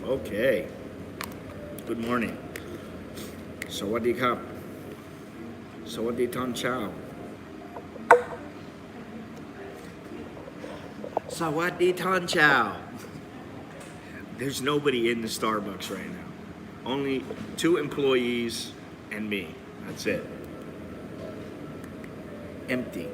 Okay. Good morning. Sawadee krap. Sawadee ton chow. Sawadee ton chow. There's nobody in the Starbucks right now. Only 2 employees and me. That's it. Empty.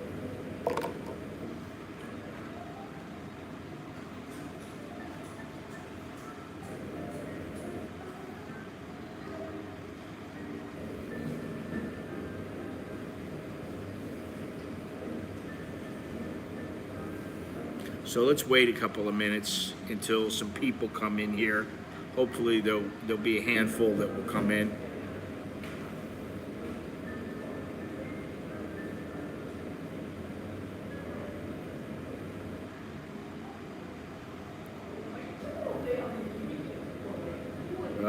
So let's wait a couple of minutes until some people come in here. Hopefully there'll be a handful that will come in.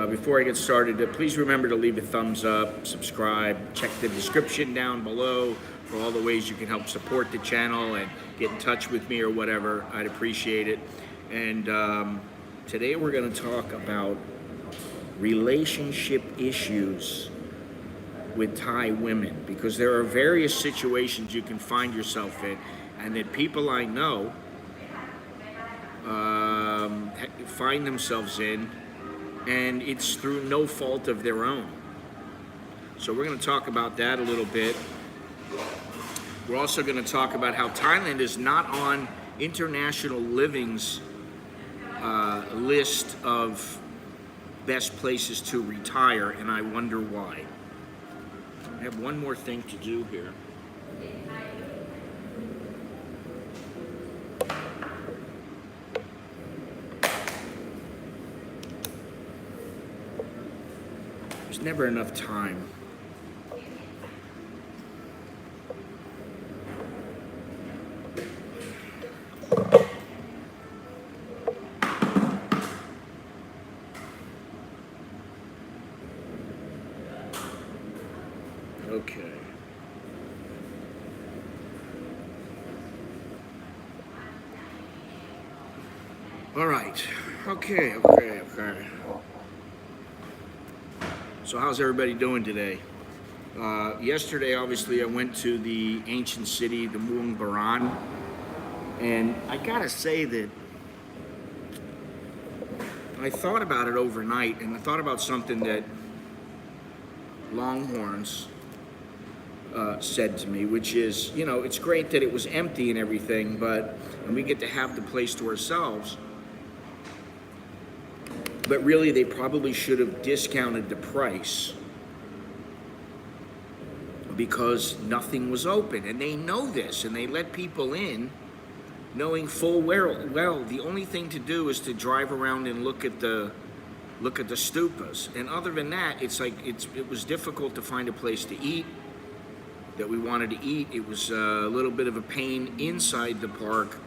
Before I get started, please remember to leave a thumbs up, subscribe, check the description down below for all the ways you can help support the channel and get in touch with me or whatever. I'd appreciate it. And today we're going to talk about relationship issues with Thai women, because there are various situations you can find yourself in, and that people I know find themselves in, and it's through no fault of their own. So we're going to talk about that a little bit. We're also going to talk about how Thailand is not on International Living's list of best places to retire, and I wonder why. I have one more thing to do here. There's never enough time. Okay. All right. Okay. So how's everybody doing today? Yesterday, obviously, I went to the ancient city, the Muang Baran, and I gotta say that I thought about it overnight, and I thought about something that Longhorns said to me, which is, you know, it's great that it was empty and everything, and we get to have the place to ourselves. But really, they probably should have discounted the price because nothing was open. And they know this, and they let people in knowing full well the only thing to do is to drive around and look at the stupas. And other than that, it's like it was difficult to find a place to eat that we wanted to eat. It was a little bit of a pain inside the park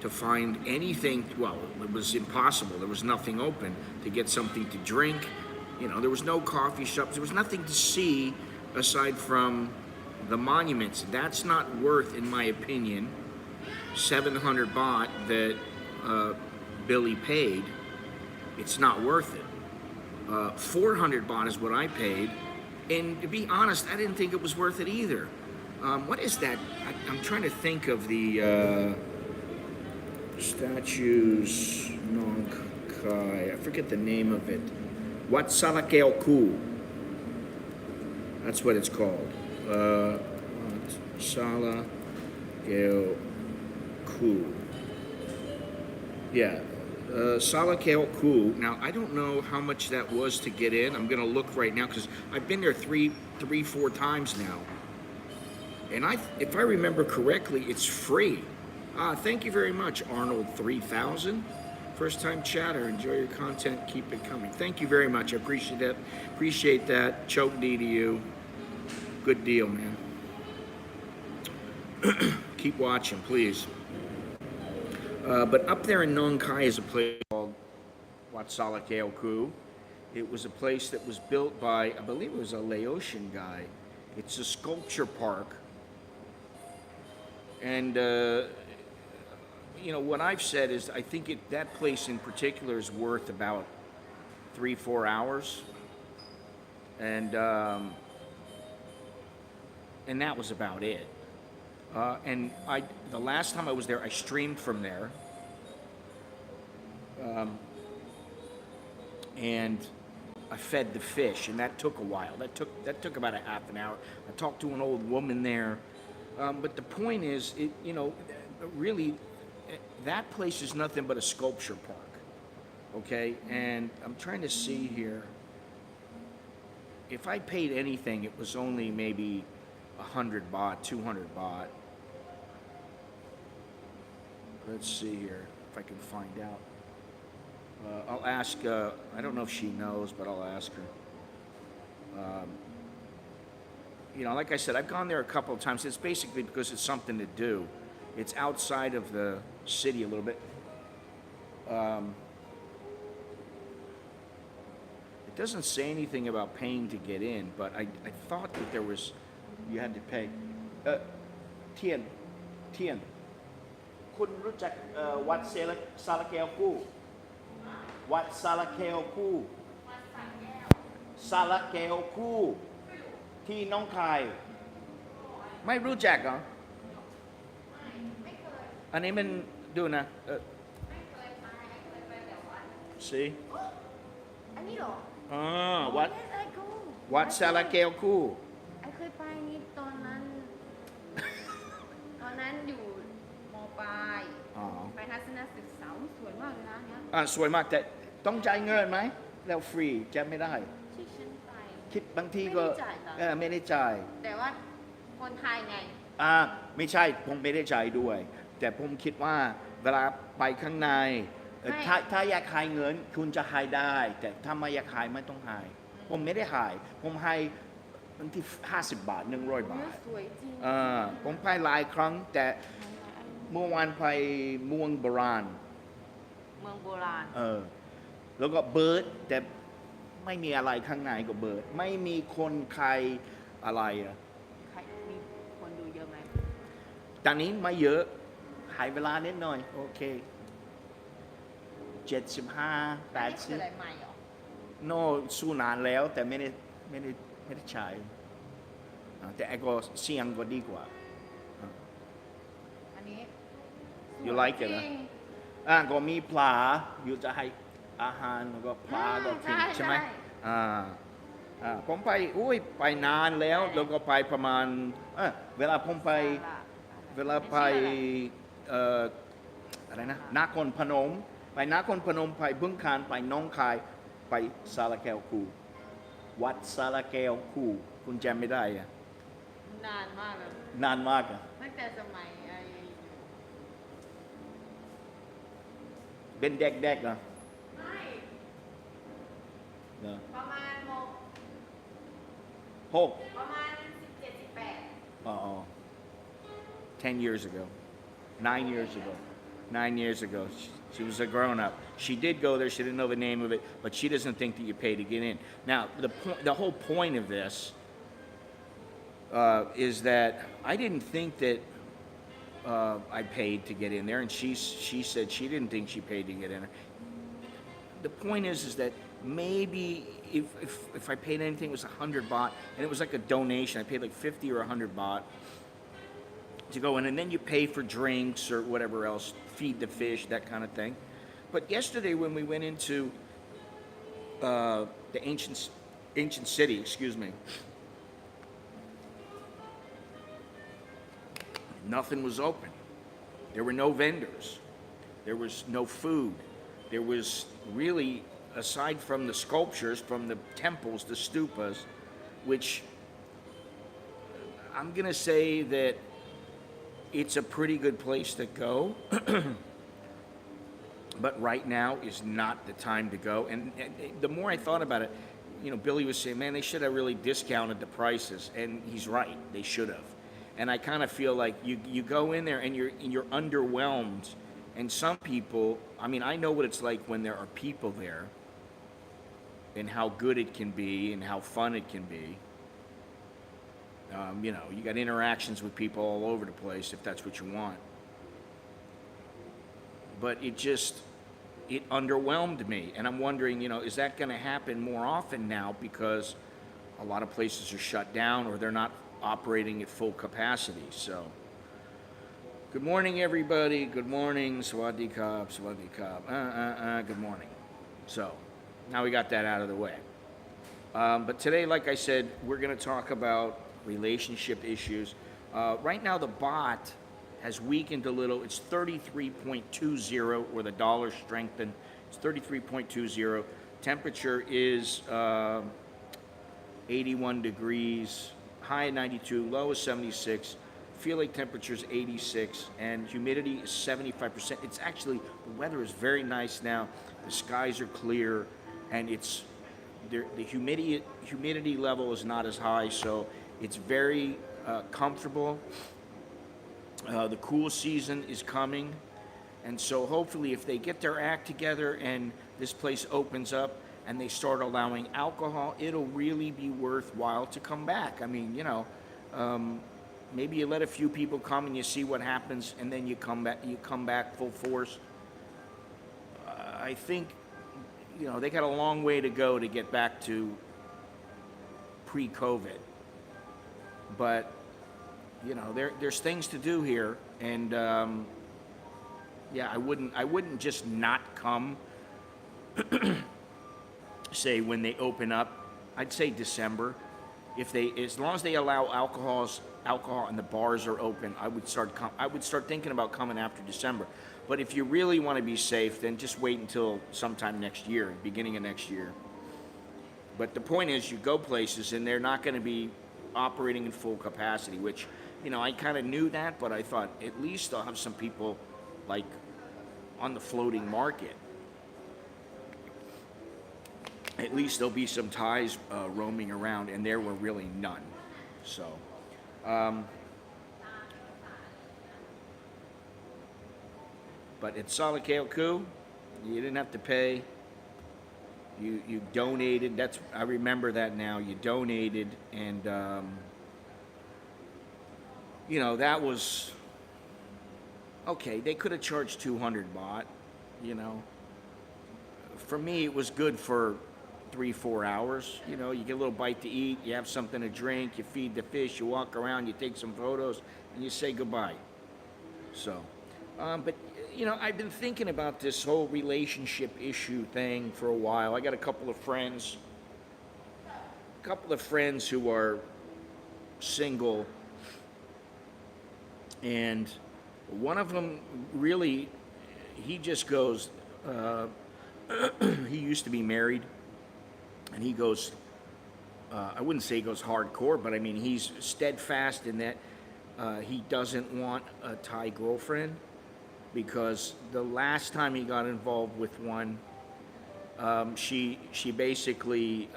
to find anything. Well, it was impossible. There was nothing open to get something to drink. You know, there was no coffee shops. There was nothing to see aside from the monuments. That's not worth, in my opinion, 700 baht that Billy paid. It's not worth it. 400 baht is what I paid. And to be honest, I didn't think it was worth it either. What is that? I'm trying to think of the statues, Nong Kai. I forget the name of it. Wat Salakeo Ku. That's what it's called. Wat Salakeo Ku. Yeah. Salakeo Ku. Now, I don't know how much that was to get in. I'm going to look right now because I've been there four times now. And if I remember correctly, it's free. Thank you very much, Arnold 3000. First time chatter. Enjoy your content. Keep it coming. Thank you very much. I appreciate that. Appreciate that. Choke D to you. Good deal, man. Keep watching, please. But up there in Nong Khai is a place called Wat Salakeo Ku. It was a place that was built by, I believe it was a Laotian guy. It's a sculpture park. And, you know, what I've said is I think that place in particular is worth about 3-4 hours, and that was about it. And the last time I was there, I streamed from there, and I fed the fish, and that took a while. That took about a half an hour. I talked to an old woman there, but the point is, really, that place is nothing but a sculpture park. Okay, and I'm trying to see here. If I paid anything, it was only maybe 100 baht, 200 baht. Let's see here if I can find out. I'll ask, I don't know if she knows, but I'll ask her. Like I said, I've gone there a couple of times. It's basically because it's something to do. It's outside of the city a little bit. It doesn't say anything about paying to get in, but I thought that you had to pay. Tien. คุณรู้จักวัดซาลาแก้วคู่วัดซาลาแก้วคู่ซาลาแก้วคู่ที่หนองคายไม่รู้จักเหรออันนี้มันดูนะไม่เคยไปแต่วัด See อันนี้เหรอวัดซาลาแก้วคู่ไอเคยไปนี่ตอนนั้นอยู่ม.ปลายไปทัศนศึกษาสวยมากเลยนะเนี่ยสวยมากแต่ต้องจ่ายเงินไหมแล้วฟรีจะไม่ได้ที่ฉันไปคิดบางทีก็ไม่ได้จ่ายแต่ว่าคนไทยไงไม่ใช่ผมไม่ได้จ่ายด้วยแต่ผมคิดว่าเวลาไปข้างในถ้าอยากหายเงินคุณจะหายได้แต่ถ้าไม่อยากหายไม่ต้องหายผมไม่ได้หายผมให้บางที50 บาท100 บาทสวยจริงผมไปหลายครั้งแต่เมื่อวานไปเมืองโบราณแล้วก็เบิร์ดแต่ไม่มีอะไรข้างในก็เบิร์ดไม่มีคนใครอะไรมีคนดูเยอะไหมตอนนี้ไม่เยอะหายเวลานิดหน่อยโอเค75 80อะไรใหม่หรอโน่สู้นานแล้วแต่ไม่ได้ใช้แต่ไอ้ก็เสียงก็ดีกว่าอันนี้ You like it นะก็มีปลาอยู่จะให้อาหารแล้วก็ปลาก็กินใช่ไหมผมไปนานแล้วก็ไปประมาณเวลาผมไปอะไรนะนครพนมไปนครพนมไปบึงกาฬไปหนองคายไปซาลาแก้วคูวัดซาลาแก้วคูคุณจำไม่ได้อะนานมากเลยนานมากอะตั้งแต่สมัยเป็นเด็กๆนะไม่ประมาณ6ประมาณ17-1810 years ago 9 years ago 9 years ago she was a grown-up she did go there she didn't know the name of it but she doesn't think that you pay to get in now the whole point of this is that I didn't think that I paid to get in there and she said she didn't think she paid to get in there. The point is that maybe if I paid anything it was 100 baht and it was like a donation I paid like 50 or 100 baht to go in and then you pay for drinks or whatever else feed the fish that kind of thing but yesterday when we went into the ancient city excuse me nothing was open. There were no vendors. There was no food. There was really, aside from the sculptures, from the temples, the stupas, which I'm going to say that it's a pretty good place to go. But right now is not the time to go. And the more I thought about it, Billy was saying, man, they should have really discounted the prices. And he's right. They should have. And I kind of feel like you go in there and you're underwhelmed. And some people, I mean, I know what it's like when there are people there and how good it can be and how fun it can be. You got interactions with people all over the place if that's what you want. But it just, it underwhelmed me. And I'm wondering, is that going to happen more often now because a lot of places are shut down or they're not operating at full capacity? So, good morning, everybody. Good morning. Swadee Kap, Swadee Kap. Good morning. So, now we got that out of the way. But today, like I said, we're going to talk about relationship issues. Right now, the baht has weakened a little. It's 33.20, or the dollar strengthened. It's 33.20. Temperature is 81 degrees, high at 92, low is 76. Feel like temperature is 86, and humidity is 75%. It's actually, the weather is very nice now. The skies are clear, and the humidity level is not as high, so it's very comfortable. The cool season is coming, and so hopefully if they get their act together and this place opens up and they start allowing alcohol, it'll really be worthwhile to come back. I mean, maybe you let a few people come and you see what happens, and then you come back full force. I think, they got a long way to go to get back to pre-COVID. But, there's things to do here, and I wouldn't just not come. Say when they open up, I'd say December. As long as they allow alcohol and the bars are open, I would start thinking about coming after December. But if you really want to be safe, then just wait until sometime next year, beginning of next year. But the point is, you go places and they're not going to be operating in full capacity, which, I kind of knew that, but I thought at least I'll have some people like on the floating market. At least there'll be some Thais roaming around, and there were really none. So, but at Salikeoku, you didn't have to pay. You donated. I remember that now. You donated, and that was okay. They could have charged 200 baht. For me, it was good for 3-4 hours. You get a little bite to eat, you have something to drink, you feed the fish, you walk around, you take some photos, and you say goodbye. So, but I've been thinking about this whole relationship issue thing for a while. I got a couple of friends who are single, and one of them really, he just goes, he used to be married, and he goes, I wouldn't say he goes hardcore, but I mean, he's steadfast in that he doesn't want a Thai girlfriend, because the last time he got involved with one, she basically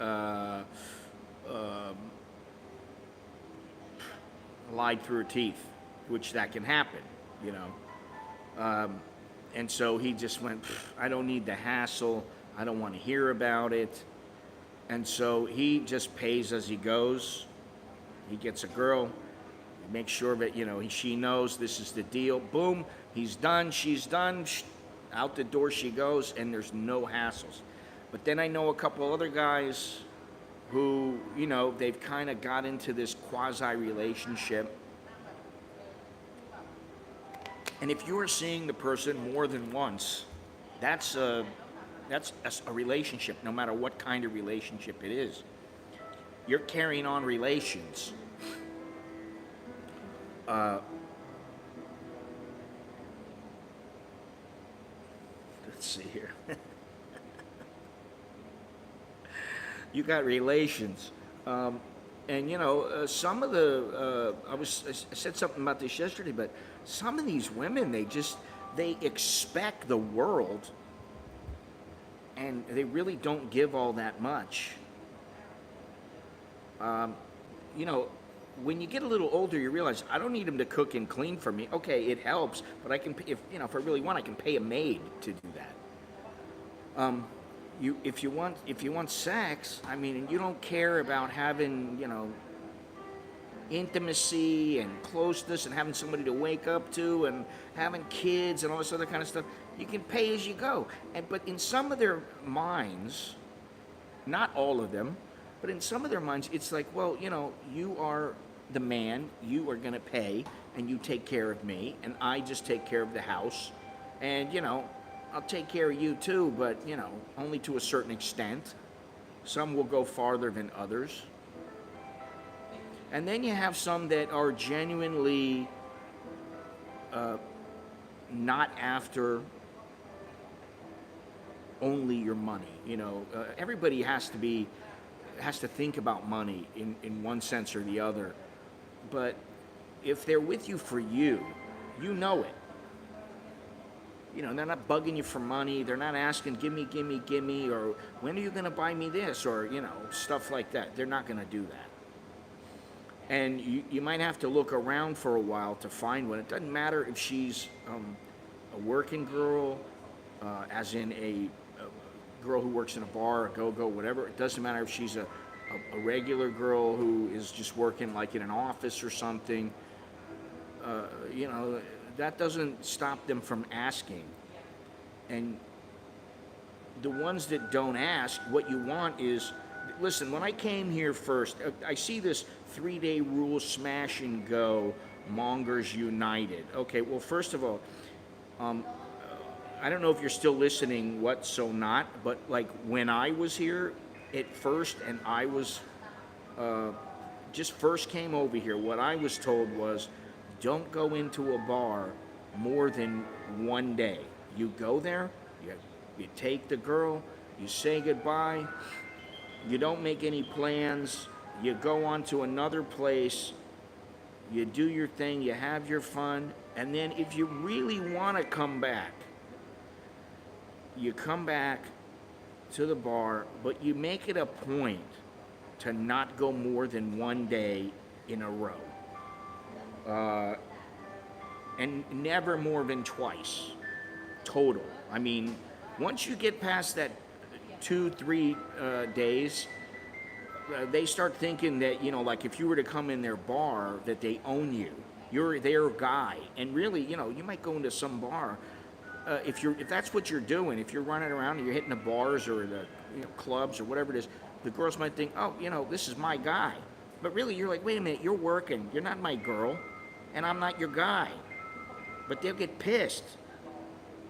lied through her teeth, which that can happen, and so he just went, I don't need the hassle, I don't want to hear about it. And so he just pays as he goes. He gets a girl, makes sure that, she knows this is the deal. Boom, he's done, she's done, out the door she goes, and there's no hassles. But then I know a couple other guys who, they've kind of got into this quasi-relationship. And if you're seeing the person more than once, that's a relationship, no matter what kind of relationship it is. You're carrying on relations. Let's see here. You got relations. And some of the, I said something about this yesterday, but some of these women, they expect the world, and they really don't give all that much. When you get a little older, you realize I don't need him to cook and clean for me. Okay, it helps, but I can, if I really want, I can pay a maid to do that. If you want sex, I mean, and you don't care about having, intimacy and closeness and having somebody to wake up to and having kids and all this other kind of stuff, You can pay as you go. But in some of their minds, not all of them, but in some of their minds, it's like, well, you are the man, you are going to pay, and you take care of me, and I just take care of the house. And, I'll take care of you too, but, only to a certain extent. Some will go farther than others. And then you have some that are genuinely not after only your money. Everybody has to think about money in one sense or the other. But if they're with you for you, you know it. They're not bugging you for money. They're not asking, give me, or when are you going to buy me this, or, stuff like that. They're not going to do that. And you might have to look around for a while to find one. It doesn't matter if she's a working girl, as in a girl who works in a bar, a go-go, whatever. It doesn't matter if she's a regular girl who is just working like in an office or something. That doesn't stop them from asking. And the ones that don't ask, what you want is, listen, when I came here first, I see this 3-day rule, smash and go, Mongers United. Okay, well, first of all, I don't know if you're still listening, what, so not, but like when I was here at first and I was, just first came over here, what I was told was, don't go into a bar more than one day. You go there, you take the girl, you say goodbye, you don't make any plans, you go on to another place, you do your thing, you have your fun, and then if you really want to come back, you come back to the bar, but you make it a point to not go more than one day in a row. And never more than twice, total. I mean, once you get past that 2-3 days, they start thinking that, like if you were to come in their bar, that they own you. You're their guy. And really, you might go into some bar, if that's what you're doing, if you're running around and you're hitting the bars or the clubs or whatever it is, the girls might think, oh, this is my guy. But really, you're like, wait a minute, you're working. You're not my girl, and I'm not your guy. But they'll get pissed.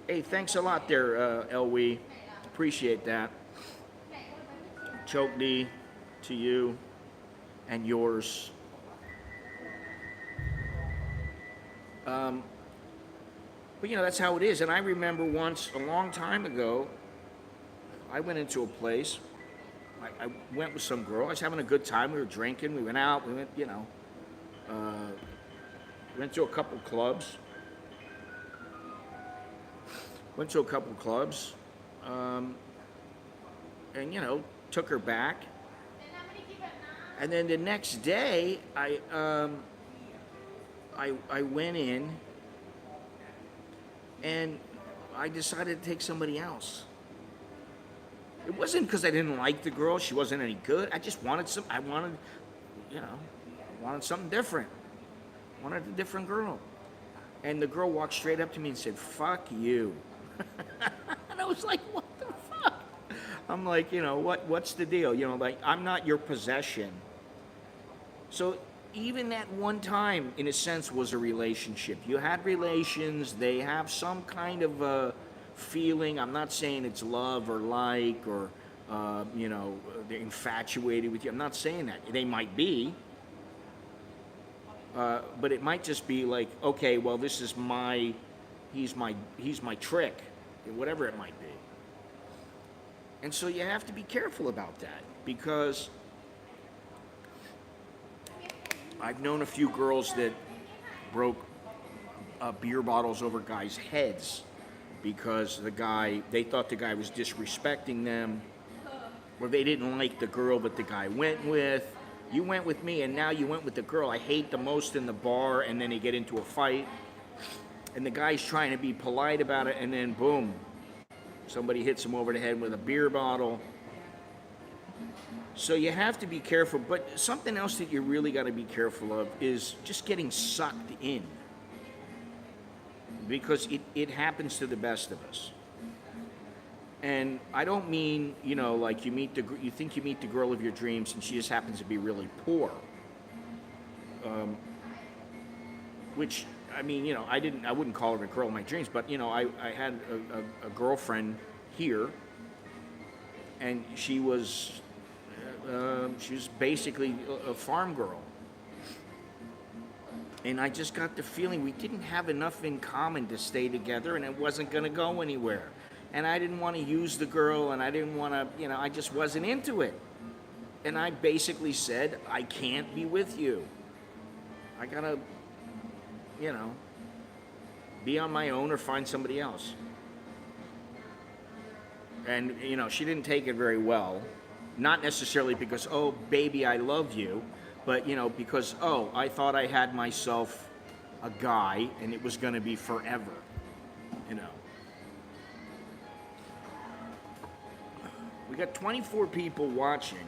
Hey, thanks a lot there, Elwee. Appreciate that. Choke D to you and yours. But that's how it is. And I remember once, a long time ago, I went into a place. I went with some girl. I was having a good time. We were drinking. We went out. We went, went to a couple clubs. And took her back. And then the next day, I went in, and I decided to take somebody else. It wasn't because I didn't like the girl; she wasn't any good. I just wanted I wanted something different. I wanted a different girl. And the girl walked straight up to me and said, "Fuck you." And I was like, what the fuck? I'm like, what's the deal? I'm not your possession. So even that one time, in a sense, was a relationship. You had relations, they have some kind of a feeling. I'm not saying it's love or like or, they're infatuated with you. I'm not saying that. They might be. But it might just be like, okay, well, this is he's my trick, whatever it might be. And so you have to be careful about that, because I've known a few girls that broke beer bottles over guys' heads because they thought the guy was disrespecting them, or they didn't like the girl that the guy went with. You went with me, and now you went with the girl I hate the most in the bar, and then they get into a fight, and the guy's trying to be polite about it, and then boom, somebody hits him over the head with a beer bottle. So you have to be careful, but something else that you really got to be careful of is just getting sucked in. because it happens to the best of us. And I don't mean, you know, like you think you meet the girl of your dreams and she just happens to be really poor. Which, I mean, you know, I wouldn't call her the girl of my dreams, but, you know, I had a girlfriend here, and she was basically a farm girl. And I just got the feeling we didn't have enough in common to stay together, and it wasn't going to go anywhere. And I didn't want to use the girl, and I didn't want to, you know, I just wasn't into it. And I basically said, I can't be with you. I got to, you know, be on my own or find somebody else. And, you know, she didn't take it very well. Not necessarily because, oh, baby, I love you. But, you know, because, oh, I thought I had myself a guy and it was going to be forever, you know. We got 24 people watching,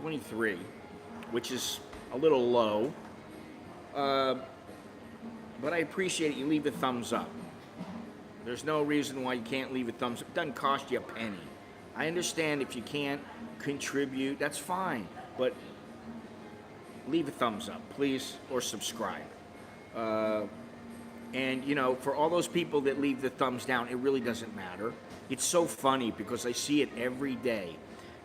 23, which is a little low. But I appreciate it. You leave a thumbs up. There's no reason why you can't leave a thumbs up. It doesn't cost you a penny. I understand if you can't contribute, that's fine. But leave a thumbs up, please, or subscribe. And, you know, for all those people that leave the thumbs down, it really doesn't matter. It's so funny because I see it every day.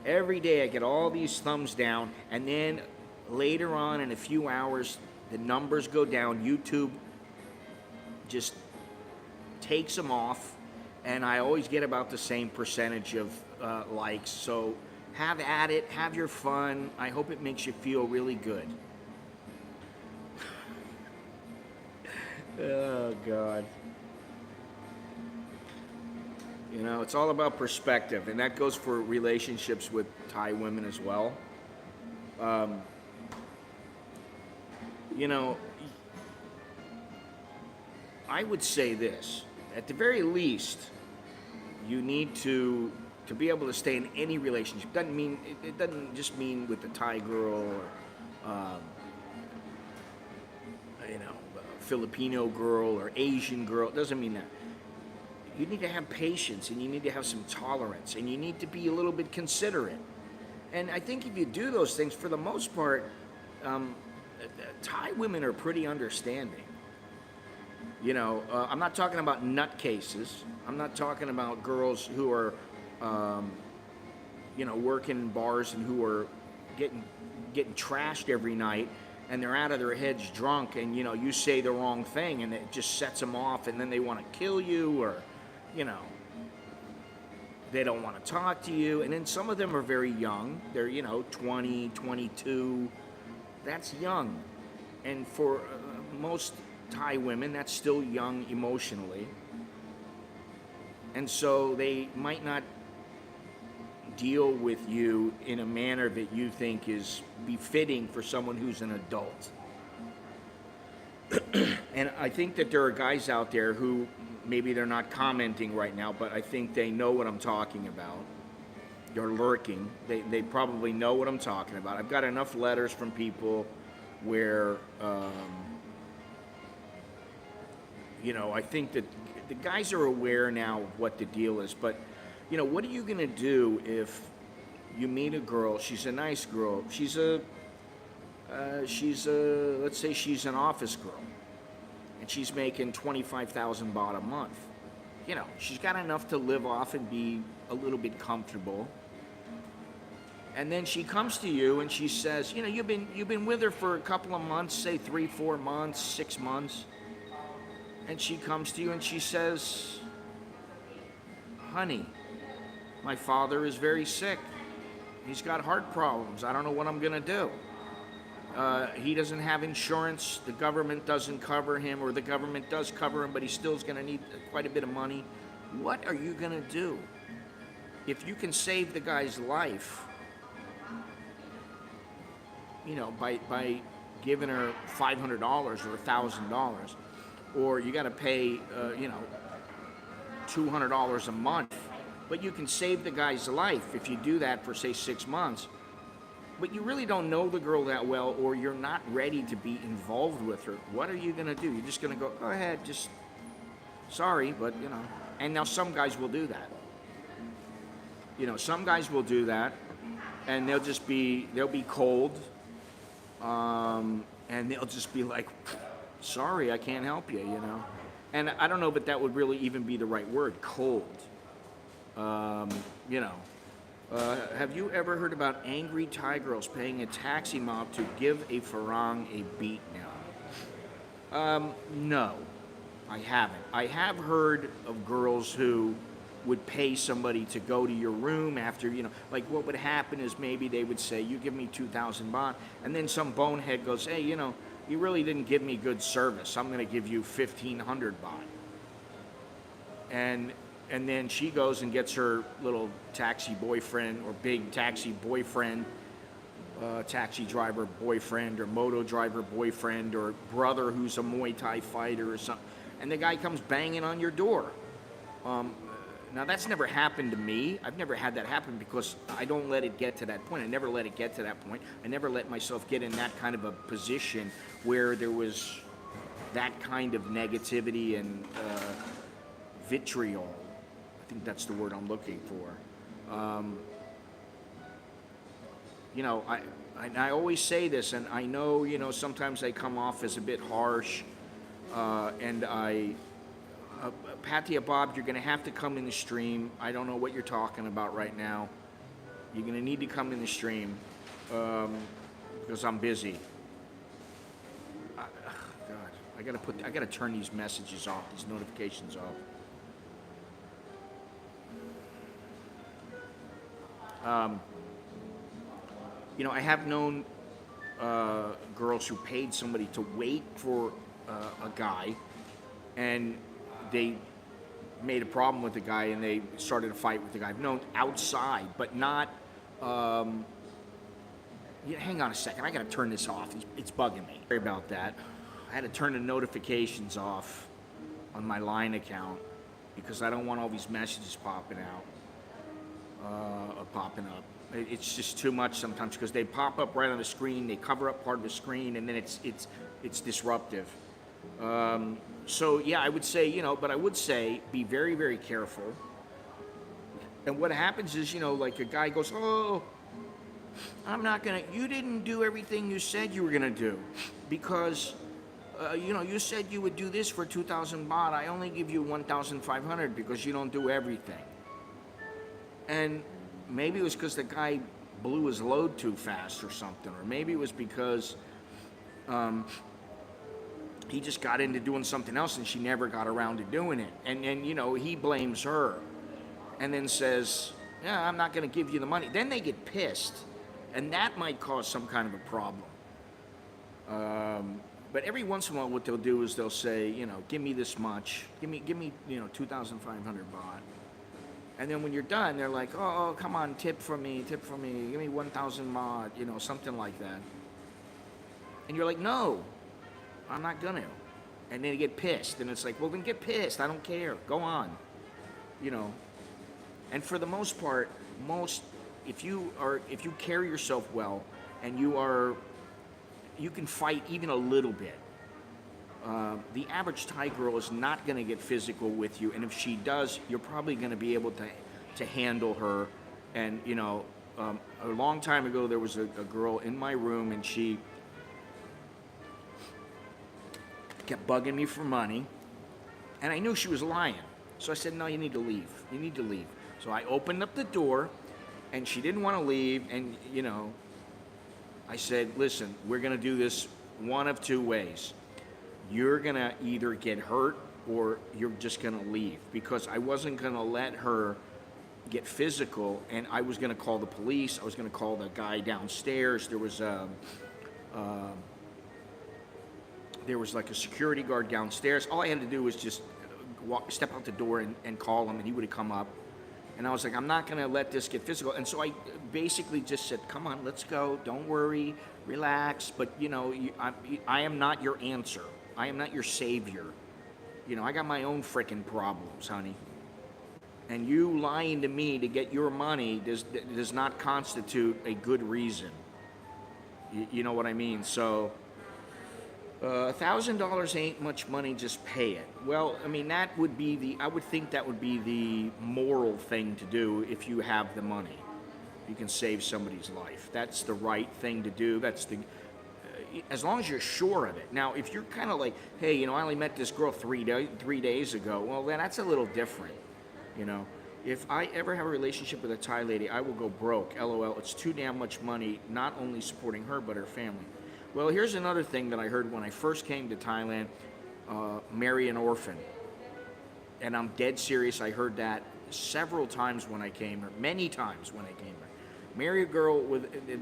Every day I get all these thumbs down, and then later on in a few hours, the numbers go down. YouTube just takes them off, and I always get about the same percentage of likes. So have at it, have your fun. I hope it makes you feel really good. Oh, God. You know, it's all about perspective, and that goes for relationships with Thai women as well. You know, I would say this. At the very least, you need to be able to stay in any relationship. It doesn't just mean with the Thai girl or, you know, Filipino girl or Asian girl. It doesn't mean that. You need to have patience, and you need to have some tolerance, and you need to be a little bit considerate. And I think if you do those things, for the most part, Thai women are pretty understanding. You know, I'm not talking about nutcases. I'm not talking about girls who are, you know, working in bars and who are getting trashed every night, and they're out of their heads drunk, and, you know, you say the wrong thing, and it just sets them off, and then they want to kill you, or, you know, they don't want to talk to you. And then some of them are very young. They're, you know, 20, 22. That's young. And for most Thai women, that's still young emotionally. And so they might not deal with you in a manner that you think is befitting for someone who's an adult. And I think that there are guys out there who maybe they're not commenting right now, but I think they know what I'm talking about. They're lurking. They probably know what I'm talking about. I've got enough letters from people where, you know, I think that the guys are aware now of what the deal is. But, you know, what are you going to do if you meet a girl? She's a nice girl. She's let's say she's an office girl, and she's making 25,000 baht a month. You know, she's got enough to live off and be a little bit comfortable. And then she comes to you and she says, you know, you've been with her for a couple of months, say 3, 4 months, 6 months. And she comes to you and she says, honey, my father is very sick. He's got heart problems. I don't know what I'm going to do. He doesn't have insurance. The government doesn't cover him, or the government does cover him, but he still is going to need quite a bit of money. What are you going to do? If you can save the guy's life, you know, by giving her $500 or $1,000, or you got to pay, you know, $200 a month, but you can save the guy's life if you do that for, say, 6 months. But you really don't know the girl that well, or you're not ready to be involved with her. What are you going to do? You're just going to go ahead, just Sorry, but and now some guys will do that. Some guys will do that, and they'll be cold, and they'll just be like, sorry, I can't help you, And I don't know, but that would really even be the right word, cold. Have you ever heard about angry Thai girls paying a taxi mob to give a farang a beatdown? No, I haven't. I have heard of girls who would pay somebody to go to your room after, like what would happen is maybe they would say, you give me 2,000 baht, and then some bonehead goes, hey, you really didn't give me good service. I'm going to give you 1,500 baht. And then she goes and gets her little taxi boyfriend or big taxi boyfriend, taxi driver boyfriend or moto driver boyfriend or brother who's a Muay Thai fighter or something. And the guy comes banging on your door. Now, that's never happened to me. I've never had that happen because I don't let it get to that point. I never let it get to that point. I never let myself get in that kind of a position where there was that kind of negativity and vitriol. I think that's the word I'm looking for. I always say this, and I know, sometimes I come off as a bit harsh, and Patia Bob, you're going to have to come in the stream. I don't know what you're talking about right now. You're going to need to come in the stream because I'm busy. God, I got to turn these messages off, these notifications off. I have known girls who paid somebody to wait for a guy, and they made a problem with the guy, and they started a fight with the guy. I've known outside, but not. Hang on a second. I got to turn this off. It's bugging me. Sorry about that. I had to turn the notifications off on my Line account because I don't want all these messages popping out or popping up. It's just too much sometimes because they pop up right on the screen. They cover up part of the screen, and then it's disruptive. So yeah, I would say, but I would say be very, very careful. And what happens is, like a guy goes, oh, you didn't do everything you said you were gonna do because, you said you would do this for 2,000 baht. I only give you 1,500 because you don't do everything. And maybe it was because the guy blew his load too fast or something, or maybe it was because he just got into doing something else and she never got around to doing it. And he blames her and then says, yeah, I'm not going to give you the money. Then they get pissed, and that might cause some kind of a problem. But every once in a while what they'll do is they'll say, give me this much, give me 2,500 baht. And then when you're done, they're like, oh, come on, tip for me, give me 1,000 baht, something like that. And you're like, no, I'm not gonna. And then they get pissed, and it's like, well, then get pissed. I don't care. Go on. And for the most part, if you carry yourself well, and you can fight even a little bit. The average Thai girl is not going to get physical with you, and if she does, you're probably going to be able to handle her. And a long time ago, there was a girl in my room, and she kept bugging me for money, and I knew she was lying. So I said, no, you need to leave. You need to leave. So I opened up the door, and she didn't want to leave, and I said, listen, we're going to do this one of two ways. You're going to either get hurt or you're just going to leave, because I wasn't going to let her get physical, and I was going to call the police. I was going to call the guy downstairs. There was like a security guard downstairs. All I had to do was just step out the door and call him, and he would have come up. And I was like, I'm not going to let this get physical. And so I basically just said, come on, let's go. Don't worry. Relax. But, I am not your answer. I am not your savior. I got my own frickin' problems, honey. And you lying to me to get your money does not constitute a good reason. You know what I mean? So, $1,000 ain't much money, just pay it. Well, I mean, that would be I would think that would be the moral thing to do if you have the money. You can save somebody's life. That's the right thing to do. As long as you're sure of it. Now, if you're kind of like, hey, you know, I only met this girl 3 days ago, well, then that's a little different, you know. If I ever have a relationship with a Thai lady, I will go broke, LOL. It's too damn much money, not only supporting her, but her family. Well, here's another thing that I heard when I first came to Thailand, marry an orphan. And I'm dead serious, I heard that several times when I came here, many times when I came here. Marry a girl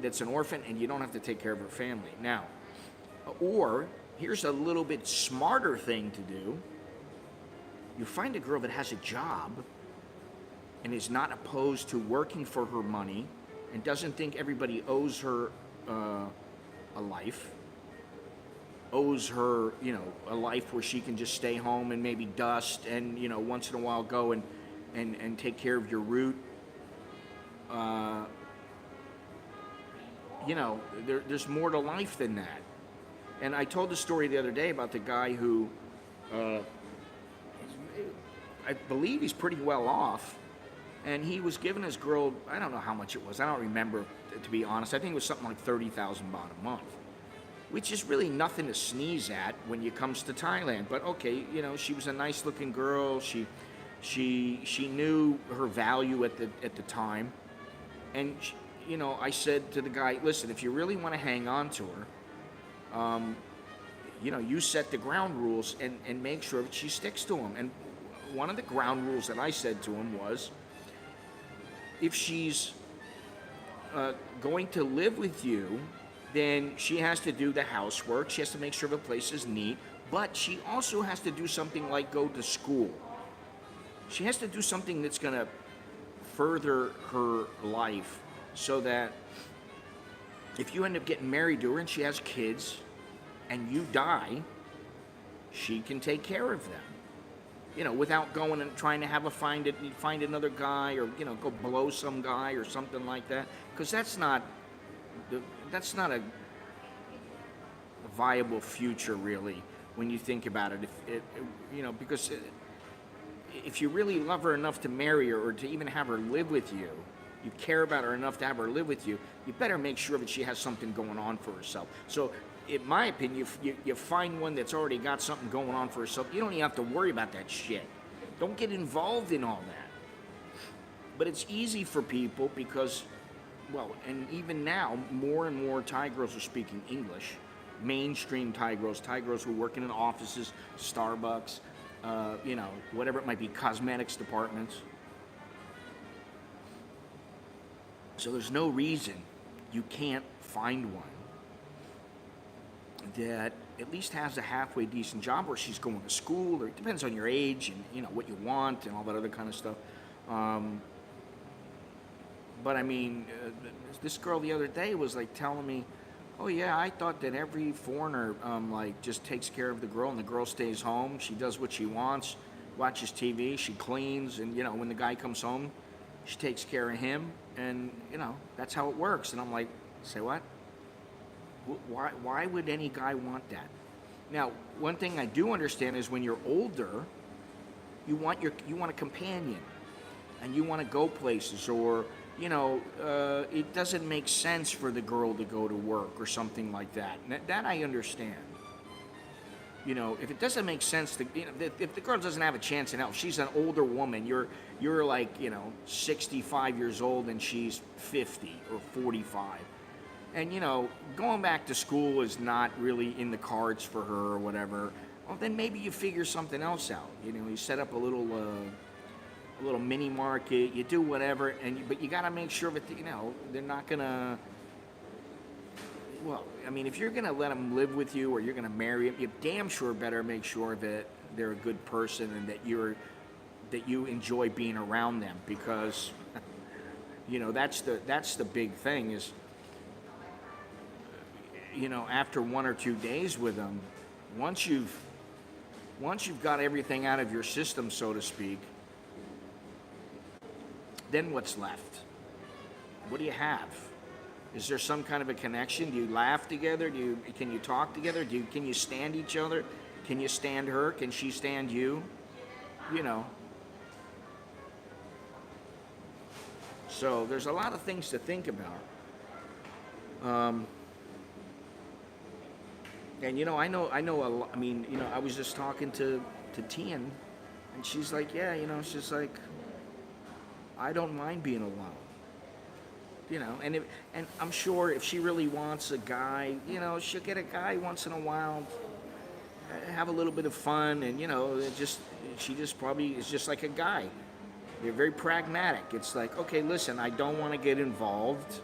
that's an orphan and you don't have to take care of her family. Now, or here's a little bit smarter thing to do. You find a girl that has a job and is not opposed to working for her money and doesn't think everybody owes her a life, owes her, you know, a life where she can just stay home and maybe dust and, you know, once in a while go and take care of your root. You know, there's more to life than that. And I told the story the other day about the guy who, I believe he's pretty well off, and he was giving his girl, I don't know how much it was, I don't remember, to be honest. I think it was something like 30,000 baht a month, which is really nothing to sneeze at when it comes to Thailand. But okay, you know, she was a nice looking girl. She knew her value at the time, and you know, I said to the guy, listen, if you really want to hang on to her, you know, you set the ground rules and make sure that she sticks to them. And one of the ground rules that I said to him was, if she's going to live with you, then she has to do the housework. She has to make sure the place is neat, but she also has to do something like go to school. She has to do something that's going to further her life, so that if you end up getting married to her and she has kids and you die, she can take care of them. You know, without going and trying to find another guy, or, you know, go blow some guy or something like that, because that's not a viable future, really, when you think about it. You know, because if you really love her enough to marry her or to even have her live with you, you care about her enough to have her live with you, you better make sure that she has something going on for herself. So, in my opinion, you find one that's already got something going on for herself, you don't even have to worry about that shit. Don't get involved in all that. But it's easy for people because, well, and even now, more and more Thai girls are speaking English. Mainstream Thai girls who work in offices, Starbucks, you know, whatever it might be, cosmetics departments. So there's no reason you can't find one that at least has a halfway decent job, where she's going to school, or it depends on your age and, you know, what you want and all that other kind of stuff. But I mean, this girl the other day was like telling me, oh yeah, I thought that every foreigner like just takes care of the girl, and the girl stays home, she does what she wants, watches TV, she cleans, and, you know, when the guy comes home, she takes care of him, and, you know, that's how it works. And I'm like, say what? Why would any guy want that? Now, one thing I do understand is when you're older, you want a companion, and you want to go places, or, you know, it doesn't make sense for the girl to go to work or something like that. That I understand. You know, if it doesn't make sense to, you know, if the girl doesn't have a chance in hell, she's an older woman, you're like, you know, 65 years old and she's 50 or 45. And, you know, going back to school is not really in the cards for her or whatever. Well, then maybe you figure something else out. You know, you set up a little mini market, you do whatever, but you got to make sure that, you know, they're not going to, well, I mean, if you're going to let them live with you or you're going to marry them, you damn sure better make sure that they're a good person and that you enjoy being around them, because, you know, that's the big thing is, you know, after 1 or 2 days with them, once you've got everything out of your system, so to speak, then what's left? What do you have? Is there some kind of a connection? Do you laugh together? Can you talk together? Can you stand each other? Can you stand her? Can she stand you? You know. So there's a lot of things to think about. And I know a lot. I mean, I was just talking to Tian, and she's like, yeah, she's like, I don't mind being alone. And I'm sure if she really wants a guy, she'll get a guy once in a while, have a little bit of fun, and she just probably is just like a guy. They're very pragmatic. It's like, okay, listen, I don't want to get involved.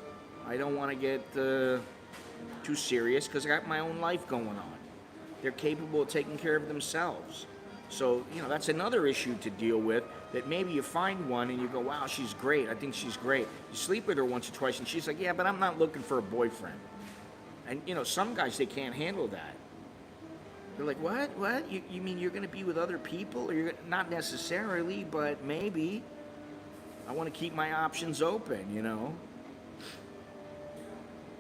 I don't want to get too serious because I got my own life going on. They're capable of taking care of themselves. So, that's another issue to deal with, that maybe you find one and you go, wow, she's great. I think she's great. You sleep with her once or twice and she's like, yeah, but I'm not looking for a boyfriend. And, some guys, they can't handle that. They're like, what? You mean you're going to be with other people? Or you're not necessarily, but maybe. I want to keep my options open,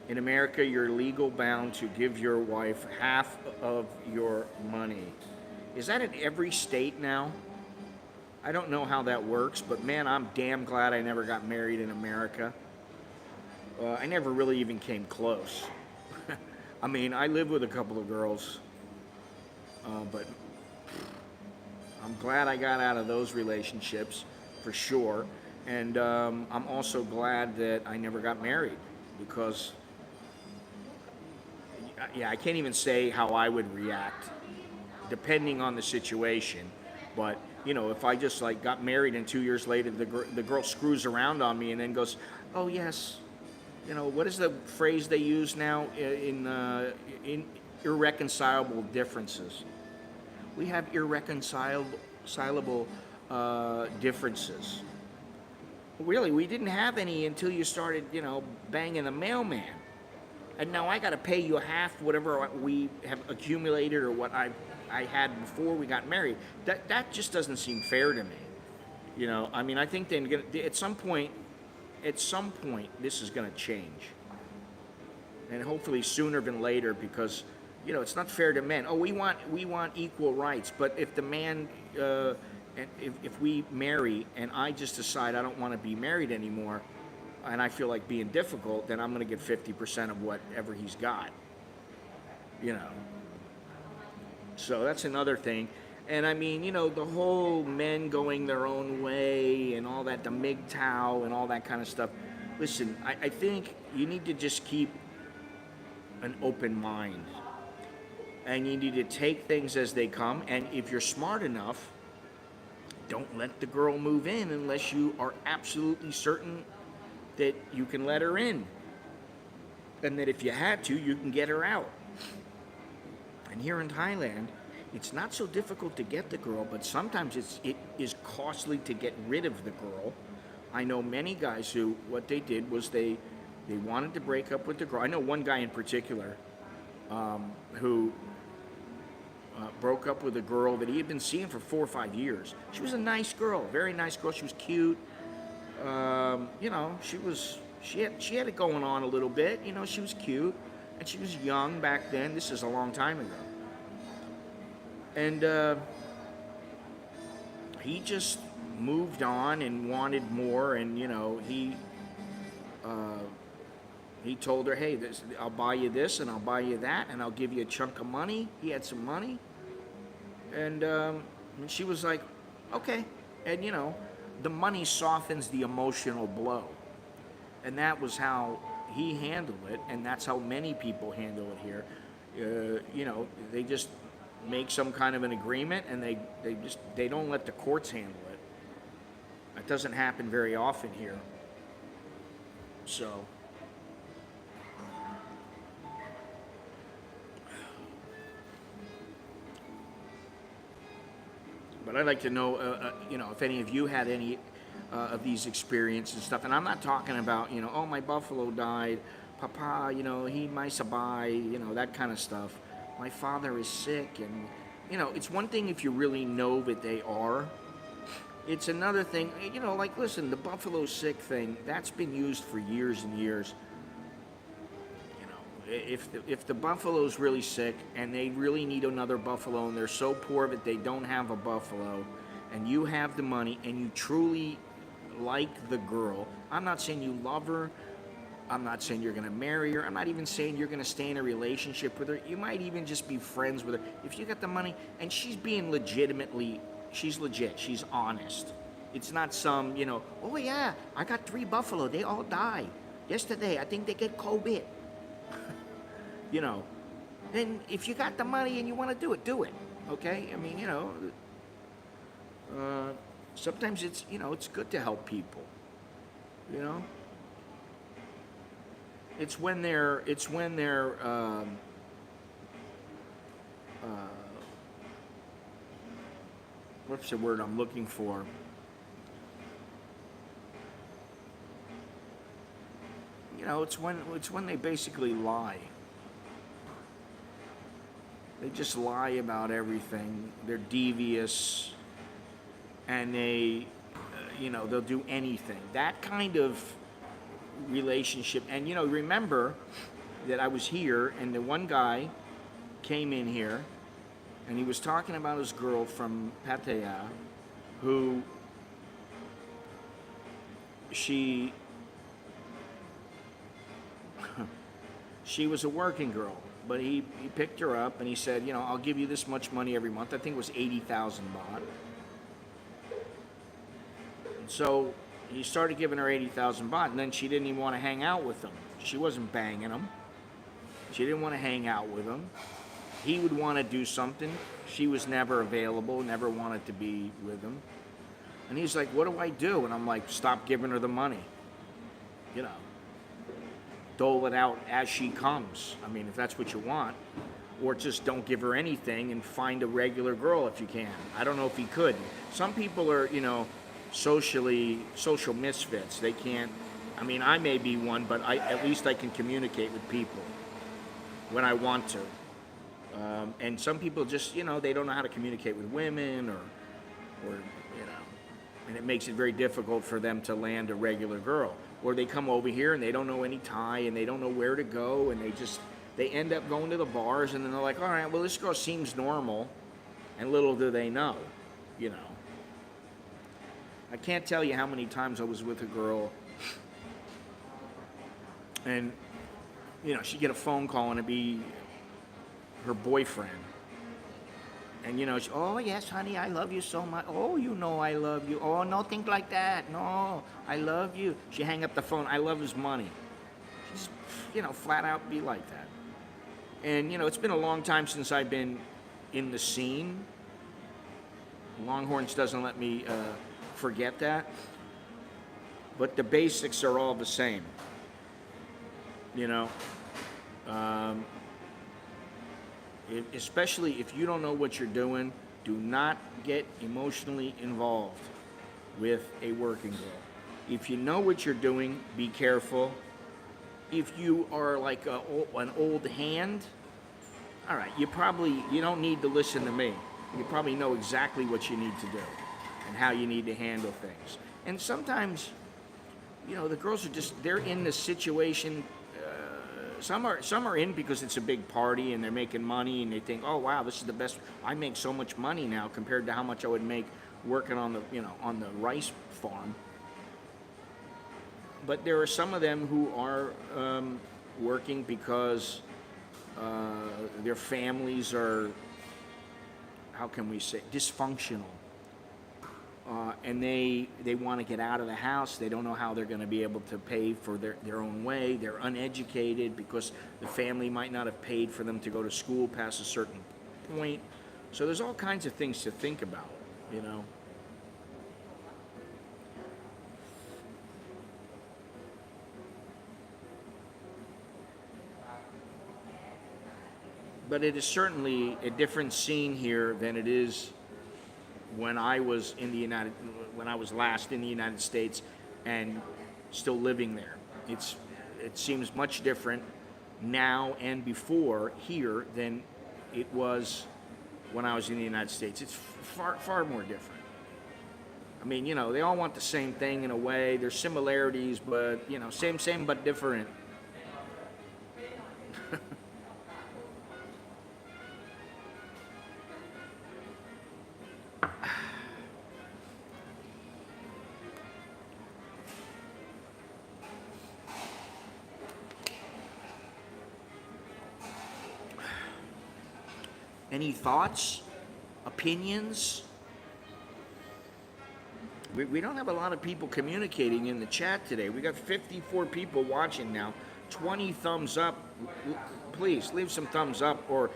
In America, you're legal bound to give your wife half of your money. Is that in every state now? I don't know how that works, but man, I'm damn glad I never got married in America. I never really even came close. I mean, I lived with a couple of girls, but I'm glad I got out of those relationships, for sure. And I'm also glad that I never got married, because, yeah, I can't even say how I would react, depending on the situation. But, if I just got married and 2 years later the girl screws around on me and then goes, oh yes, what is the phrase they use now in irreconcilable differences? We have irreconcilable differences. Really, we didn't have any until you started, banging the mailman. And now I got to pay you half whatever we have accumulated or what I had before we got married. That just doesn't seem fair to me. I mean, I think then at some point, this is going to change. And hopefully sooner than later, because, it's not fair to men. Oh, we want equal rights. But if the man, and if we marry and I just decide I don't want to be married anymore, and I feel like being difficult, then I'm going to get 50% of whatever he's got. So that's another thing. And I mean, the whole men going their own way and all that, the MGTOW and all that kind of stuff. Listen, I think you need to just keep an open mind. And you need to take things as they come. And if you're smart enough, don't let the girl move in unless you are absolutely certain that you can let her in. And that if you had to, you can get her out. And here in Thailand, it's not so difficult to get the girl, but sometimes it is costly to get rid of the girl. I know many guys who, what they did was they wanted to break up with the girl. I know one guy in particular who broke up with a girl that he had been seeing for 4 or 5 years. She was a nice girl, very nice girl. She was cute. She had it going on a little bit. She was cute, and she was young back then. This is a long time ago. And he just moved on and wanted more, and he told her, hey, I'll buy you this and I'll buy you that and I'll give you a chunk of money. He had some money, and she was like, okay. And the money softens the emotional blow, and that was how he handled it, and that's how many people handle it here. They just make some kind of an agreement, and they don't let the courts handle it. That doesn't happen very often here. So but I'd like to know, if any of you had any of these experiences and stuff. And I'm not talking about, oh, my buffalo died, Papa, he my sabai, that kind of stuff. My father is sick, and it's one thing if you really know that they are. It's another thing, listen, the buffalo sick thing, that's been used for years and years. if the buffalo's really sick and they really need another buffalo and they're so poor that they don't have a buffalo, and you have the money and you truly like the girl, I'm not saying you love her, I'm not saying you're going to marry her, I'm not even saying you're going to stay in a relationship with her, you might even just be friends with her. If you got the money and she's being she's legit, she's honest. It's not some, oh yeah, I got 3 buffalo, they all died yesterday, I think they get COVID. Then if you got the money and you want to do it, okay? I mean, sometimes it's, it's good to help people, It's when they're, what's the word I'm looking for? It's when they basically lie. They just lie about everything. They're devious, and they'll do anything. That kind of relationship. And remember that I was here, and the one guy came in here, and he was talking about his girl from Pattaya, who she was a working girl. But he picked her up and he said, I'll give you this much money every month. I think it was 80,000 baht. And so he started giving her 80,000 baht, and then she didn't even want to hang out with him. She wasn't banging him. She didn't want to hang out with him. He would want to do something. She was never available, never wanted to be with him. And he's like, what do I do? And I'm like, stop giving her the money. Dole it out as she comes. I mean, if that's what you want. Or just don't give her anything and find a regular girl if you can. I don't know if he could. Some people are, social misfits. They can't, I may be one, but at least I can communicate with people when I want to. And some people just, they don't know how to communicate with women or and it makes it very difficult for them to land a regular girl. Or they come over here and they don't know any Thai and they don't know where to go, and they end up going to the bars, and then they're like, all right, well, this girl seems normal, and little do they know, I can't tell you how many times I was with a girl and, she'd get a phone call and it'd be her boyfriend. And, oh, yes, honey, I love you so much. Oh, I love you. Oh, no, think like that. No, I love you. She hang up the phone. I love his money. She's, flat out be like that. And, it's been a long time since I've been in the scene. Longhorns doesn't let me forget that. But the basics are all the same. Especially if you don't know what you're doing, do not get emotionally involved with a working girl. If you know what you're doing, be careful. If you are like an old hand, all right, you don't need to listen to me. You probably know exactly what you need to do and how you need to handle things. And sometimes, the girls they're in the situation. Some are in because it's a big party and they're making money and they think, oh wow, this is the best. I make so much money now compared to how much I would make working on the rice farm. But there are some of them who are working because their families are, how can we say, dysfunctional. And they want to get out of the house. They don't know how they're going to be able to pay for their own way. They're uneducated because the family might not have paid for them to go to school past a certain point. So there's all kinds of things to think about, But it is certainly a different scene here than it is when I was last in the United States and still living there. It seems much different now and before here than it was when I was in the United States. It's far more different. They all want the same thing in a way. There's similarities, but same but different. Any thoughts? Opinions? We don't have a lot of people communicating in the chat today. We got 54 people watching now. 20 thumbs up. Please leave some thumbs up, or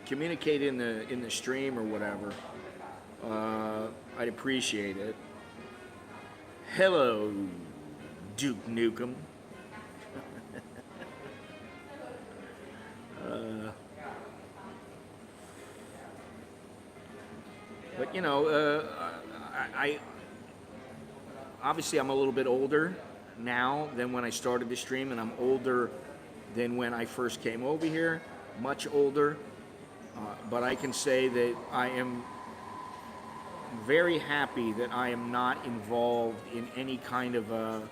communicate in the stream or whatever. I'd appreciate it. Hello, Duke Nukem. But I obviously I'm a little bit older now than when I started the stream, and I'm older than when I first came over here, much older. But I can say that I am very happy that I am not involved in any kind of a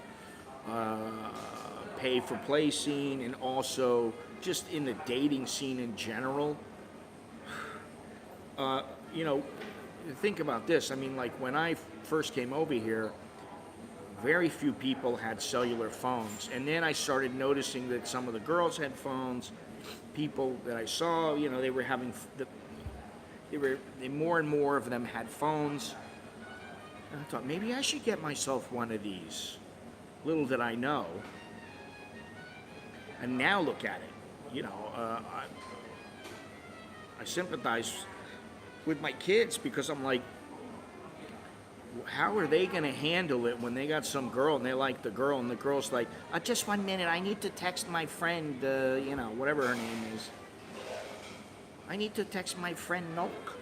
pay for play scene, and also just in the dating scene in general. Think about this. I mean, like when I first came over here, very few people had cellular phones, and then I started noticing that some of the girls had phones. People that I saw, they were having more and more of them had phones. And I thought maybe I should get myself one of these. Little did I know. And now look at it. I sympathize with my kids, because I'm like, how are they going to handle it when they got some girl and they like the girl, and the girl's like, just 1 minute, I need to text my friend, whatever her name is. I need to text my friend Nook.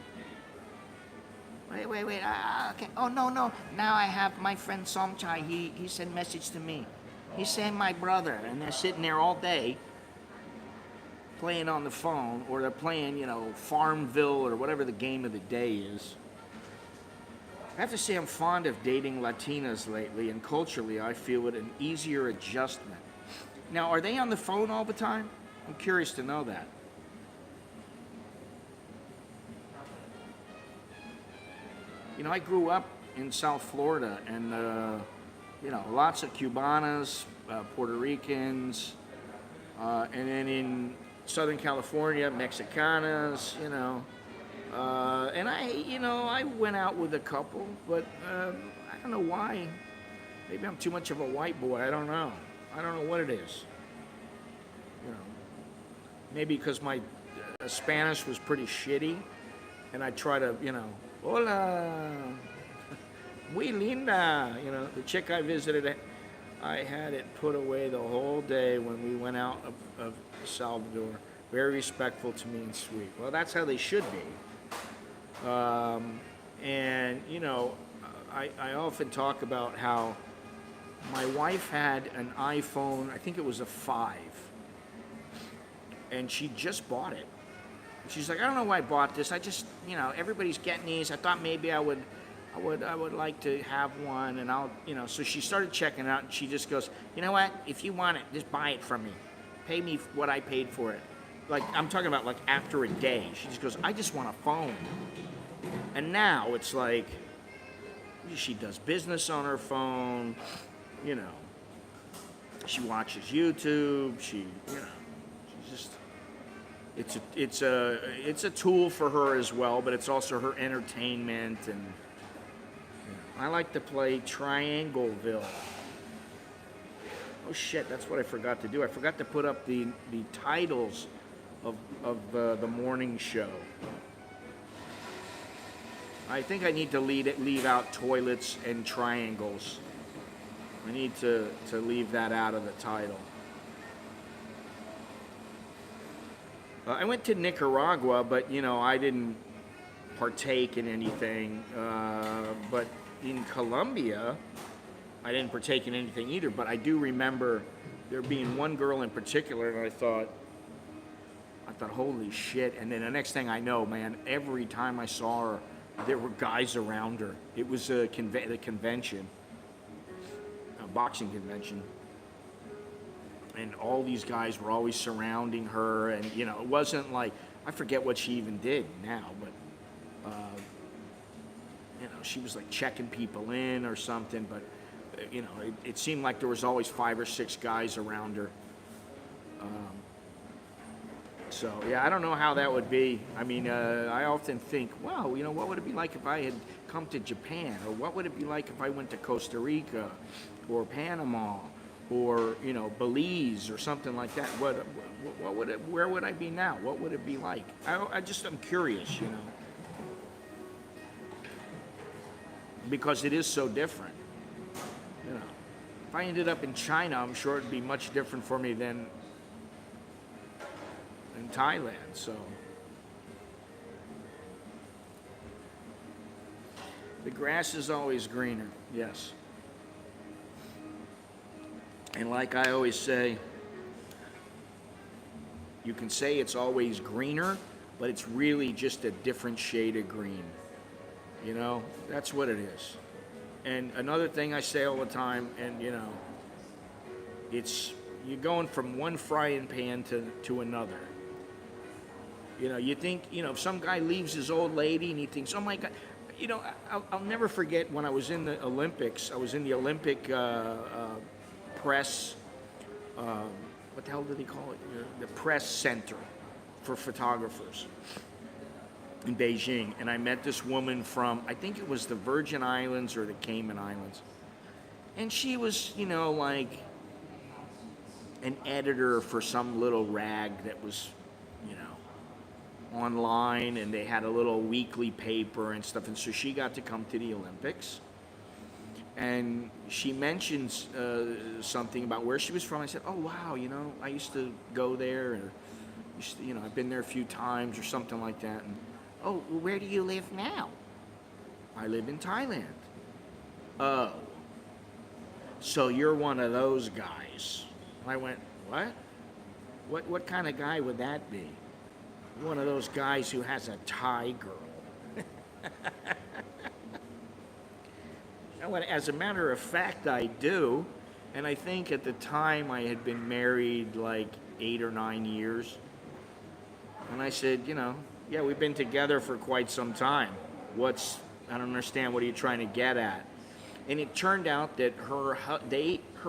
Wait, okay. Oh, no, now I have my friend Somchai, he sent message to me. He's saying my brother, and they're sitting there all day playing on the phone, or they're playing, Farmville, or whatever the game of the day is. I have to say I'm fond of dating Latinas lately, and culturally I feel it an easier adjustment. Now, are they on the phone all the time? I'm curious to know that. I grew up in South Florida, and lots of Cubanas, Puerto Ricans, and then in Southern California, Mexicanas, and I went out with a couple, but I don't know why. Maybe I'm too much of a white boy. I don't know what it is. Maybe because my Spanish was pretty shitty, and I try to, hola, muy linda. The chick I visited, I had it put away the whole day when we went out of Salvador. Very respectful to me and sweet. Well, that's how they should be. And I often talk about how my wife had an iPhone, I think it was a 5, and she just bought it. She's like, I don't know why I bought this. I just, everybody's getting these. I thought maybe I would like to have one, and I'll, so she started checking it out, and she just goes, you know what? If you want it, just buy it from me. Pay me what I paid for it. Like, I'm talking about like after a day. She just goes, I just want a phone. And now it's like, she does business on her phone, she watches YouTube, she's just, it's a tool for her as well, but it's also her entertainment. And I like to play Triangleville. Oh shit, that's what I forgot to do. I forgot to put up the titles of the morning show. I think I need to leave out toilets and triangles. I need to leave that out of the title. I went to Nicaragua, but I didn't partake in anything. But in Colombia, I didn't partake in anything either. But I do remember there being one girl in particular, and I thought, holy shit. And then the next thing I know, man, every time I saw her, there were guys around her. It was the convention, a boxing convention. and all these guys were always surrounding her, and you know, it wasn't like, I forget what she even did now, but you know, she was like checking people in or something, but you know, it seemed like there was always 5 or 6 guys around her. So yeah, I don't know how that would be. I mean, I often think, wow, you know, what would it be like if I had come to Japan, or what would it be like if I went to Costa Rica, or Panama, or you know, Belize, or something like that? What would it? Where would I be now? What would it be like? I'm curious, you know, because it is so different. You know, if I ended up in China, I'm sure it'd be much different for me than in Thailand. So the grass is always greener, yes. And like I always say, you can say it's always greener, but it's really just a different shade of green. You know, that's what it is. And another thing I say all the time, and you know, it's you're going from one frying pan to another. You know, you think, you know, if some guy leaves his old lady and he thinks, oh my God, you know, I'll never forget when I was in the Olympics. I was in the Olympic press, what the hell do they call it? The press center for photographers in Beijing. And I met this woman from, I think it was the Virgin Islands or the Cayman Islands. And she was, you know, like an editor for some little rag that was, you know, online, and they had a little weekly paper and stuff, and so she got to come to the Olympics, and she mentions something about where she was from. I said, oh wow, you know, I used to go there, or you know, I've been there a few times or something like that. And oh, well, where do you live now? I live in Thailand. Oh, so you're one of those guys. I went, what kind of guy would that be? One of those guys who has a Thai girl. As a matter of fact, I do. And I think at the time I had been married like 8 or 9 years. And I said, you know, yeah, we've been together for quite some time. I don't understand, what are you trying to get at? And it turned out that her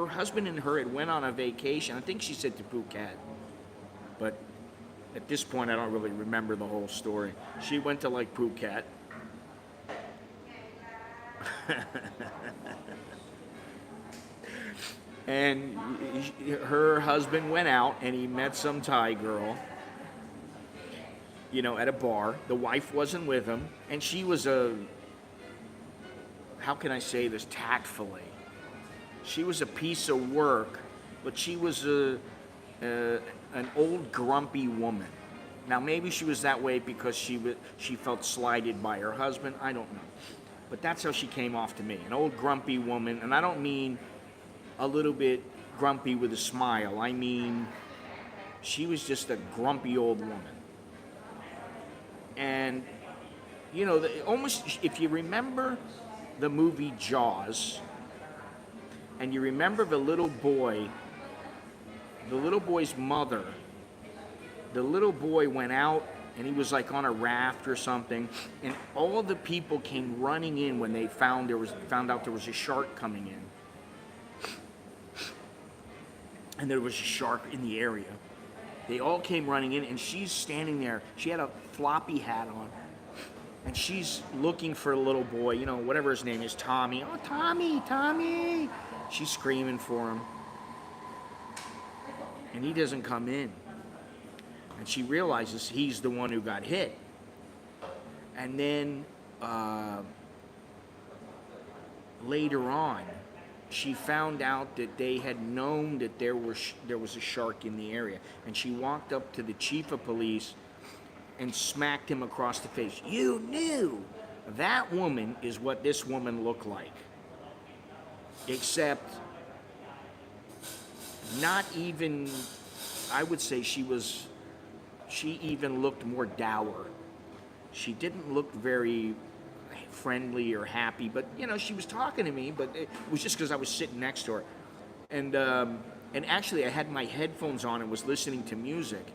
husband and her had went on a vacation. I think she said to Phuket. But at this point, I don't really remember the whole story. She went to like Phuket. And her husband went out and he met some Thai girl, you know, at a bar. The wife wasn't with him, and she was how can I say this tactfully? She was a piece of work, but she was an old grumpy woman. Now maybe she was that way because she felt slighted by her husband. I don't know, but that's how she came off to me, an old grumpy woman. And I don't mean a little bit grumpy with a smile. I mean she was just a grumpy old woman. And you know, almost, if you remember the movie Jaws, and you remember the little boy's mother, the little boy went out and he was like on a raft or something, and all the people came running in when they found out there was a shark coming in. And there was a shark in the area. They all came running in, and she's standing there. She had a floppy hat on, and she's looking for a little boy, you know, whatever his name is, Tommy. Oh, Tommy, Tommy! She's screaming for him, and he doesn't come in. And she realizes he's the one who got hit. And then later on, she found out that they had known that there was a shark in the area, and she walked up to the chief of police and smacked him across the face. You knew! That woman is what this woman looked like. Except not even, I would say she even looked more dour. She didn't look very friendly or happy, but you know, she was talking to me, but it was just because I was sitting next to her. And And actually, I had my headphones on and was listening to music.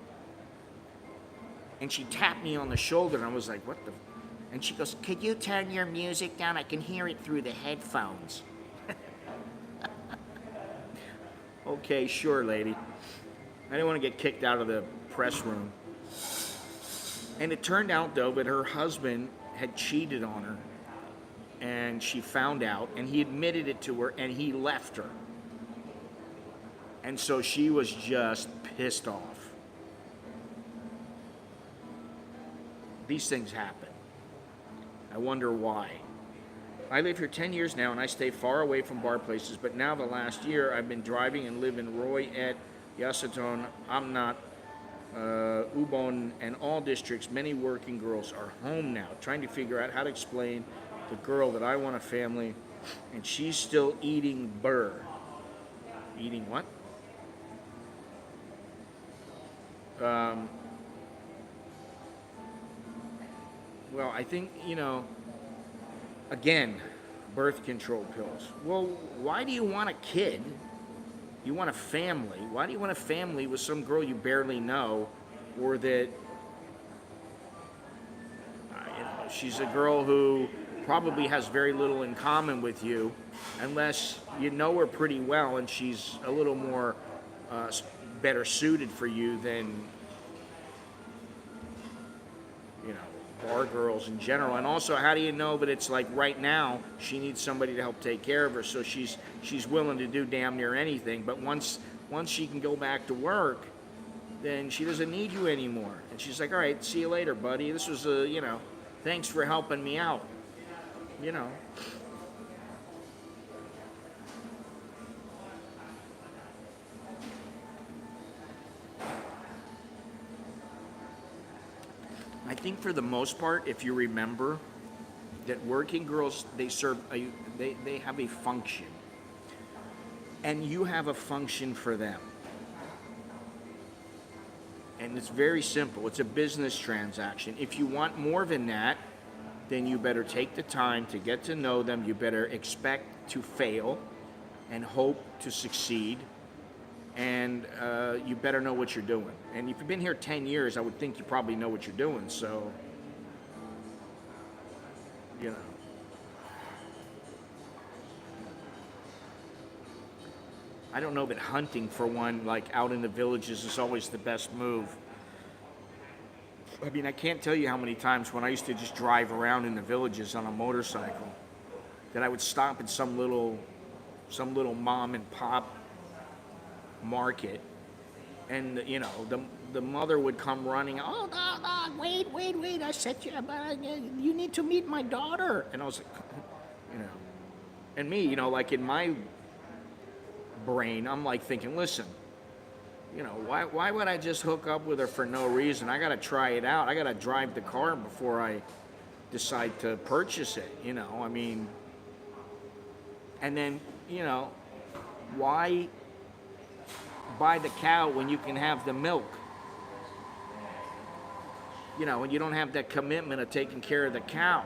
And she tapped me on the shoulder, and I was like, what the? And she goes, could you turn your music down? I can hear it through the headphones. Okay, sure, lady. I didn't want to get kicked out of the press room. And it turned out, though, that her husband had cheated on her. And she found out, and he admitted it to her, and he left her. And so she was just pissed off. These things happen. I wonder why. I live here 10 years now, and I stay far away from bar places, but now the last year I've been driving and live in Roy Et, Yasaton, Amnat, Ubon, and all districts. Many working girls are home now, trying to figure out how to explain the girl that I want a family, and she's still eating burr. Eating what? Well, I think, again, birth control pills. Well, why do you want a kid? You want a family. Why do you want a family with some girl you barely know, or that, she's a girl who probably has very little in common with you, unless you know her pretty well and she's a little more better suited for you than, bar girls in general. And also, how do you know that it's like right now she needs somebody to help take care of her, so she's willing to do damn near anything. But once she can go back to work, then she doesn't need you anymore. And she's like, all right, see you later, buddy. This was thanks for helping me out. I think for the most part, if you remember, that working girls, they have a function, and you have a function for them. And it's very simple. It's a business transaction. If you want more than that, then you better take the time to get to know them. You better expect to fail and hope to succeed. And you better know what you're doing. And if you've been here 10 years, I would think you probably know what you're doing. So, I don't know that hunting for one, like out in the villages, is always the best move. I mean, I can't tell you how many times when I used to just drive around in the villages on a motorcycle, that I would stop at some little mom and pop market, and the mother would come running. Oh, no, wait! I said you need to meet my daughter. And I was like, and me, like in my brain, I'm like thinking, listen, why would I just hook up with her for no reason? I gotta try it out. I gotta drive the car before I decide to purchase it. I mean, and then why buy the cow when you can have the milk? When you don't have that commitment of taking care of the cow.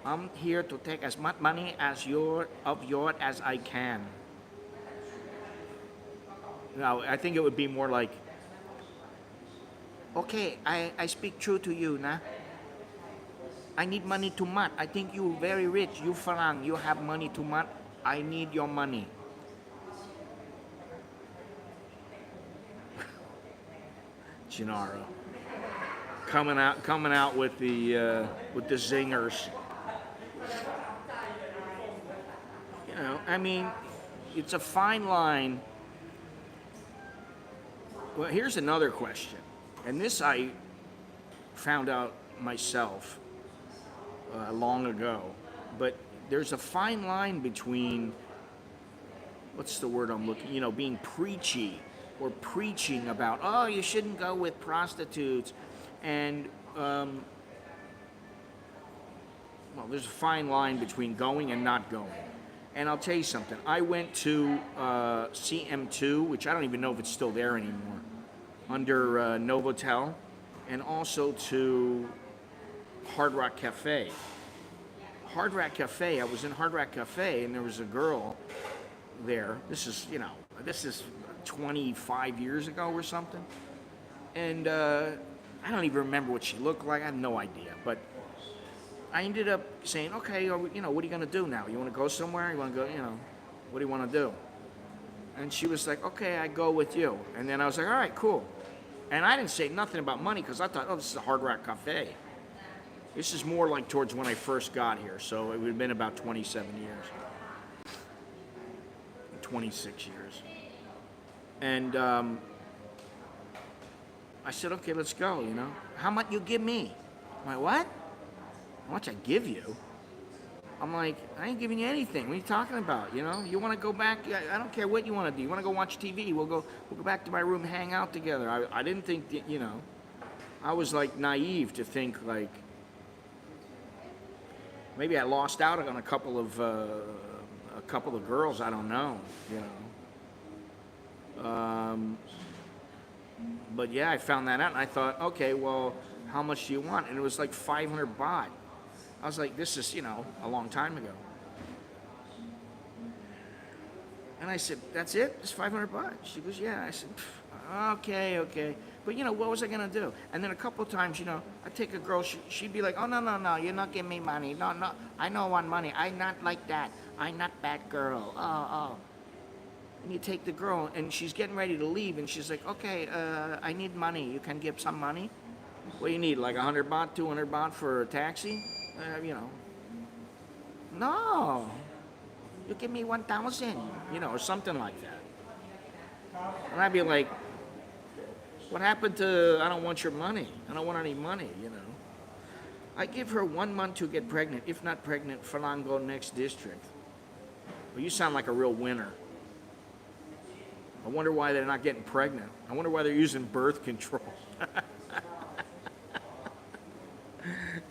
I'm here to take as much money as yours as I can. Now, I think it would be more like, okay, I speak true to you, nah. I need money too much. I think you very rich. You Farang, you have money too much. I need your money. Gennaro coming out with the zingers. I mean, it's a fine line. Well, here's another question, and this I found out myself long ago, but there's a fine line between, what's the word I'm looking, being preachy or preaching about, oh, you shouldn't go with prostitutes, and there's a fine line between going and not going. And I'll tell you something, I went to CM2, which I don't even know if it's still there anymore, under Novotel, and also to Hard Rock Cafe. I was in Hard Rock Cafe, and there was a girl there. This is, This is 25 years ago or something. And I don't even remember what she looked like. I have no idea. But I ended up saying, okay, what are you going to do now? You want to go somewhere? You want to go, what do you want to do? And she was like, okay, I go with you. And then I was like, all right, cool. And I didn't say nothing about money because I thought, oh, this is a Hard Rock Cafe. This is more like towards when I first got here. So it would have been about 27 years. 26 years. And I said, okay, let's go, How much you give me? I'm like, what? How much I give you? I'm like, I ain't giving you anything. What are you talking about? You want to go back? I don't care what you want to do. You want to go watch TV? We'll go back to my room, hang out together. I didn't think that, I was like naive to think like maybe I lost out on a couple of girls. I don't know, But yeah, I found that out, and I thought, okay, well, how much do you want? And it was like 500 baht. I was like, this is, a long time ago. And I said, that's it? Just 500 baht? She goes, yeah. I said, okay. But, what was I going to do? And then a couple of times, I'd take a girl, she'd be like, oh, no, you're not giving me money. No, I don't want money. I'm not like that. I'm not that girl. Oh. And you take the girl, and she's getting ready to leave, and she's like, okay, I need money. You can give some money? What do you need, like 100 baht, 200 baht for a taxi? No. You give me 1,000, or something like that. And I'd be like, what happened to, I don't want your money. I don't want any money, I give her 1 month to get pregnant. If not pregnant, Falango next district. Well, you sound like a real winner. I wonder why they're not getting pregnant. I wonder why they're using birth control.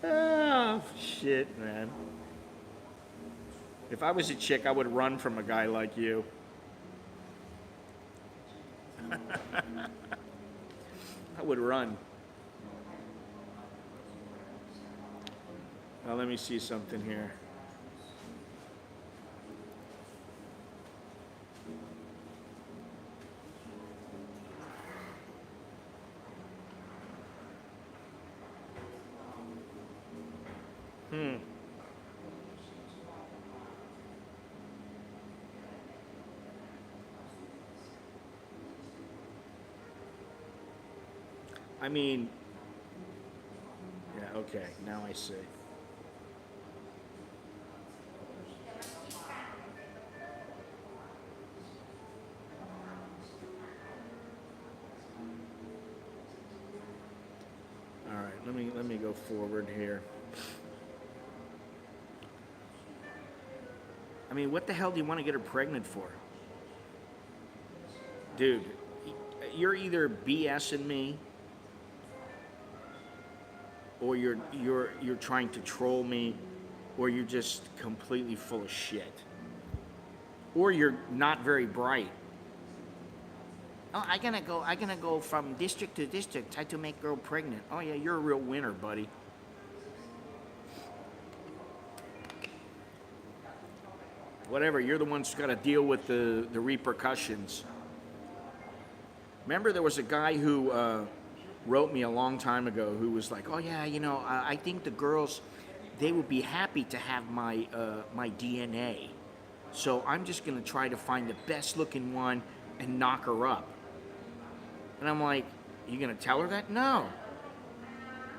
Oh, shit, man. If I was a chick, I would run from a guy like you. I would run. Now, let me see something here. I mean, yeah, okay, now I see. All right, let me go forward here. I mean, what the hell do you want to get her pregnant for? Dude, you're either BSing me or you're trying to troll me, or you're just completely full of shit. Or you're not very bright. Oh, I'm gonna go from district to district, try to make girl pregnant. Oh yeah, you're a real winner, buddy. Whatever, you're the one who's got to deal with the repercussions. Remember, there was a guy who wrote me a long time ago who was like, oh yeah, I think the girls, they would be happy to have my DNA. So I'm just going to try to find the best looking one and knock her up. And I'm like, you going to tell her that? No,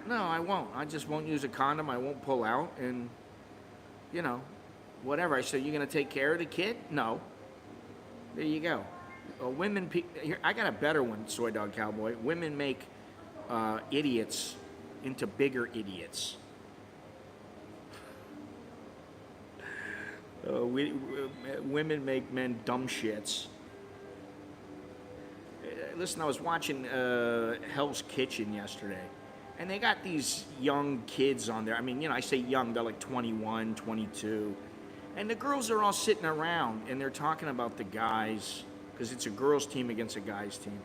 I won't. I just won't use a condom. I won't pull out and, whatever. I said, you going to take care of the kid? No. There you go. Here, I got a better one, Soy Dog Cowboy. Women make idiots into bigger idiots. Women make men dumb shits. Listen, I was watching Hell's Kitchen yesterday, and they got these young kids on there. I mean, I say young, they're like 21, 22. And the girls are all sitting around, and they're talking about the guys, because it's a girls' team against a guys' team.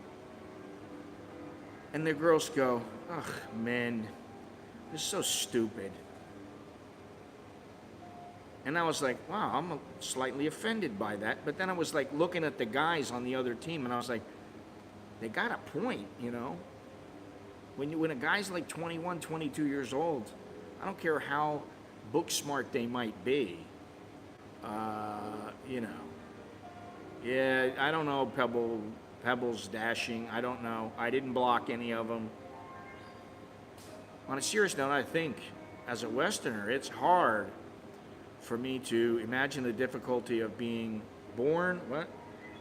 And the girls go, ugh, men, this is so stupid. And I was like, wow, I'm slightly offended by that. But then I was like looking at the guys on the other team, and I was like, they got a point, you know? When a guy's like 21, 22 years old, I don't care how book smart they might be, you know. Yeah, I don't know, Pebbles dashing, I don't know. I didn't block any of them. On a serious note, I think as a Westerner, it's hard for me to imagine the difficulty of being born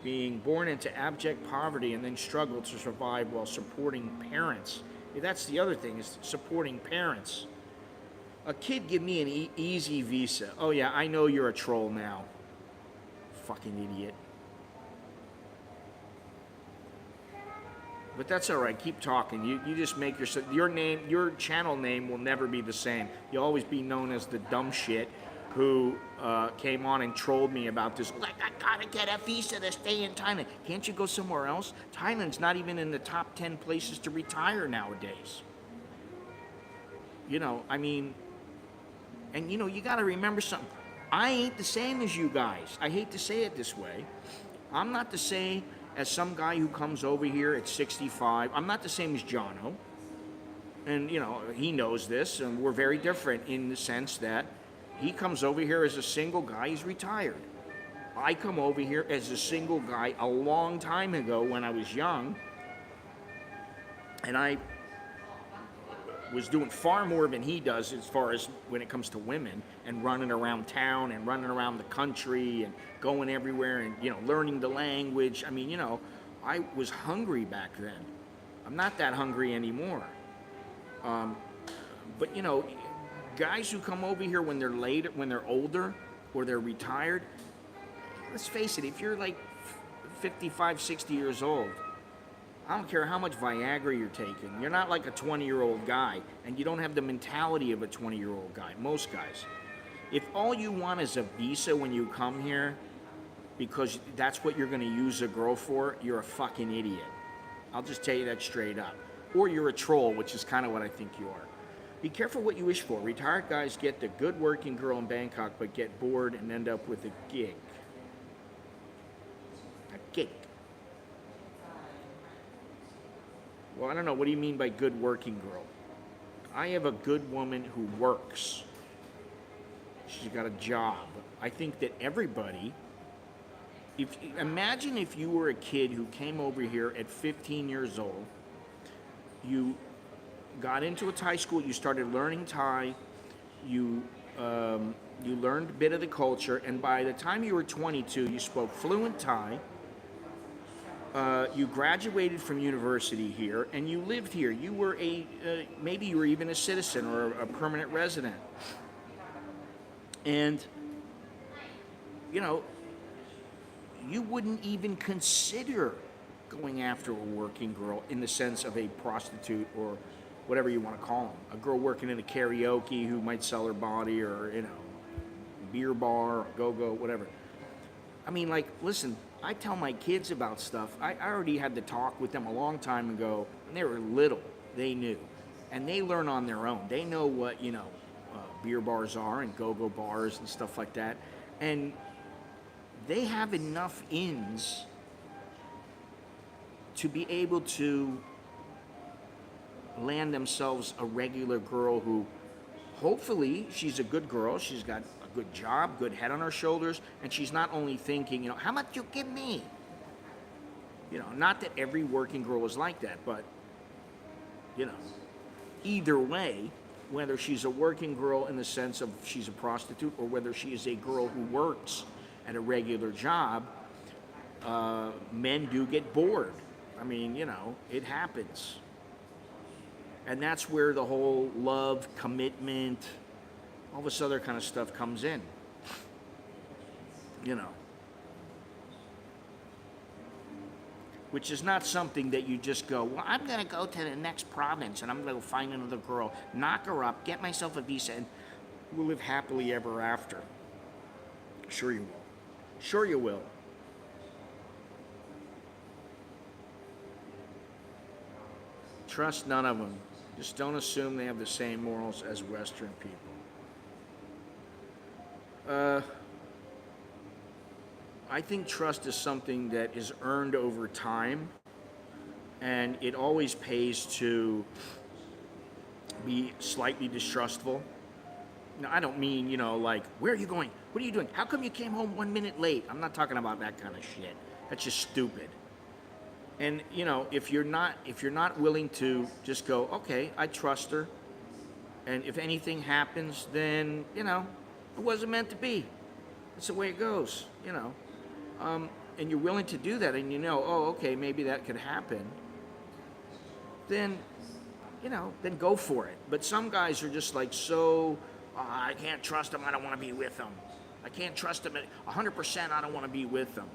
into abject poverty and then struggle to survive while supporting parents. That's the other thing, is supporting parents. A kid give me an easy visa. Oh yeah, I know you're a troll now. Fucking idiot. But that's all right. Keep talking. You just make your channel name will never be the same. You'll always be known as the dumb shit who came on and trolled me about this. Like, I gotta get a visa to stay in Thailand. Can't you go somewhere else? Thailand's not even in the top 10 places to retire nowadays. You know, I mean, and you know, you gotta remember something. I ain't the same as you guys. I hate to say it this way. I'm not the same as some guy who comes over here at 65. I'm not the same as Jono. And, you know, he knows this, and we're very different in the sense that he comes over here as a single guy, he's retired. I come over here as a single guy a long time ago when I was young, and I was doing far more than he does as far as when it comes to women, and running around town and running around the country and going everywhere and, you know, learning the language. I mean, you know, I was hungry back then. I'm not that hungry anymore. But, you know, guys who come over here when they're older or they're retired, let's face it, if you're like 55, 60 years old, I don't care how much Viagra you're taking. You're not like a 20-year-old guy, and you don't have the mentality of a 20-year-old guy, most guys. If all you want is a visa when you come here, because that's what you're going to use a girl for, you're a fucking idiot. I'll just tell you that straight up. Or you're a troll, which is kind of what I think you are. Be careful what you wish for. Retired guys get the good working girl in Bangkok, but get bored and end up with a gig. A gig. Well, I don't know. What do you mean by good working girl? I have a good woman who works. She's got a job. I think that everybody, imagine if you were a kid who came over here at 15 years old, you got into a Thai school, you started learning Thai, you learned a bit of the culture, and by the time you were 22, you spoke fluent Thai. You graduated from university here, and you lived here. You were maybe you were even a citizen or a permanent resident. And, you know, you wouldn't even consider going after a working girl in the sense of a prostitute or whatever you want to call them. A girl working in a karaoke who might sell her body, or, you know, beer bar, or go-go, whatever. I mean, like, listen, I tell my kids about stuff. I already had to talk with them a long time ago. When they were little, they knew. And they learn on their own. They know what, you know, beer bars are and go-go bars and stuff like that. And they have enough ins to be able to land themselves a regular girl who, hopefully, she's a good girl. She's got a good job, good head on her shoulders, and she's not only thinking, you know, how much you give me? You know, not that every working girl is like that, but, you know, either way, whether she's a working girl in the sense of she's a prostitute or whether she is a girl who works at a regular job, men do get bored. I mean, you know, it happens. And that's where the whole love, commitment, all this other kind of stuff comes in. You know. Which is not something that you just go, well, I'm going to go to the next province and I'm going to find another girl, knock her up, get myself a visa, and we'll live happily ever after. Sure you will. Sure you will. Trust none of them. Just don't assume they have the same morals as Western people. I think trust is something that is earned over time, and it always pays to be slightly distrustful. Now, I don't mean, like, where are you going? What are you doing? How come you came home 1 minute late? I'm not talking about that kind of shit. That's just stupid. And, if you're not willing to just go, okay, I trust her, and if anything happens, then, it wasn't meant to be. That's the way it goes, and you're willing to do that, and oh, okay, maybe that could happen, then, then go for it. But some guys are just like, so, I can't trust them, I don't want to be with them. I can't trust them 100%, I don't want to be with them.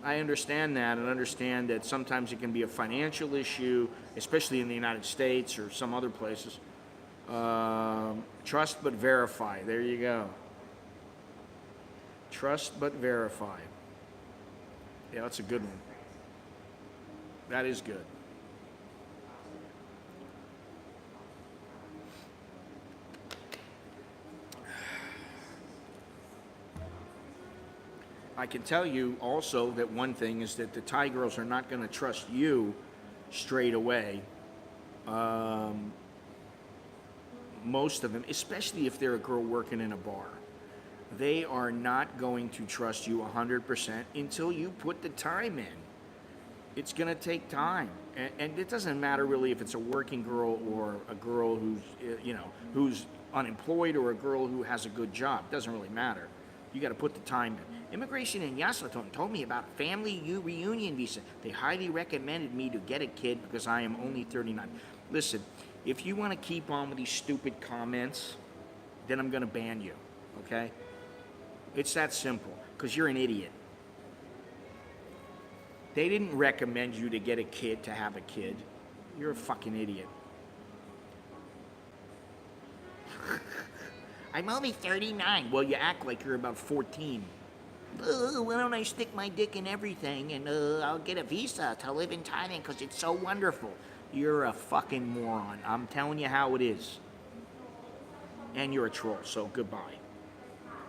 I understand that, and understand that sometimes it can be a financial issue, especially in the United States or some other places. Trust but verify. There you go. Trust but verify. Yeah, that's a good one. That is good. I can tell you also that one thing is that the Thai girls are not going to trust you straight away. Most of them, especially if they're a girl working in a bar, they are not going to trust you 100% until you put the time in. It's going to take time, and it doesn't matter really if it's a working girl or a girl who's unemployed or a girl who has a good job. It doesn't really matter. You got to put the time in. Immigration in Yaslaton told me about family reunion visa. They highly recommended me to get a kid because I am only 39. Listen, if you want to keep on with these stupid comments, then I'm going to ban you, okay? It's that simple, because you're an idiot. They didn't recommend you to get a kid to have a kid. You're a fucking idiot. I'm only 39. Well, you act like you're about 14. Why don't I stick my dick in everything and I'll get a visa to live in Thailand because it's so wonderful. You're a fucking moron. I'm telling you how it is. And you're a troll, so goodbye.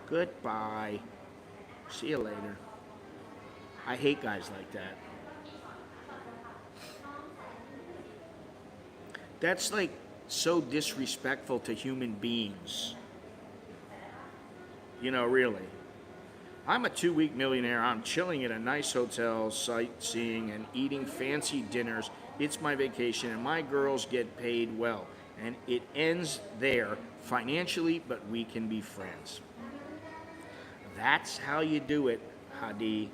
Goodbye. See you later. I hate guys like that. That's like so disrespectful to human beings. Really. I'm a 2-week millionaire. I'm chilling at a nice hotel, sightseeing and eating fancy dinners. It's my vacation and my girls get paid well. And it ends there financially, but we can be friends. That's how you do it, Hadi.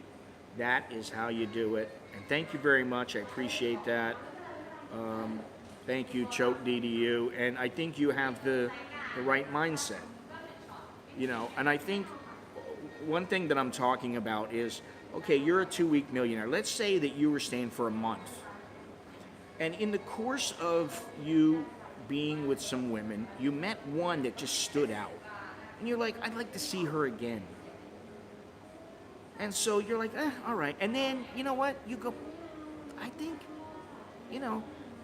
That is how you do it. And thank you very much. I appreciate that. Thank you, Choke DDU. And I think you have the right mindset. And I think one thing that I'm talking about is, okay, you're a 2-week millionaire. Let's say that you were staying for a month. And in the course of you being with some women, you met one that just stood out. And you're like, I'd like to see her again. And so you're like, all right. And then, you know what? You go, I think,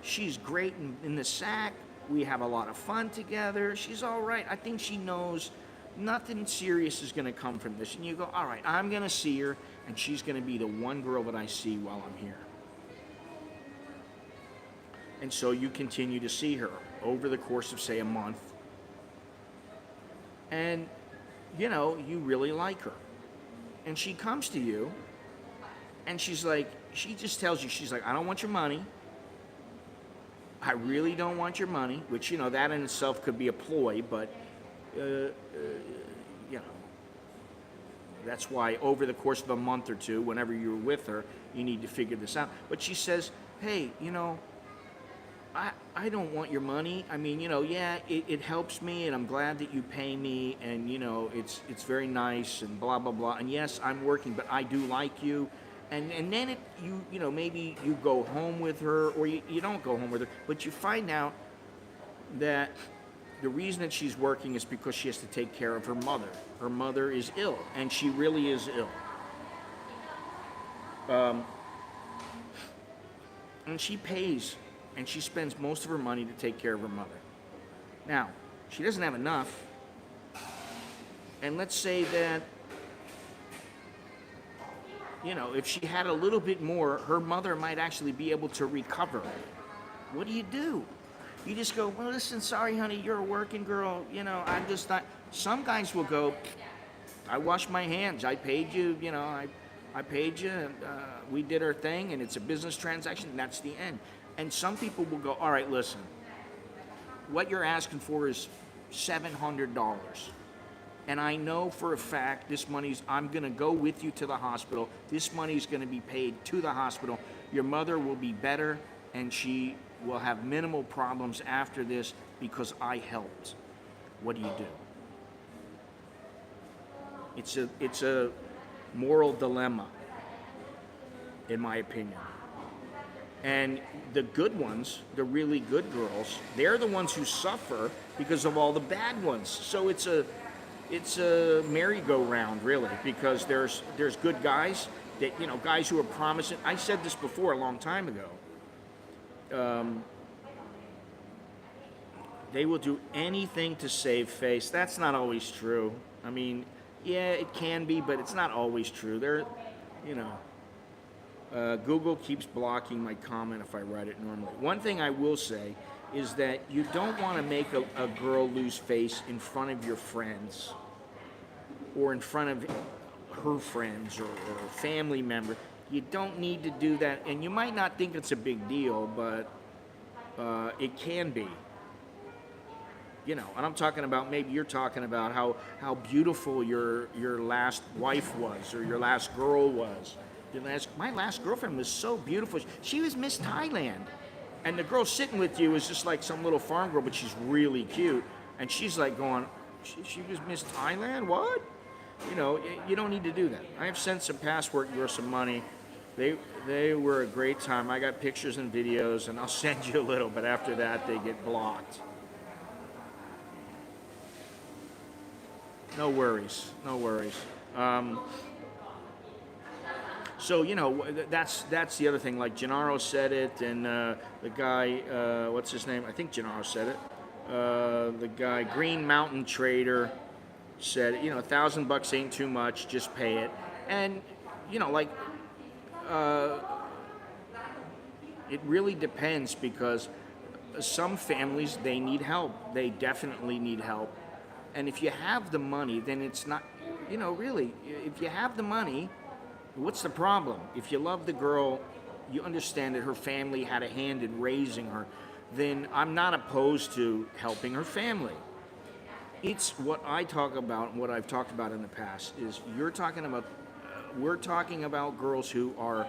she's great in the sack. We have a lot of fun together. She's all right. I think she knows nothing serious is going to come from this. And you go, all right, I'm going to see her, and she's going to be the one girl that I see while I'm here. And so you continue to see her over the course of, say, a month. And, you really like her. And she comes to you, and she's like, she just tells you, she's like, I don't want your money. I really don't want your money, which, that in itself could be a ploy, but, that's why over the course of a month or two, whenever you're with her, you need to figure this out. But she says, hey, I don't want your money. I mean, yeah, it helps me, and I'm glad that you pay me, and, it's very nice, and blah, blah, blah. And yes, I'm working, but I do like you. And then maybe you go home with her, or you don't go home with her, but you find out that the reason that she's working is because she has to take care of her mother. Her mother is ill, and she really is ill. And she pays, and she spends most of her money to take care of her mother. Now, she doesn't have enough. And let's say that, you know, if she had a little bit more, her mother might actually be able to recover. What do? You just go, well, listen, sorry, honey, you're a working girl. You know, I'm just not. Some guys will go, I wash my hands. I paid you, you know, I paid you. And, we did our thing, and it's a business transaction, and that's the end. And some people will go, all right, listen, what you're asking for is $700. And I know for a fact this money's, I'm going to go with you to the hospital. This money's going to be paid to the hospital. Your mother will be better, and she will have minimal problems after this because I helped. What do? It's a moral dilemma, in my opinion. And the good ones, the really good girls, they're the ones who suffer because of all the bad ones. So it's a merry-go-round, really, because there's good guys that, you know, guys who are promising. I said this before a long time ago. They will do anything to save face. That's not always true. I mean, yeah, it can be, but it's not always true. They're, you know, Google keeps blocking my comment if I write it normally. One thing I will say is that you don't want to make a girl lose face in front of your friends or in front of her friends or family member. You don't need to do that, and you might not think it's a big deal, but it can be. You know, and I'm talking about, maybe you're talking about how beautiful your last wife was, or your last girl was. My last girlfriend was so beautiful. She was Miss Thailand. And the girl sitting with you is just like some little farm girl, but she's really cute. And she's like going, she was Miss Thailand? What? You know, you don't need to do that. I have sent some passport girls some money. They were a great time. I got pictures and videos, and I'll send you a little, but after that, they get blocked. No worries, no worries. So, you know, that's the other thing. Like Gennaro said it, and the guy, what's his name? I think Gennaro said it. The guy, Green Mountain Trader, said, you know, $1,000 ain't too much, just pay it. And, you know, like, it really depends, because some families, they need help. They definitely need help. And if you have the money, then it's not, you know, really, if you have the money, what's the problem? If you love the girl, you understand that her family had a hand in raising her, then I'm not opposed to helping her family. It's what I talk about, and what I've talked about in the past, is you're talking about, we're talking about girls who are,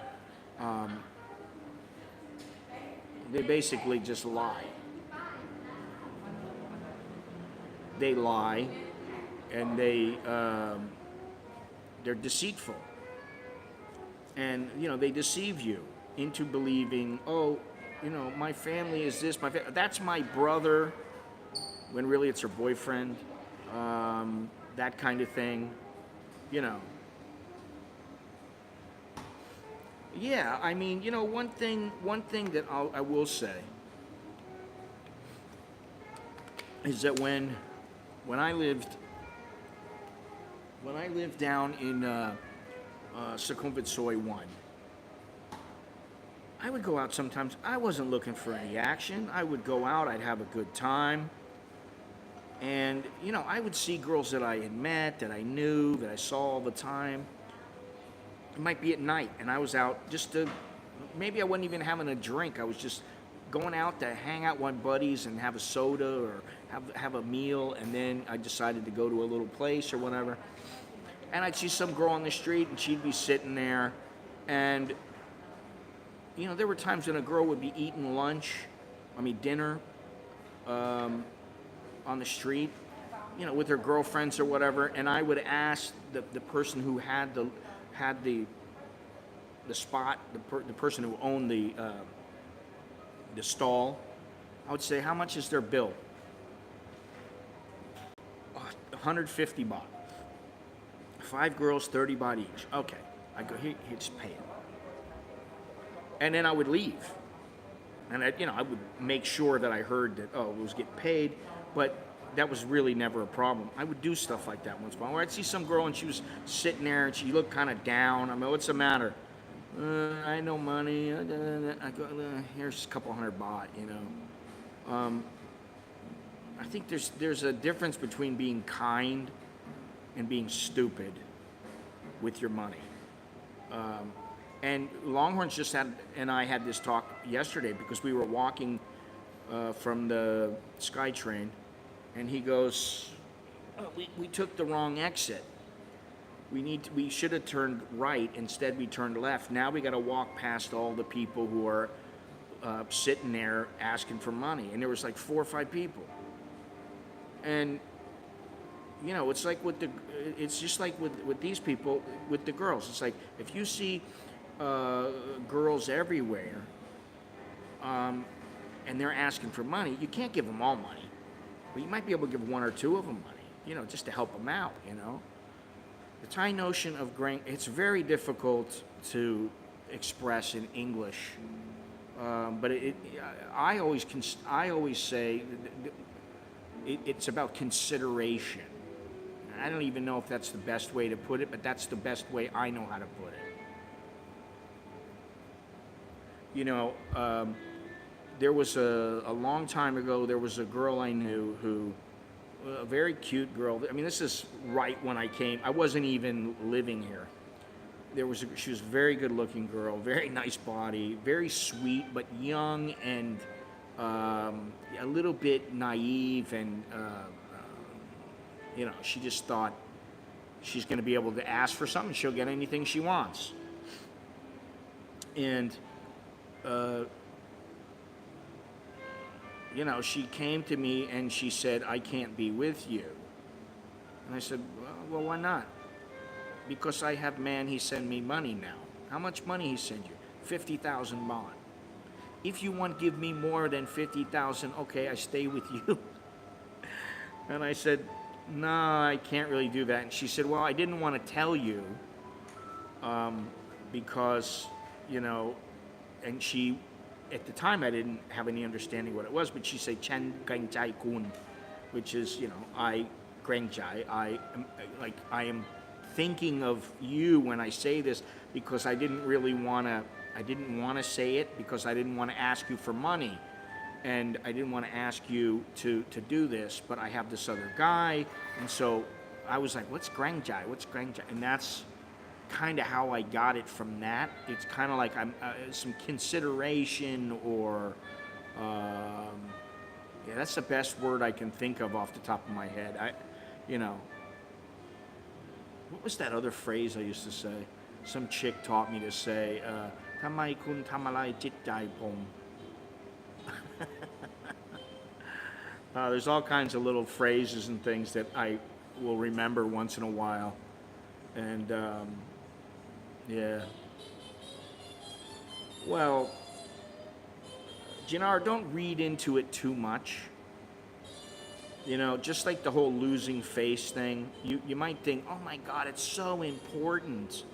they basically just lie. They lie, and they're deceitful. And, you know, they deceive you into believing, oh, you know, my family is this, that's my brother, when really it's her boyfriend, that kind of thing, you know. Yeah, I mean, you know, one thing that I will say is that when I lived down in Sukhumvit Soi 1, I would go out sometimes. I wasn't looking for any action. I would go out, I'd have a good time. And, you know, I would see girls that I had met, that I knew, that I saw all the time. It might be at night, and I was out just to, maybe I wasn't even having a drink. I was just going out to hang out with my buddies and have a soda or have a meal, and then I decided to go to a little place or whatever. And I'd see some girl on the street, and she'd be sitting there, and, you know, there were times when a girl would be eating dinner, on the street, you know, with her girlfriends or whatever, and I would ask the person who had the spot, the person who owned the stall, I would say, how much is their bill? 150 baht. 5 girls, 30 baht each. Okay. I go, here, just pay it. And then I would leave. And I would make sure that I heard that, oh, it was getting paid. But that was really never a problem. I would do stuff like that once in a while. Or I'd see some girl and she was sitting there and she looked kind of down. I mean, what's the matter? I no money. I go, here's a couple $100 baht, you know. I think there's a difference between being kind and being stupid with your money. And Longhorns and I had this talk yesterday because we were walking from the SkyTrain, and he goes, oh, we took the wrong exit. We should have turned right. Instead, we turned left. Now we got to walk past all the people who are sitting there asking for money. And there was like 4 or 5 people. And, you know, it's just like with these people, with the girls. It's like, if you see girls everywhere, and they're asking for money, you can't give them all money. But you might be able to give 1 or 2 of them money, you know, just to help them out, you know. The Thai notion of grain, it's very difficult to express in English, but I always say it's about consideration. I don't even know if that's the best way to put it, but that's the best way I know how to put it. You know, there was a long time ago, there was a girl I knew who, a very cute girl. I mean, this is right when I came. I wasn't even living here. She was a very good-looking girl, very nice body, very sweet, but young and a little bit naive, and you know, she just thought she's going to be able to ask for something, she'll get anything she wants. And you know, she came to me and she said, I can't be with you. And I said, well, why not? Because I have man, he send me money now. How much money he send you? 50,000 baht. If you want to give me more than 50,000, okay, I stay with you. And I said, no, I can't really do that. And she said, well, I didn't want to tell you because, you know, and she, at the time, I didn't have any understanding what it was, but she said, Chen Greng Jai Kun, which is, you know, I am thinking of you when I say this, because I didn't want to say it because I didn't want to ask you for money, and I didn't want to ask you to do this, but I have this other guy, and so I was like, what's Greng Jai? What's Greng Jai? And that's kind of how I got it from that. It's kind of like I'm some consideration, or yeah, that's the best word I can think of off the top of my head. You know, what was that other phrase I used to say? Some chick taught me to say, "Thamai kun thamalai jit jai pom." There's all kinds of little phrases and things that I will remember once in a while, and yeah. Well, Jinar, don't read into it too much. You know, just like the whole losing face thing, you might think, oh my God, it's so important.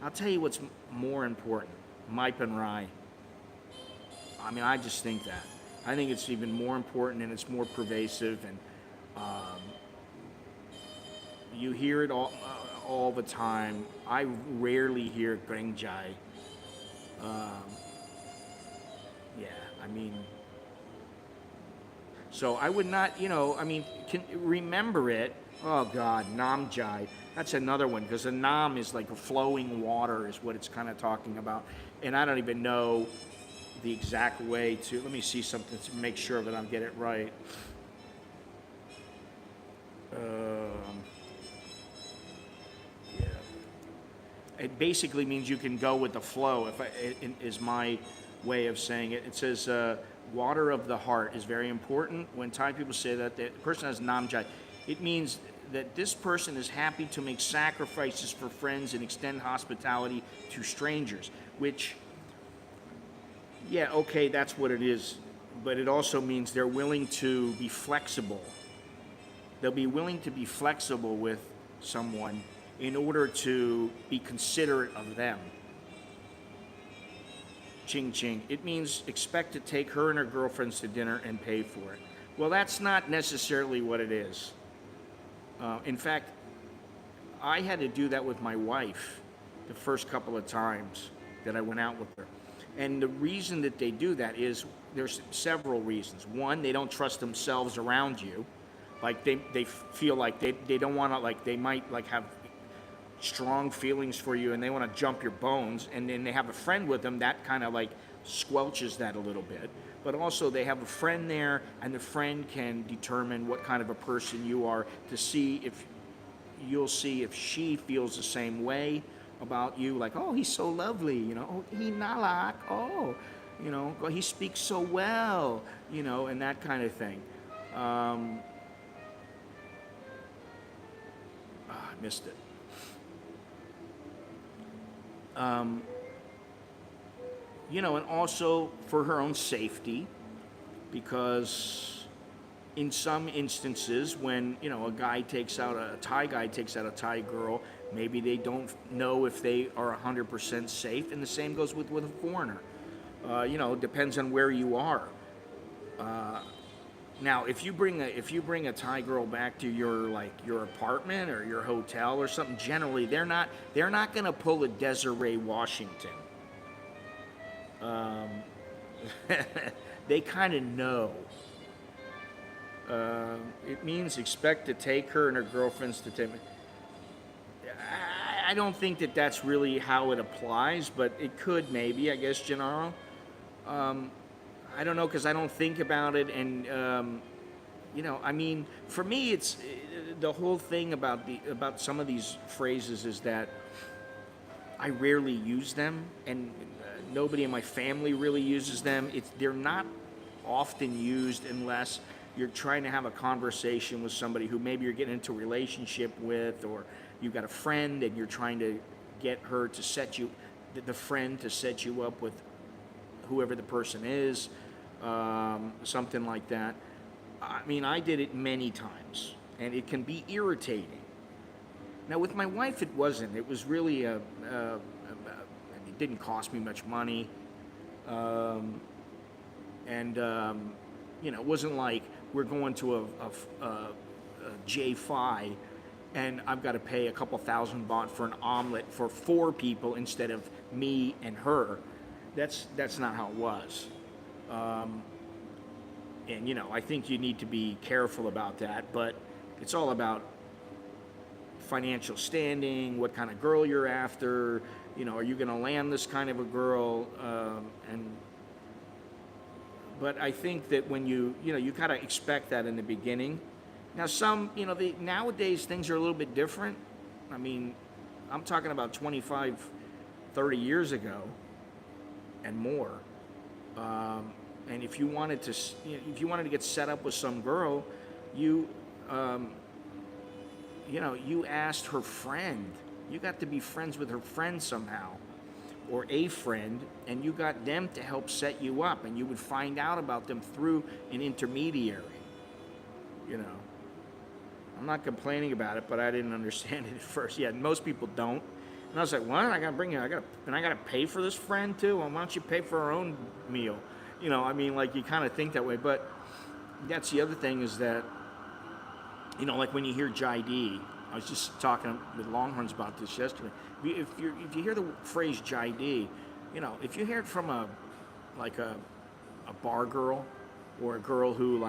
I'll tell you what's more important, Mai Pen Rai. I mean, I just think that. I think it's even more important, and it's more pervasive, and you hear it all the time. I rarely hear Greng Jai. Yeah, I mean, so I would not, you know, I mean, remember it. Oh God, Nam Jai. That's another one, because a Nam is like a flowing water is what it's kind of talking about. And I don't even know the exact way to, let me see something to make sure that I'm getting it right. Yeah. It basically means you can go with the flow, is my way of saying it. It says, water of the heart is very important. When Thai people say that, the person has Nam Jai, it means that this person is happy to make sacrifices for friends and extend hospitality to strangers, which, yeah, okay, that's what it is. But it also means they're willing to be flexible. They'll be willing to be flexible with someone in order to be considerate of them. Ching ching. It means expect to take her and her girlfriends to dinner and pay for it. Well, that's not necessarily what it is. In fact, I had to do that with my wife the first couple of times that I went out with her. And the reason that they do that is there's several reasons. One, they don't trust themselves around you. Like they feel like they don't want to, like they might like have strong feelings for you and they want to jump your bones, and then they have a friend with them that kind of like squelches that a little bit. But also they have a friend there, and the friend can determine what kind of a person you are to see if she feels the same way about you, like, oh, he's so lovely, you know, oh, he nalak, oh, you know, oh, he speaks so well, you know, and that kind of thing. I missed it. You know, and also for her own safety, because in some instances when, you know, a Thai guy takes out a Thai girl, maybe they don't know if they are 100% safe, and the same goes with a foreigner. You know, depends on where you are. Now, if you bring a Thai girl back to your apartment or your hotel or something, generally they're not going to pull a Desiree Washington. They kind of know. It means expect to take her and her girlfriends to take. I don't think that that's really how it applies, but it could maybe, I guess, Gennaro. I don't know, because I don't think about it, and you know, I mean, for me, it's the whole thing about some of these phrases is that I rarely use them, and nobody in my family really uses them. They're not often used unless you're trying to have a conversation with somebody who maybe you're getting into a relationship with, or you've got a friend and you're trying to get her to the friend to set you up with whoever the person is, something like that. I mean, I did it many times, and it can be irritating. Now, with my wife, it wasn't. It was really it didn't cost me much money, and you know, it wasn't like we're going to a J5 and I've got to pay a couple thousand baht for an omelet for 4 people instead of me and her. That's not how it was. And you know, I think you need to be careful about that, but it's all about financial standing, what kind of girl you're after, you know, are you going to land this kind of a girl, but I think that when you gotta expect that in the beginning. Now nowadays things are a little bit different. I mean, I'm talking about 25, 30 years ago and more. And if you wanted to get set up with some girl, you asked her friend. You got to be friends with her friend somehow, or a friend, and you got them to help set you up, and you would find out about them through an intermediary. You know, I'm not complaining about it, but I didn't understand it at first. Yeah, most people don't. And I was like, what? I gotta pay for this friend too? Well, why don't you pay for our own meal? You know, I mean, like, you kind of think that way, but that's the other thing is that, you know, like when you hear Jaidi, I was just talking with Longhorns about this yesterday. If you hear the phrase Jaidi, you know, if you hear it from a bar girl, or a girl who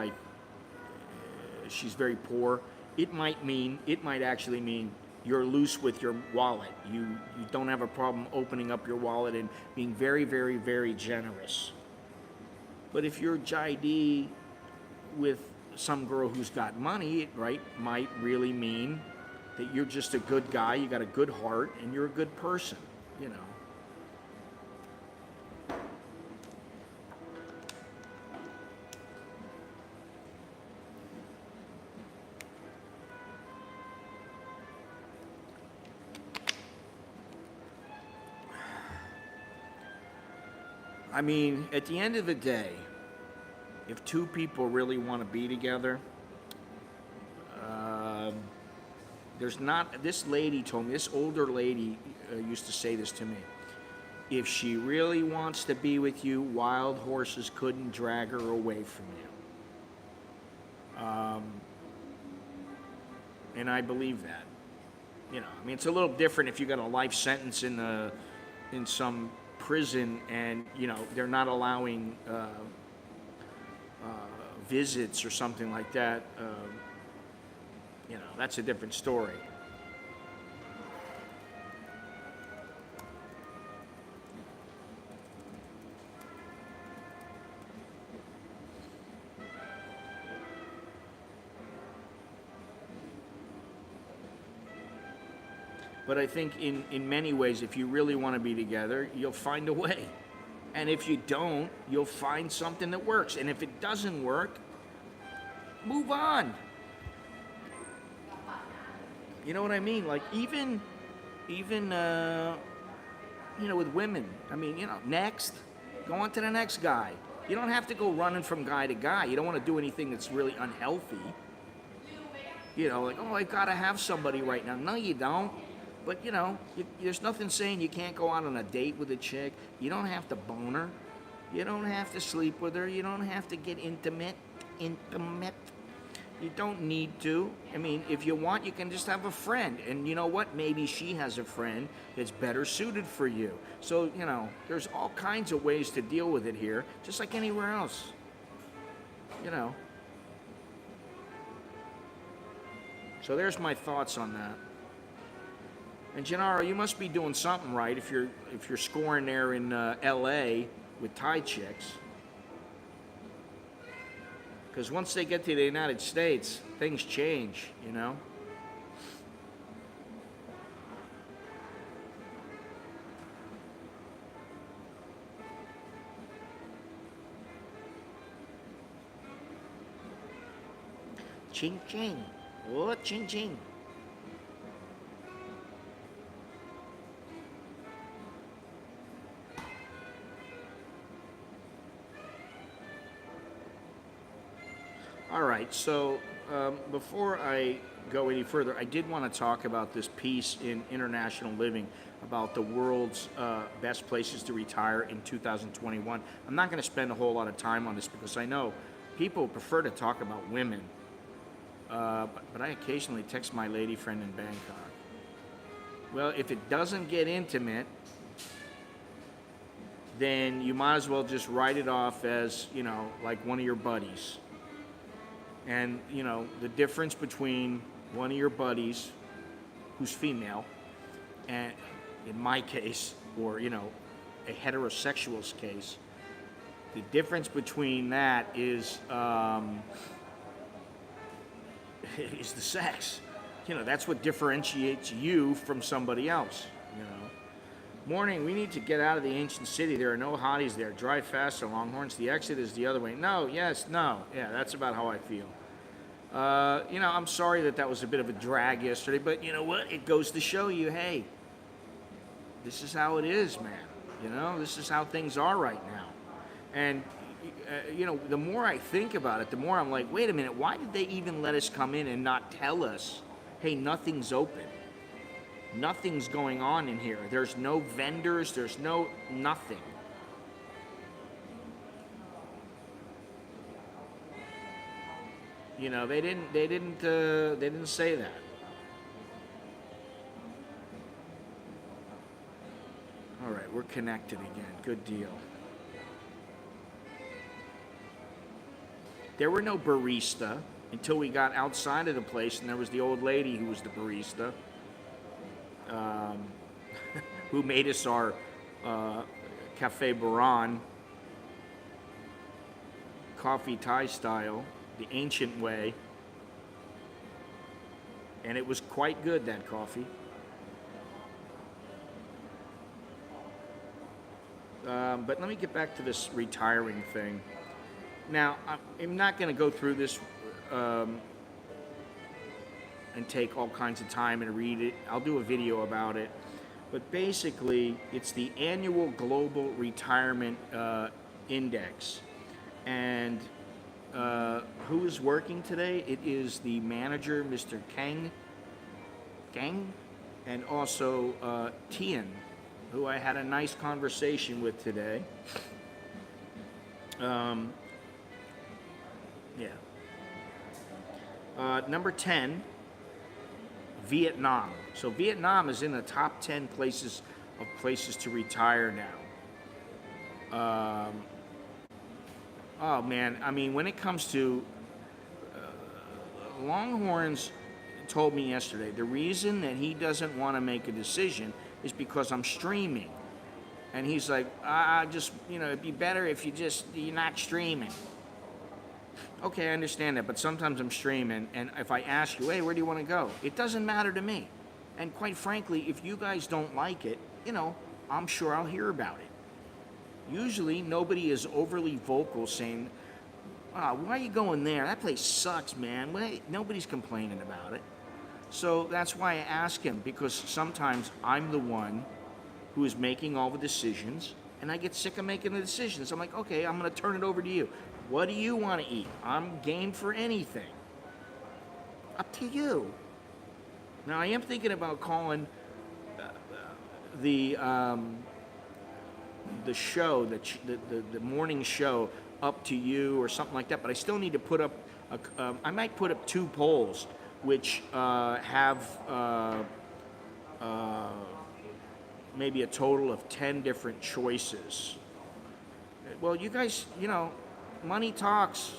she's very poor, it might actually mean you're loose with your wallet. You don't have a problem opening up your wallet and being very, very, very generous. But if you're Jaidi with some girl who's got money, right, might really mean that you're just a good guy, you got a good heart, and you're a good person, you know. I mean, at the end of the day, if 2 people really want to be together, this lady told me, this older lady used to say this to me, if she really wants to be with you, wild horses couldn't drag her away from you. And I believe that. You know, I mean, it's a little different if you got a life sentence in some prison, and you know they're not allowing visits or something like that. You know, that's a different story. But I think in many ways, if you really want to be together, you'll find a way. And if you don't, you'll find something that works. And if it doesn't work, move on. You know what I mean? Like even you know, with women, I mean, you know, next, go on to the next guy. You don't have to go running from guy to guy. You don't want to do anything that's really unhealthy. You know, like, oh, I gotta have somebody right now. No, you don't. But, you know, there's nothing saying you can't go out on a date with a chick. You don't have to bone her. You don't have to sleep with her. You don't have to get intimate. You don't need to. I mean, if you want, you can just have a friend. And you know what? Maybe she has a friend that's better suited for you. So, you know, there's all kinds of ways to deal with it here, just like anywhere else. You know. So there's my thoughts on that. And Gennaro, you must be doing something right if you're scoring there in L.A. with Thai chicks. Because once they get to the United States, things change, you know. Ching ching, oh ching ching. All right, so before I go any further, I did want to talk about this piece in International Living about the world's best places to retire in 2021. I'm not going to spend a whole lot of time on this because I know people prefer to talk about women, but I occasionally text my lady friend in Bangkok. Well, if it doesn't get intimate, then you might as well just write it off as, you know, like one of your buddies. And, you know, the difference between one of your buddies who's female and, in my case, or, you know, a heterosexual's case, the difference between that is is the sex. You know, that's what differentiates you from somebody else, you know. Morning, we need to get out of the ancient city. There are no hotties there. Drive faster, Longhorns. The exit is the other way. No, yes, no. Yeah, that's about how I feel. You know, I'm sorry that was a bit of a drag yesterday, but you know what? It goes to show you, hey, this is how it is, man. You know, this is how things are right now. And, you know, the more I think about it, the more I'm like, wait a minute, why did they even let us come in and not tell us, hey, nothing's open? Nothing's going on in here. There's no vendors. There's no nothing. You know, they didn't say that. All right, we're connected again. Good deal. There were no barista until we got outside of the place, and there was the old lady who was the barista. Who made us our Cafe Baran coffee Thai style, the ancient way. And it was quite good, that coffee. But let me get back to this retiring thing. Now, I'm not going to go through this and take all kinds of time and read it. I'll do a video about it. But basically, it's the annual Global Retirement Index. And who is working today? It is the manager, Mr. Kang, and also Tian, who I had a nice conversation with today. Yeah. Number 10, Vietnam. So Vietnam is in the top 10 places to retire now. Oh man, I mean, when it comes to Longhorns, told me yesterday the reason that he doesn't want to make a decision is because I'm streaming, and he's like, just it'd be better if you're not streaming. Okay, I understand that, but sometimes I'm streaming, and if I ask you, hey, where do you want to go? It doesn't matter to me. And quite frankly, if you guys don't like it, I'm sure I'll hear about it. Usually, nobody is overly vocal saying, why are you going there? That place sucks, man. Nobody's complaining about it. So that's why I ask him, because sometimes I'm the one who is making all the decisions, and I get sick of making the decisions. I'm like, okay, I'm going to turn it over to you. What do you want to eat? I'm game for anything. Up to you. Now, I am thinking about calling the show, the morning show, Up to You or something like that, but I still need to put up, I might put up 2 polls, which have maybe a total of 10 different choices. Well, you guys, money talks.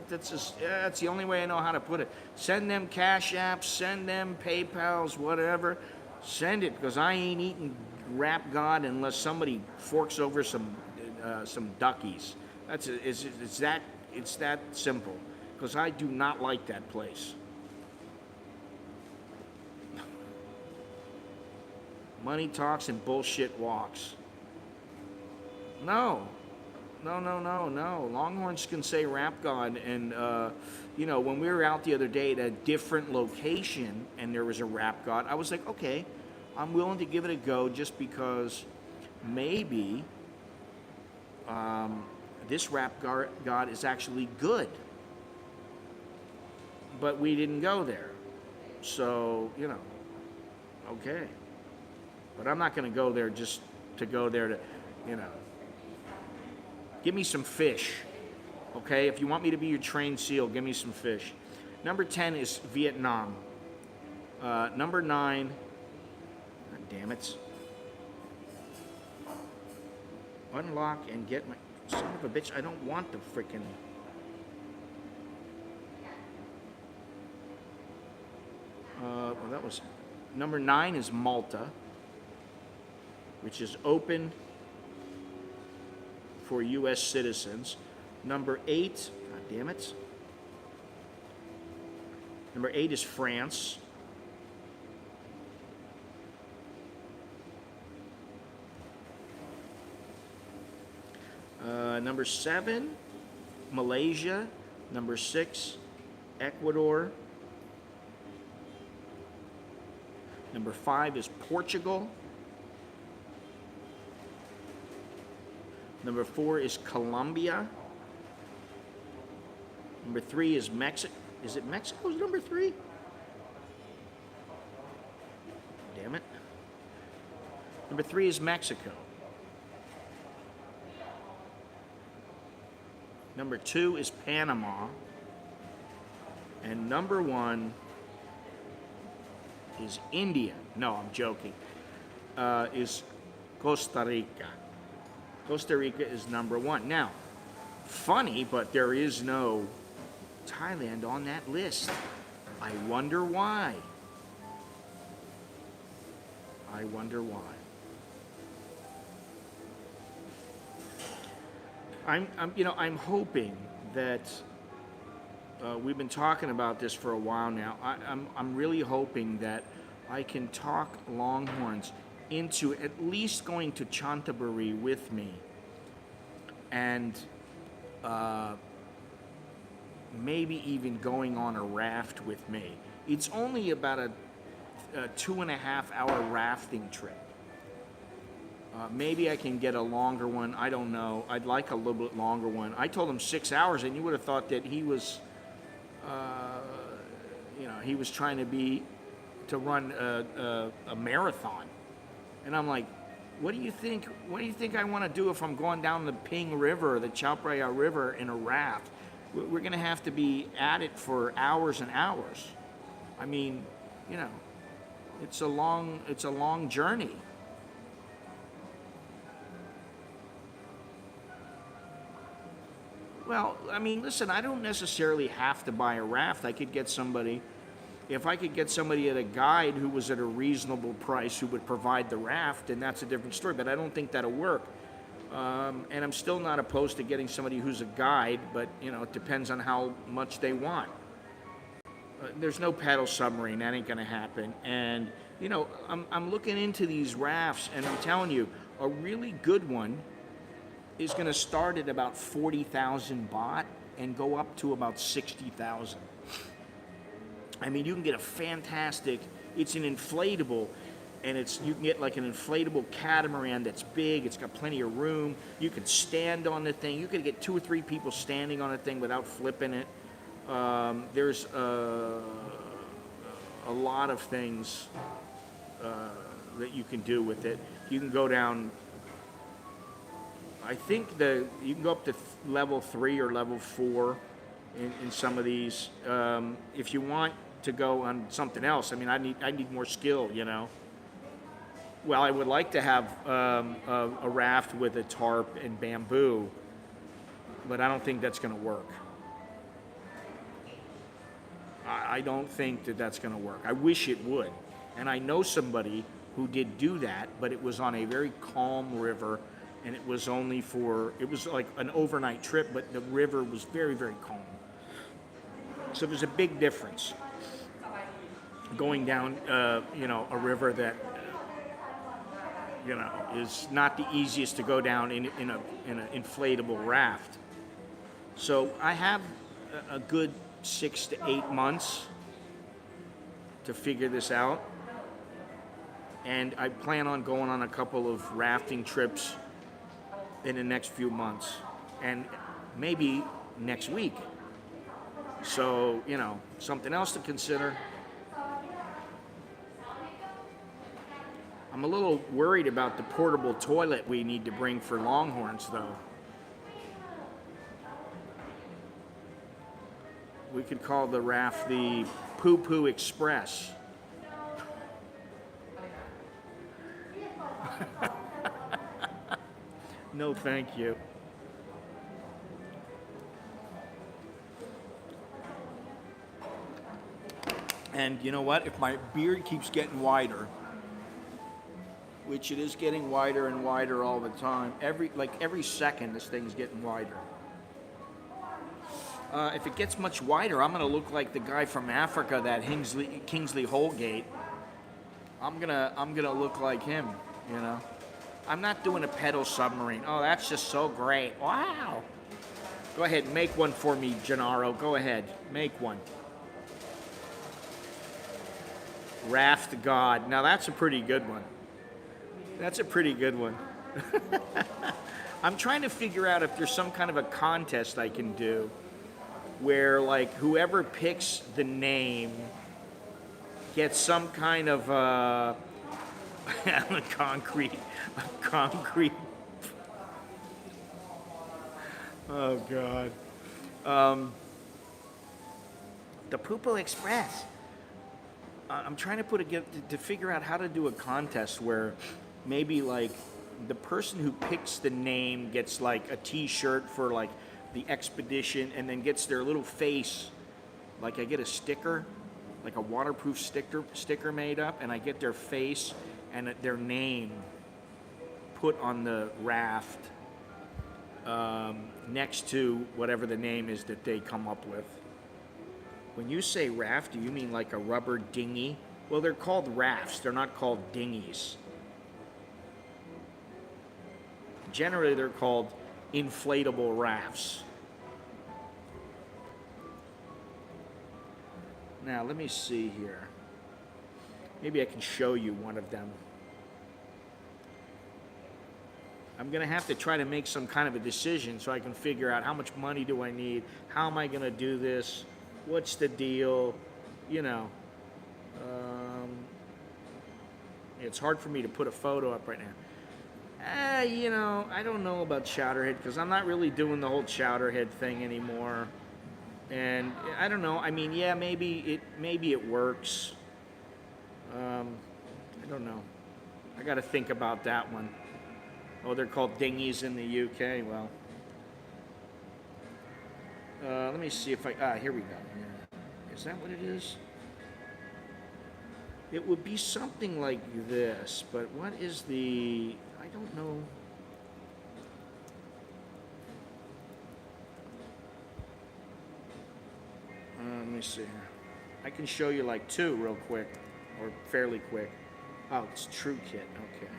That's the only way I know how to put it. Send them Cash Apps, send them PayPals, whatever. Send it, because I ain't eating Rap God unless somebody forks over some duckies. It's that simple. Because I do not like that place. Money talks and bullshit walks. No. Longhorns can say Rap God, and when we were out the other day at a different location and there was a Rap God, I was like, okay, I'm willing to give it a go, just because maybe this Rap God is actually good. But we didn't go there, so okay. But I'm not going to go there just to go there to, Give me some fish, okay? If you want me to be your trained SEAL, give me some fish. Number 10 is Vietnam. Number 9, God damn it. Unlock and get my, son of a bitch, I don't want the frickin'. Well, that was, number 9 is Malta, which is open for U.S. citizens. Number 8, God damn it. Number 8 is France. Number 7, Malaysia. Number 6, Ecuador. Number 5 is Portugal. Number 4 is Colombia. Number 3 is Mexico. Is it Mexico's number 3? Damn it. Number 3 is Mexico. Number 2 is Panama. And number 1 is India. No, I'm joking. Is Costa Rica. Costa Rica is number 1. Now, funny, but there is no Thailand on that list. I wonder why. I wonder why. I'm hoping that we've been talking about this for a while now. I'm really hoping that I can talk Longhorns into at least going to Canterbury with me, and maybe even going on a raft with me. It's only about a 2.5-hour rafting trip. Maybe I can get a longer one. I don't know. I'd like a little bit longer one. I told him 6 hours, and you would have thought that he was, he was trying to run a marathon. And I'm like, what do you think? What do you think I want to do if I'm going down the Ping River or the Chao Phraya River in a raft? we're going to have to be at it for hours and hours. I mean, you know, it's a long journey. Well, I mean, listen, I don't necessarily have to buy a raft. I could get somebody, if I could get somebody at a guide who was at a reasonable price who would provide the raft, then that's a different story, but I don't think that'll work. And I'm still not opposed to getting somebody who's a guide, but, you know, it depends on how much they want. There's no paddle submarine, that ain't gonna happen. And, you know, I'm looking into these rafts, and I'm telling you, a really good one is going to start at about 40,000 baht and go up to about 60,000. I mean, you can get a fantastic, it's an inflatable, and you can get like an inflatable catamaran that's big, it's got plenty of room, you can stand on the thing, you could get 2 or 3 people standing on a thing without flipping it. There's a lot of things that you can do with it. You can go down, I think you can go up to level 3 or level 4 in some of these. If you want to go on something else, I mean, I need more skill, you know. Well, I would like to have a raft with a tarp and bamboo, but I don't think that's going to work. I don't think that that's going to work. I wish it would. And I know somebody who did do that, but it was on a very calm river. And it was like an overnight trip, but the river was very, very calm. So there's a big difference going down, you know, a river that, you know, is not the easiest to go down in an inflatable raft. So I have a good 6 to 8 months to figure this out. And I plan on going on a couple of rafting trips in the next few months, and maybe next week. So, you know, something else to consider. I'm a little worried about the portable toilet we need to bring for Longhorns, though. We could call the raft the Poo Poo Express. No, thank you. And you know what? If my beard keeps getting wider, which it is getting wider and wider all the time, every second this thing's getting wider. If it gets much wider, I'm gonna look like the guy from Africa, that Kingsley Holgate. I'm gonna look like him, you know. I'm not doing a pedal submarine. Oh, that's just so great. Wow. Go ahead, make one for me, Gennaro. Go ahead, make one. Raft God. Now that's a pretty good one. That's a pretty good one. I'm trying to figure out if there's some kind of a contest I can do where, like, whoever picks the name gets some kind of a concrete. Oh God. The Poo Poo Express. I'm trying to figure out how to do a contest where maybe like the person who picks the name gets like a T-shirt for like the expedition, and then gets their little face. Like I get a sticker, like a waterproof sticker made up, and I get their face and their name put on the raft next to whatever the name is that they come up with. When you say raft, do you mean like a rubber dinghy? Well, they're called rafts. They're not called dinghies. Generally, they're called inflatable rafts. Now, let me see here. Maybe I can show you one of them. I'm going to have to try to make some kind of a decision so I can figure out how much money do I need, how am I going to do this, what's the deal, you know. It's hard for me to put a photo up right now. You know, I don't know about Chowderhead because I'm not really doing the whole Chowderhead thing anymore. And I don't know. I mean, yeah, maybe it works. I don't know. I got to think about that one. Oh, they're called dinghies in the UK. Well, let me see if I. Here we go. Is that what it is? It would be something like this, but what is the? I don't know. Let me see here. I can show you like two real quick, or fairly quick. Oh, it's True Kit. Okay.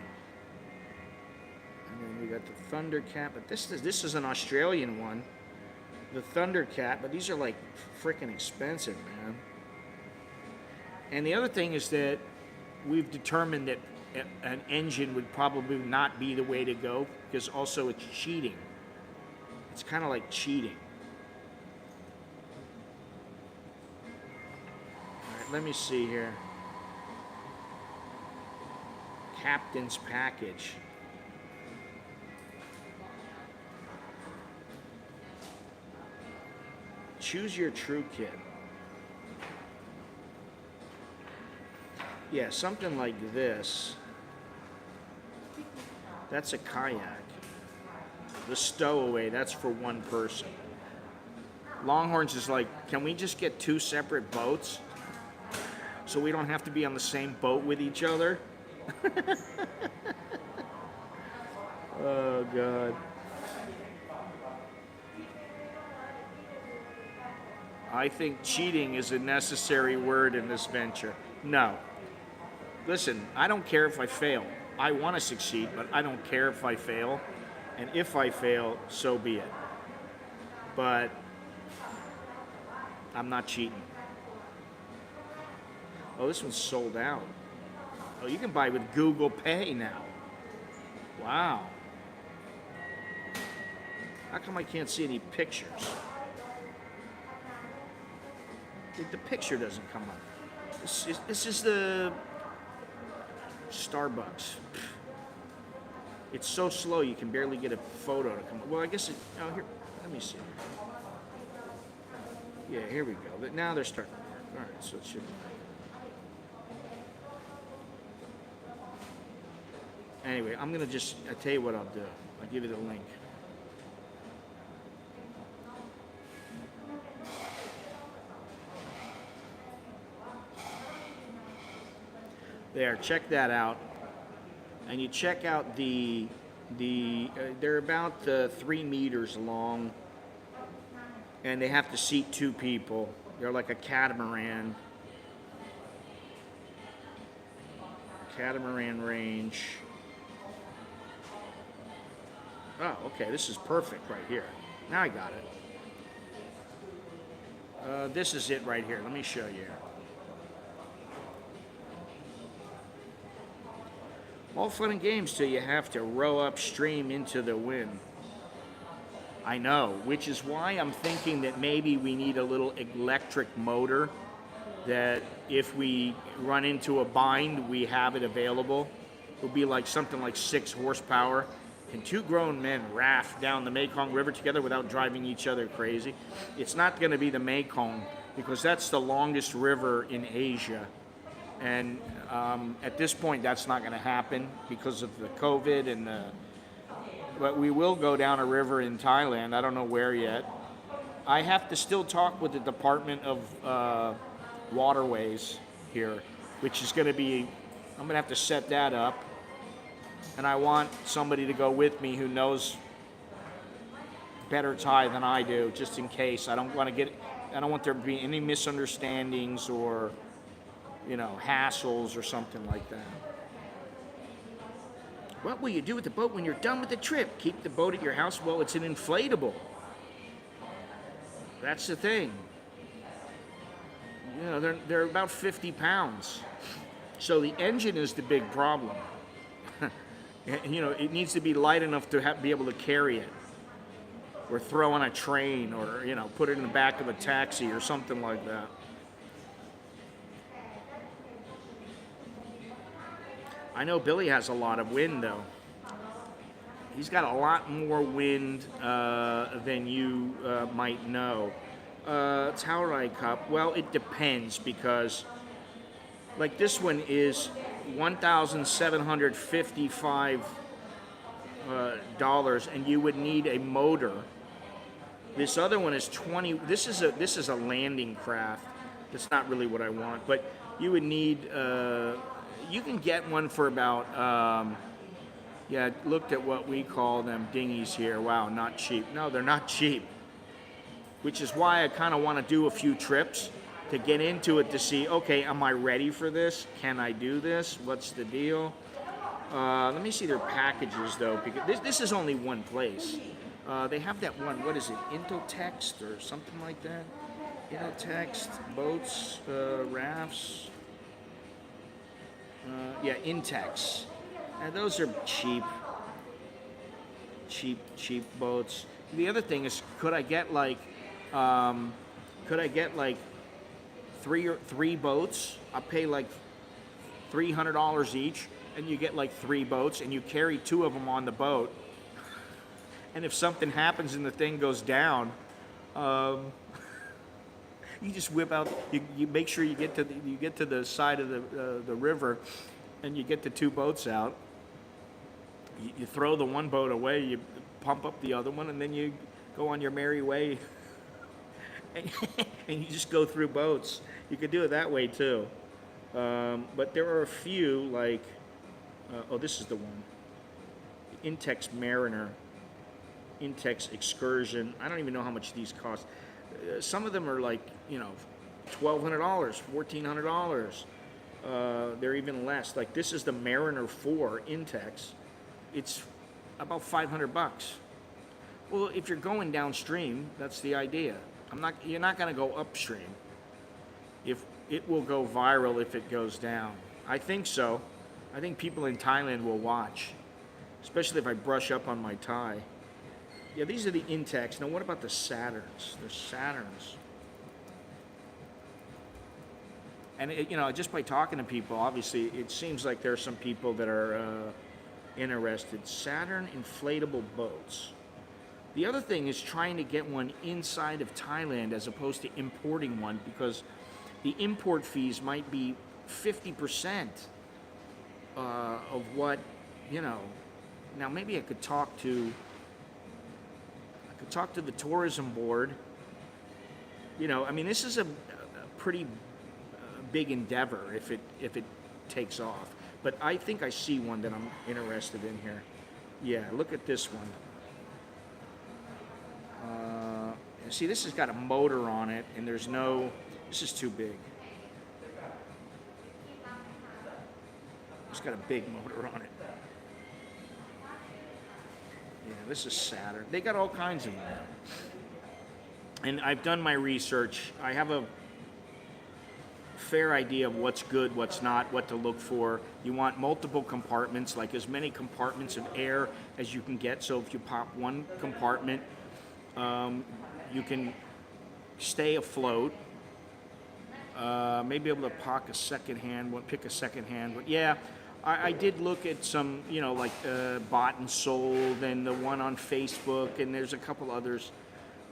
And then we got the Thundercat, but this is an Australian one. The Thundercat, but these are like freaking expensive, man. And the other thing is that we've determined that an engine would probably not be the way to go because also it's cheating. It's kind of like cheating. All right, let me see here. Captain's package. Choose your True Kit. Yeah, something like this. That's a kayak. The stowaway, that's for one person. Longhorns is like, can we just get two separate boats so we don't have to be on the same boat with each other? Oh, God. I think cheating is a necessary word in this venture. No. Listen, I don't care if I fail. I want to succeed, but I don't care if I fail. And if I fail, so be it. But I'm not cheating. Oh, this one's sold out. Oh, you can buy with Google Pay now. Wow. How come I can't see any pictures? The picture doesn't come up. This is the Starbucks. It's so slow you can barely get a photo to come up. Well, I guess it. Oh, here. Let me see. Yeah, here we go. Now they're starting to work. All right, so it should. Anyway, I'm gonna just. I tell you what I'll do. I'll give you the link. There, check that out, and you check out they're about 3 meters long, and they have to seat 2 people. They're like a catamaran range. Oh, okay, this is perfect right here. Now I got it. This is it right here. Let me show you. All fun and games till you have to row upstream into the wind. I know, which is why I'm thinking that maybe we need a little electric motor that if we run into a bind, we have it available. It will be like something like 6 horsepower. Can 2 grown men raft down the Mekong River together without driving each other crazy? It's not going to be the Mekong because that's the longest river in Asia. And at this point, that's not going to happen because of the COVID and but we will go down a river in Thailand. I don't know where yet. I have to still talk with the Department of Waterways here, which is going to be, I'm going to have to set that up. And I want somebody to go with me who knows better Thai than I do, just in case. I don't want there to be any misunderstandings or hassles or something like that. What will you do with the boat when you're done with the trip? Keep the boat at your house? Well, it's an inflatable. That's the thing. They're about 50 pounds. So the engine is the big problem. It needs to be light enough to be able to carry it. Or throw on a train or, put it in the back of a taxi or something like that. I know Billy has a lot of wind, though. He's got a lot more wind than you might know. Taurai cup. Well, it depends because, like this one is $1,755 dollars, and you would need a motor. This other one is 20. This is a landing craft. That's not really what I want, but you would need. You can get one for about. Yeah, looked at what we call them dinghies here. Wow, not cheap. No, they're not cheap. Which is why I kind of want to do a few trips to get into it to see, okay, am I ready for this? Can I do this? What's the deal? Let me see their packages though, because this is only one place. They have that one, what is it, Intetext or something like that? Intetext, boats, rafts. Yeah, Intex. And those are cheap boats. The other thing is, could I get like three boats? I'll pay like $300 each, and you get like 3 boats, and you carry 2 of them on the boat. And if something happens and the thing goes down, you just whip out. You make sure you get to the side of the river, and you get the 2 boats out. You throw the one boat away, you pump up the other one, and then you go on your merry way. And you just go through boats. You could do it that way too. But there are a few like, oh, this is the one. Intex Mariner, Intex Excursion. I don't even know how much these cost. Some of them are like, $1,200, $1,400. They're even less. Like this is the Mariner 4 Intex. It's about $500. Well, if you're going downstream, that's the idea. You're not going to go upstream. If it will go viral if it goes down. I think so. I think people in Thailand will watch, especially if I brush up on my Thai. Yeah, these are the Intex. Now, what about the Saturns? The Saturns. And just by talking to people, obviously, it seems like there are some people that are interested. Saturn inflatable boats. The other thing is trying to get one inside of Thailand as opposed to importing one, because the import fees might be 50% of what, Now maybe I could talk to the tourism board. This is a pretty big endeavor if it takes off. But I think I see one that I'm interested in here. Yeah, look at this one. See, this has got a motor on it, and this is too big. It's got a big motor on it. Yeah, this is Saturn. They got all kinds of them. And I've done my research. I have a fair idea of what's good, what's not, what to look for. You want multiple compartments, like as many compartments of air as you can get. So if you pop one compartment, you can stay afloat. Maybe able to pick a second hand. But yeah, I did look at some, like bought and sold, and the one on Facebook, and there's a couple others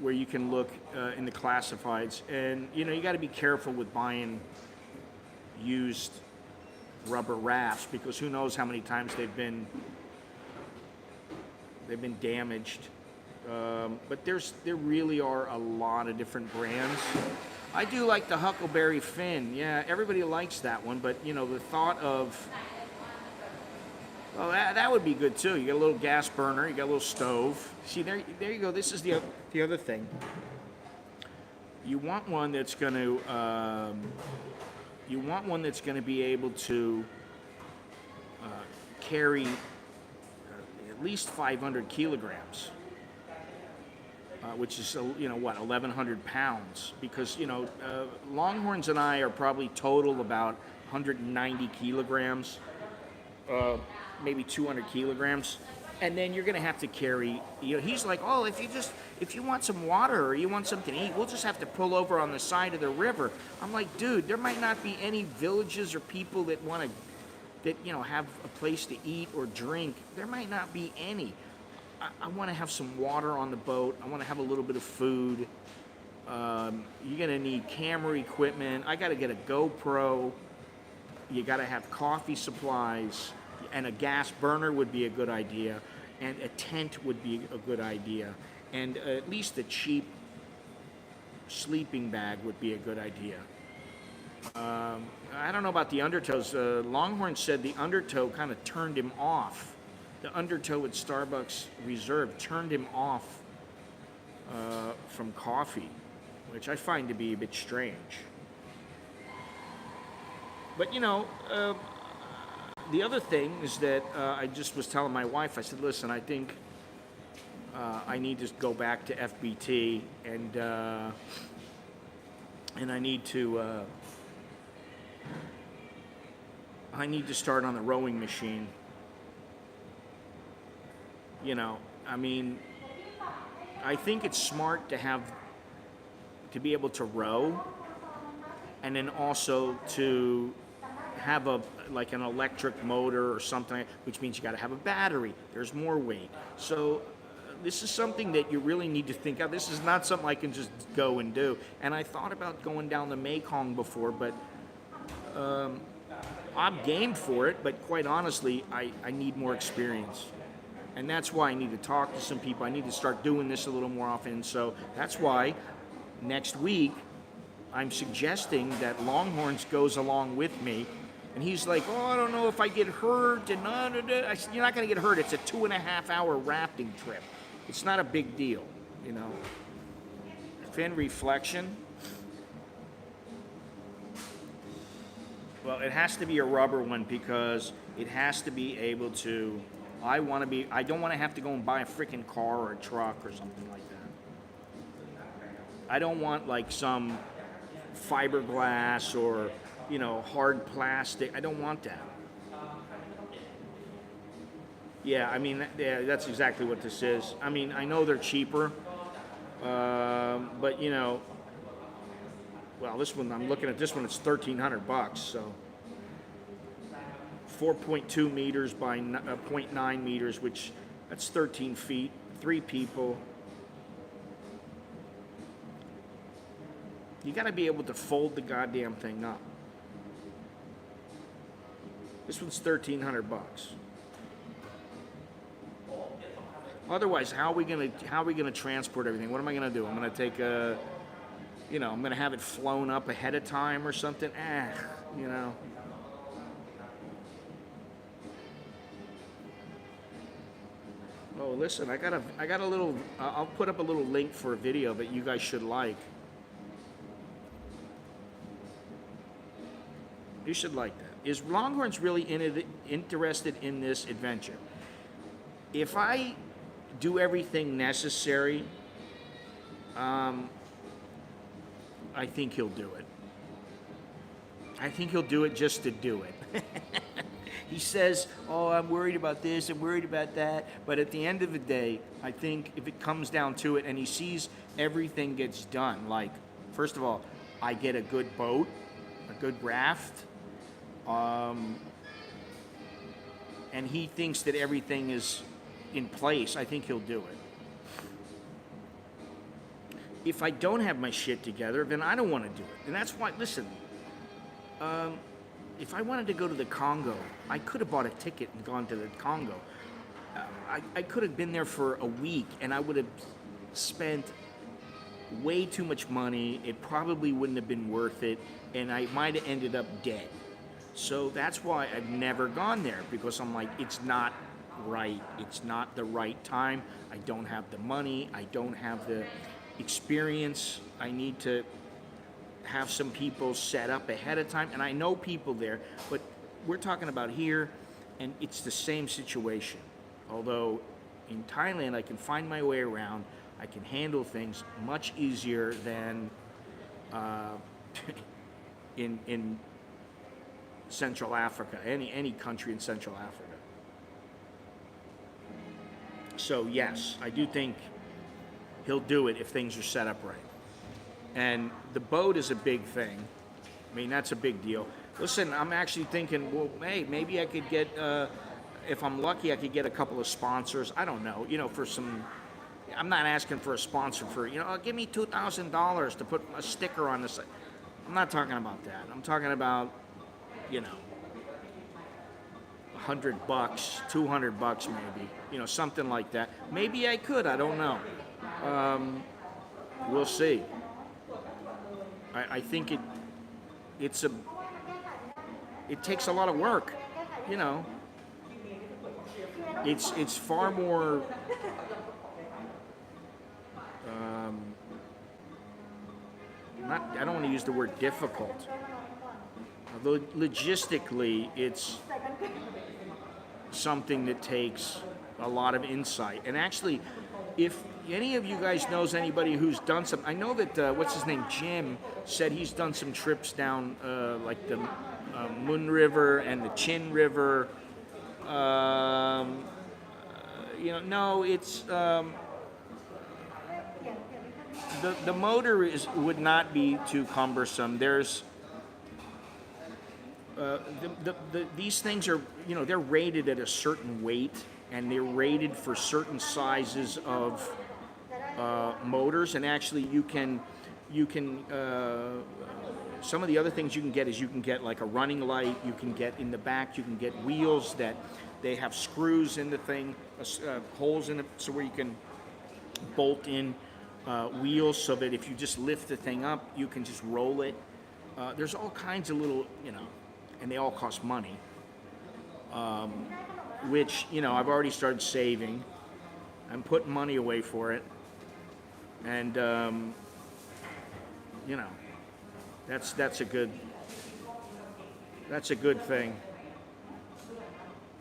where you can look in the classifieds. And you got to be careful with buying used rubber rafts, because who knows how many times they've been damaged. But there really are a lot of different brands. I do like the Huckleberry Fin. Yeah, everybody likes that one, but the thought of, well, that would be good too. You got a little gas burner, you got a little stove. See, there you go. This is the other thing. You want one that's going to be able to carry at least 500 kilograms. Which is, 1,100 pounds. Because, Longhorns and I are probably total about 190 kilograms, maybe 200 kilograms. And then you're going to have to carry, he's like, oh, if you want some water or you want something to eat, we'll just have to pull over on the side of the river. I'm like, dude, there might not be any villages or people that have a place to eat or drink. There might not be any. I want to have some water on the boat. I want to have a little bit of food. You're gonna need camera equipment. I gotta get a GoPro. You gotta have coffee supplies, and a gas burner would be a good idea, and a tent would be a good idea, and at least a cheap sleeping bag would be a good idea. I don't know about the undertows. Longhorn said the undertow kind of turned him off. The undertow at Starbucks Reserve turned him off from coffee, which I find to be a bit strange. But you know, the other thing is that I just was telling my wife, I said, listen, I think I need to go back to FBT, and I need to start on the rowing machine. You know, I mean, I think it's smart to be able to row, and then also to have like an electric motor or something, which means you got to have a battery. There's more weight. So this is something that you really need to think of. This is not something I can just go and do. And I thought about going down the Mekong before, but I'm game for it. But quite honestly, I need more experience. And that's why I need to talk to some people. I need to start doing this a little more often. So that's why next week I'm suggesting that Longhorns goes along with me. And he's like, oh, I don't know if I get hurt. And I said, you're not going to get hurt. It's a 2.5-hour rafting trip. It's not a big deal, you know. Fin reflection. Well, it has to be a rubber one because it has to be able to. I don't want to have to go and buy a freaking car or a truck or something like that. I don't want like some fiberglass or, you know, hard plastic. I don't want that. Yeah, I mean, that's exactly what this is. I mean, I know they're cheaper, but you know, well, this one, I'm looking at this one, it's $1,300, so 4.2 meters by 0.9 meters, which that's 13 feet, 3 people. You got to be able to fold the goddamn thing up. This one's $1,300. Otherwise, how are we gonna transport everything? What am I gonna do? I'm gonna take I'm gonna have it flown up ahead of time or something. You know. Oh, listen, I got a little. I'll put up a little link for a video that you guys should like. You should like that. Is Longhorns really interested in this adventure? If I do everything necessary, I think he'll do it. I think he'll do it just to do it. He says, oh, I'm worried about this, I'm worried about that. But at the end of the day, I think if it comes down to it and he sees everything gets done, like, first of all, I get a good boat, a good raft, and he thinks that everything is in place, I think he'll do it. If I don't have my shit together, then I don't want to do it. And that's why, listen, if I wanted to go to the Congo, I could have bought a ticket and gone to the Congo. I could have been there for a week, and I would have spent way too much money. It probably wouldn't have been worth it, and I might have ended up dead. So that's why I've never gone there, because I'm like, it's not right. It's not the right time. I don't have the money. I don't have the experience. I need to have some people set up ahead of time, and I know people there, but we're talking about here, and it's the same situation. Although in Thailand I can find my way around, I can handle things much easier than in Central Africa, any country in Central Africa. So yes, I do think he'll do it if things are set up right. And the boat is a big thing. I mean, that's a big deal. Listen, I'm actually thinking, well, hey, maybe I could get, if I'm lucky, I could get a couple of sponsors. I don't know, for some, I'm not asking for a sponsor for, give me $2,000 to put a sticker on this. I'm not talking about that. I'm talking about, $100, $200 maybe, something like that. Maybe I could, I don't know. We'll see. I think it takes a lot of work, It's far more I don't want to use the word difficult. Logistically, it's something that takes a lot of insight. And actually, if any of you guys knows anybody who's done some, I know that what's his name, Jim, said he's done some trips down like the Mun River and the Chin River. No, it's the motor would not be too cumbersome. There's these things are, they're rated at a certain weight, and they're rated for certain sizes of motors. And actually, you can some of the other things you can get is you can get like a running light. You can get in the back. You can get wheels that they have screws in the thing, holes in it, so where you can bolt in wheels, so that if you just lift the thing up, you can just roll it. There's all kinds of little, and they all cost money, which, I've already started saving. I'm putting money away for it. And, that's a good thing.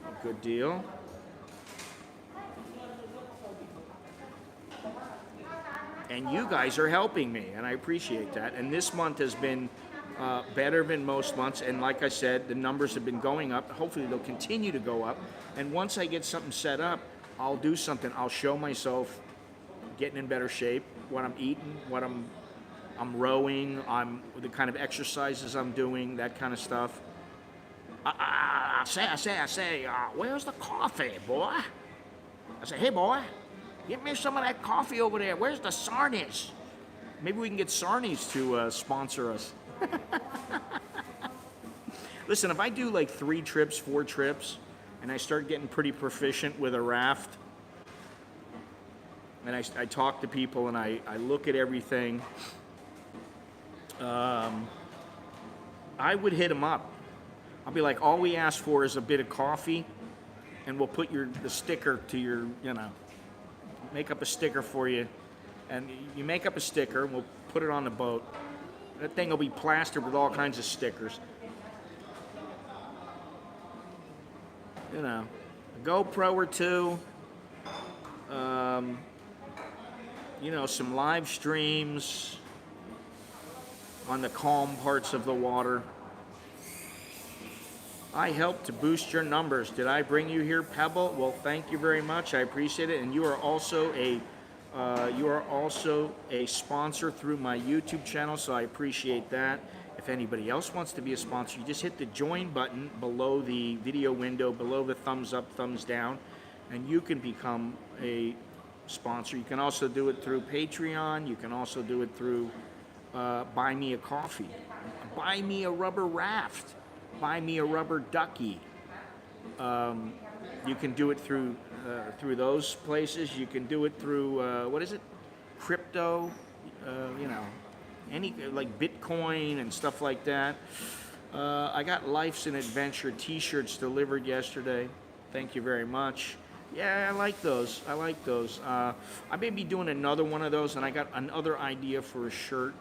A good deal. And you guys are helping me, and I appreciate that. And this month has been better than most months, and like I said, the numbers have been going up. Hopefully they'll continue to go up, and once I get something set up, I'll do something. I'll show myself getting in better shape, what I'm eating, what I'm rowing, the kind of exercises I'm doing, that kind of stuff. I say, where's the coffee, boy? I say, hey, boy, get me some of that coffee over there. Where's the Sarnies? Maybe we can get Sarnies to sponsor us. Listen, if I do like 3 trips, 4 trips, and I start getting pretty proficient with a raft, and I talk to people and I look at everything, I would hit them up. I'll be like, all we ask for is a bit of coffee, and we'll put the sticker to your, make up a sticker for you. And you make up a sticker, and we'll put it on the boat. That thing will be plastered with all kinds of stickers. A GoPro or 2. Some live streams on the calm parts of the water. I helped to boost your numbers. Did I bring you here, Pebble? Well, thank you very much. I appreciate it. And you are also a sponsor through my YouTube channel, so I appreciate that. If anybody else wants to be a sponsor, you just hit the join button below the video window, below the thumbs up, thumbs down, and you can become a sponsor. You can also do it through Patreon. You can also do it through Buy Me a Coffee, Buy Me a Rubber Raft, Buy Me a Rubber Ducky. You can do it through those places. You can do it through crypto, any like Bitcoin and stuff like that. I got Life's an Adventure t-shirts delivered yesterday. Thank you very much. Yeah, I like those. I may be doing another one of those, and I got another idea for a shirt.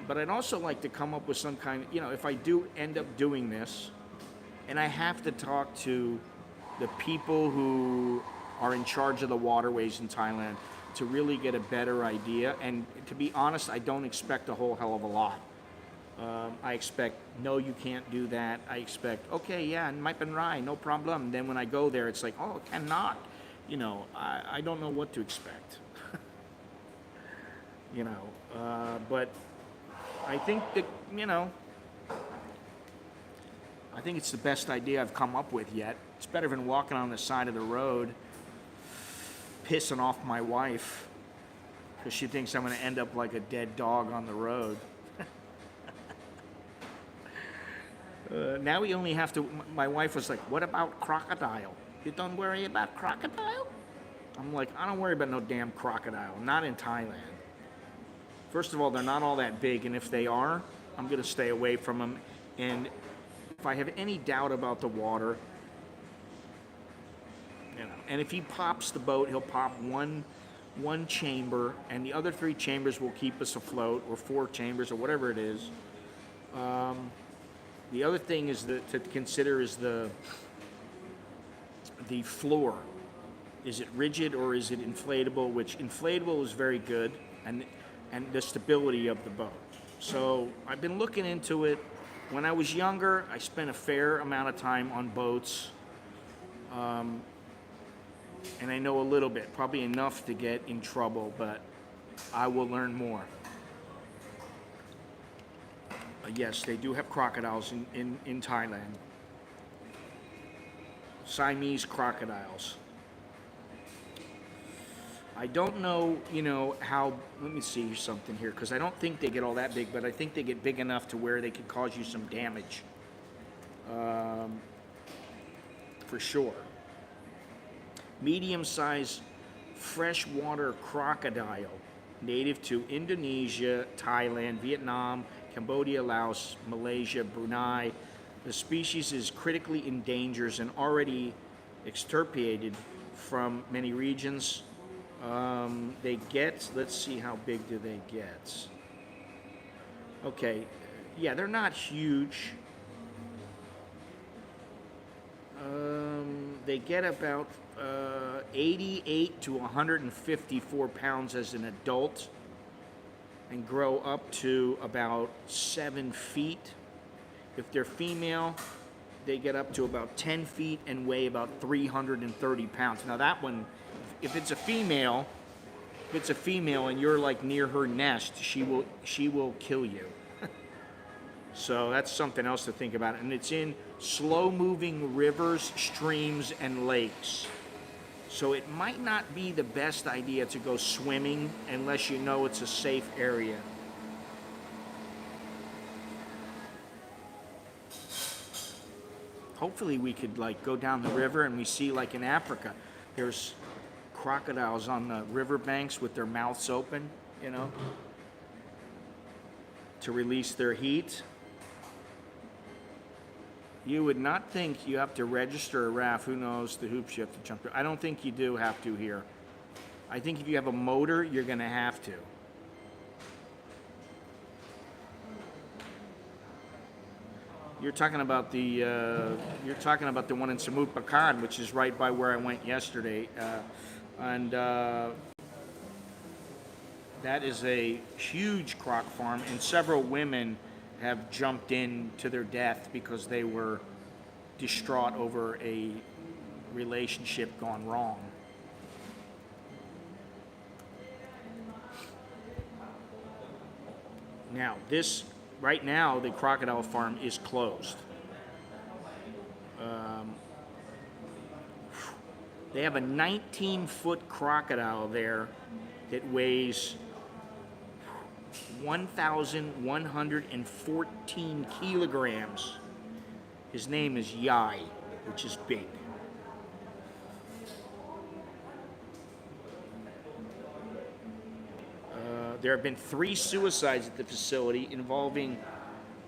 But I'd also like to come up with some kind of, if I do end up doing this, and I have to talk to the people who are in charge of the waterways in Thailand to really get a better idea. And to be honest, I don't expect a whole hell of a lot. I expect, no, you can't do that. I expect, okay, yeah, might been right, no problem. And then when I go there, it's like, oh, cannot. I don't know what to expect. But I think that, I think it's the best idea I've come up with yet. It's better than walking on the side of the road, pissing off my wife because she thinks I'm going to end up like a dead dog on the road. Now we only have to, my wife was like, what about crocodile? You don't worry about crocodile? I'm like, I don't worry about no damn crocodile, not in Thailand. First of all, they're not all that big, and if they are, I'm going to stay away from them. And if I have any doubt about the water, you know, and if he pops the boat, he'll pop one chamber, and the other 3 chambers will keep us afloat, or 4 chambers, or whatever it is. The other thing is that to consider is the floor. Is it rigid or is it inflatable? Which inflatable is very good, and the stability of the boat. So I've been looking into it. When I was younger, I spent a fair amount of time on boats, and I know a little bit, probably enough to get in trouble, but I will learn more. Yes, they do have crocodiles in Thailand. Siamese crocodiles. I don't know, you know, how, let me see something here, because I don't think they get all that big, but I think they get big enough to where they could cause you some damage. For sure. Medium-sized freshwater crocodile, native to Indonesia, Thailand, Vietnam, Cambodia, Laos, Malaysia, Brunei. The species is critically endangered and already extirpated from many regions. They get, let's see how big do they get. Okay, yeah, they're not huge. They get about 88 to 154 pounds as an adult and grow up to about 7 feet. If they're female, they get up to about 10 feet and weigh about 330 pounds. Now that one, if it's a female and you're like near her nest, she will kill you. So that's something else to think about. And it's in slow-moving rivers, streams, and lakes. So it might not be the best idea to go swimming unless you know it's a safe area. Hopefully we could like go down the river and we see, like in Africa, there's crocodiles on the riverbanks with their mouths open, you know, to release their heat. You would not think you have to register a raft. Who knows the hoops you have to jump through. I don't think you do have to here. I think if you have a motor, you're going to have to. You're talking about the one in Samut Bakan, which is right by where I went yesterday, and that is a huge croc farm, and several women have jumped in to their death because they were distraught over a relationship gone wrong. Now, right now, the crocodile farm is closed. They have a 19-foot crocodile there that weighs 1,114 kilograms. His name is Yai, which is big. There have been 3 suicides at the facility involving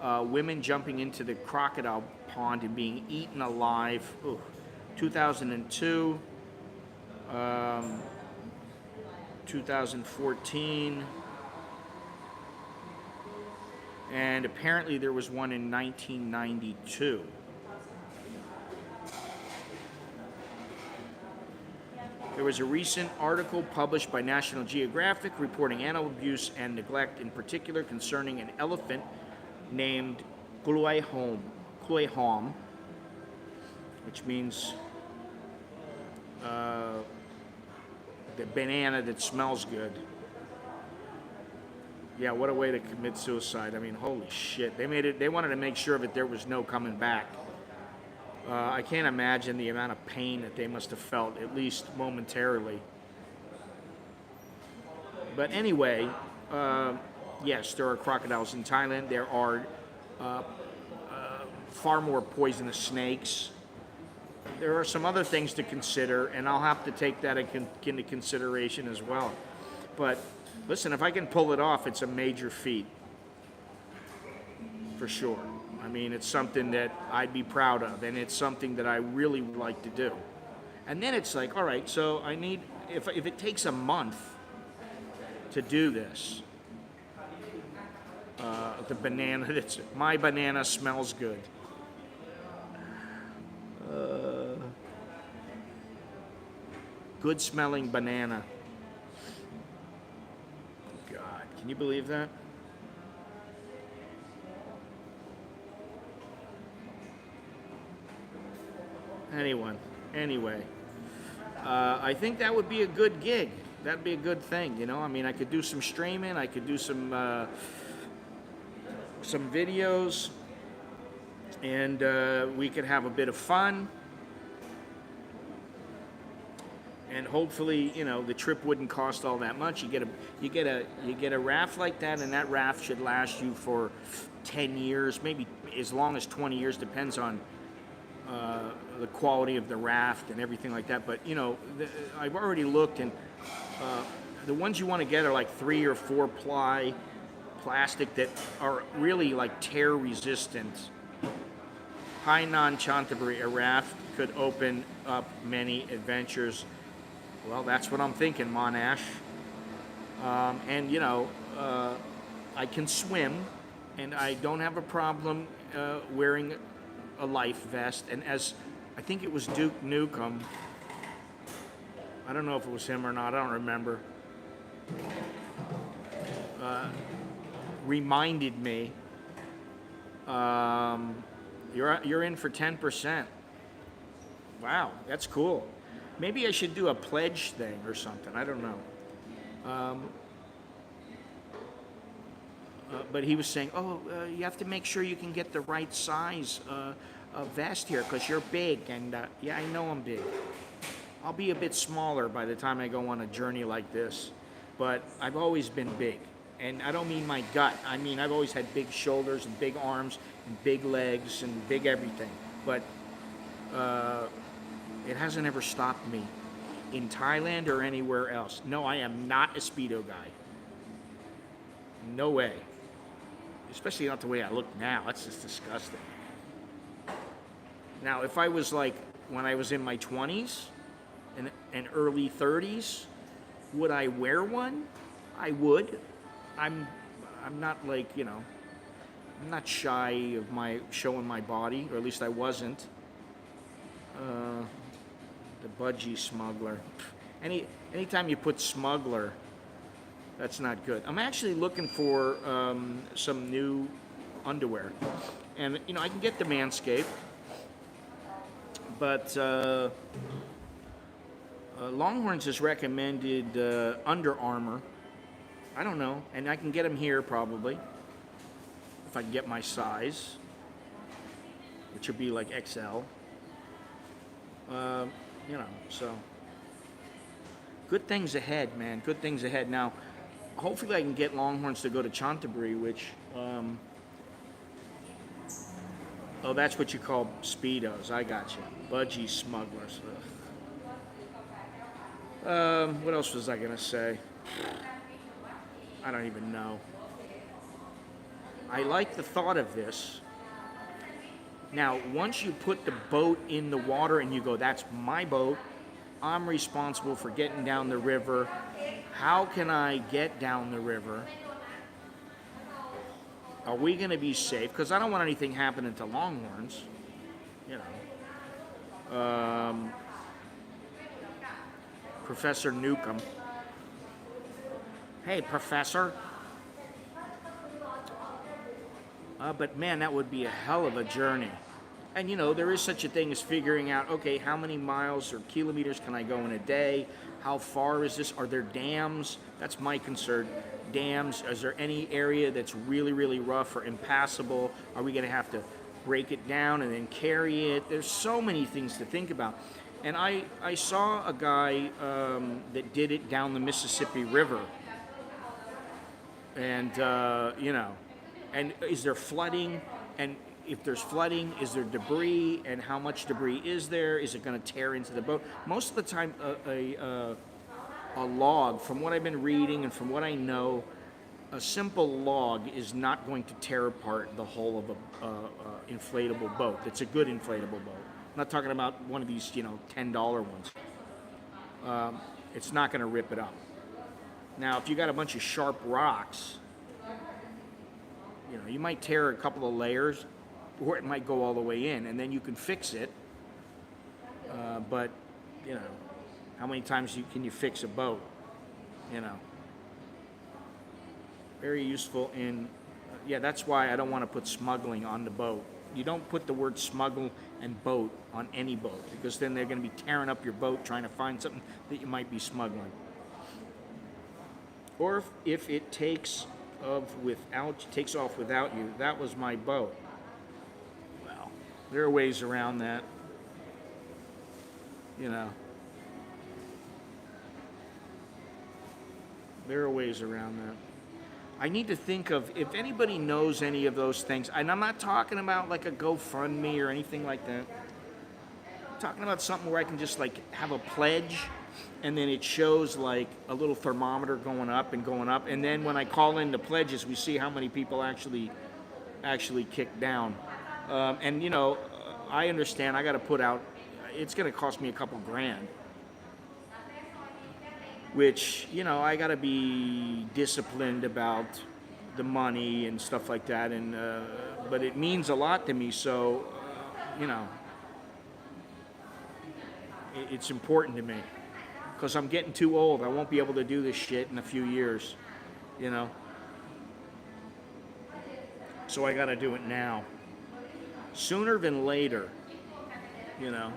women jumping into the crocodile pond and being eaten alive. 2002, 2014, and apparently there was one in 1992. There was a recent article published by National Geographic reporting animal abuse and neglect, in particular concerning an elephant named Kluai Hom, which means the banana that smells good. Yeah, what a way to commit suicide. I mean, holy shit. They wanted to make sure that there was no coming back. I can't imagine the amount of pain that they must have felt, at least momentarily. But anyway, yes, there are crocodiles in Thailand. There are far more poisonous snakes. There are some other things to consider, and I'll have to take that into consideration as well. But listen, if I can pull it off, it's a major feat, for sure. I mean, it's something that I'd be proud of, and it's something that I really would like to do. And then it's like, all right, so I need, if it takes a month to do this, the banana, my banana smells good. Good smelling banana. God, can you believe that? Anyway, I think that would be a good gig. That'd be a good thing, you know. I mean, I could do some streaming. I could do some videos, and we could have a bit of fun. And hopefully, you know, the trip wouldn't cost all that much. You get a raft like that, and that raft should last you for 10 years, maybe as long as 20 years, depends on the quality of the raft and everything like that. But you know, I've already looked, and the ones you want to get are like 3 or 4 ply plastic that are really like tear resistant. Hainan Chantaburi, a raft could open up many adventures. Well, that's what I'm thinking, Monash. And you know, I can swim, and I don't have a problem wearing a life vest. And as I think it was Duke Nukem, I don't know if it was him or not, I don't remember, reminded me, you're in for 10%. Wow, that's cool. Maybe I should do a pledge thing or something. I don't know. But he was saying, you have to make sure you can get the right size vest here because you're big. And yeah, I know I'm big. I'll be a bit smaller by the time I go on a journey like this. But I've always been big. And I don't mean my gut. I mean, I've always had big shoulders and big arms and big legs and big everything. But it hasn't ever stopped me in Thailand or anywhere else. No, I am not a Speedo guy. No way. Especially not the way I look now. That's just disgusting. Now, if I was like when I was in my 20s and early 30s, would I wear one? I would. I'm not like, you know, I'm not shy of showing my body, or at least I wasn't. The budgie smuggler. Anytime you put smuggler, that's not good. I'm actually looking for some new underwear, and you know I can get the Manscaped, but Longhorns has recommended Under Armour. I don't know, and I can get them here probably if I can get my size, which would be like XL. You know, so good things ahead, man. Good things ahead. Now, hopefully I can get Longhorns to go to Chantaburi, which, oh, that's what you call Speedos. I got you. Budgie smugglers. What else was I going to say? I don't even know. I like the thought of this. Now, once you put the boat in the water and you go, that's my boat, I'm responsible for getting down the river. How can I get down the river? Are we going to be safe? Because I don't want anything happening to Longhorns. You know. Professor Nukem. Hey, Professor. But man, that would be a hell of a journey. And you know, there is such a thing as figuring out, okay, how many miles or kilometers can I go in a day? How far is this? Are there dams? That's my concern. Dams, is there any area that's really, really rough or impassable? Are we going to have to break it down and then carry it? There's so many things to think about. And I saw a guy that did it down the Mississippi River. And you know, and is there flooding? And if there's flooding, is there debris? And how much debris is there? Is it going to tear into the boat? Most of the time, a log, from what I've been reading and from what I know, a simple log is not going to tear apart the hull of a inflatable boat. It's a good inflatable boat. I'm not talking about one of these, you know, $10 ones. It's not going to rip it up. Now, if you got a bunch of sharp rocks, you know, you might tear a couple of layers, or it might go all the way in, and then you can fix it. But, you know, how many times can you fix a boat? You know, very useful in. Yeah, that's why I don't want to put smuggling on the boat. You don't put the word smuggle and boat on any boat, because then they're going to be tearing up your boat trying to find something that you might be smuggling. Or if it takes off without you, that was my boat. Well, there are ways around that. You know. There are ways around that. I need to think of, if anybody knows any of those things, and I'm not talking about like a GoFundMe or anything like that. I'm talking about something where I can just like have a pledge, and then it shows like a little thermometer going up, and then when I call in the pledges, we see how many people actually kick down. And you know, I understand I got to put out, it's going to cost me a couple grand. Which, you know, I got to be disciplined about the money and stuff like that. And but it means a lot to me, so you know, it's important to me because I'm getting too old. I won't be able to do this shit in a few years, you know. So I got to do it now, sooner than later, you know.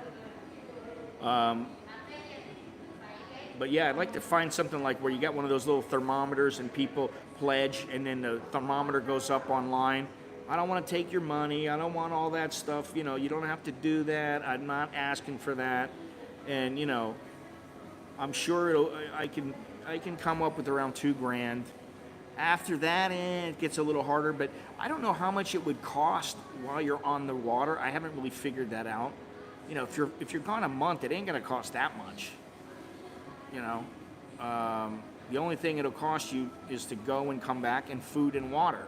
But yeah, I'd like to find something like where you got one of those little thermometers and people pledge, and then the thermometer goes up online. I don't want to take your money. I don't want all that stuff. You know, you don't have to do that. I'm not asking for that. And you know, I'm sure I can come up with around $2,000. After that, it gets a little harder. But I don't know how much it would cost while you're on the water. I haven't really figured that out. You know, if you're gone a month, it ain't gonna cost that much. You know, the only thing it'll cost you is to go and come back and food and water.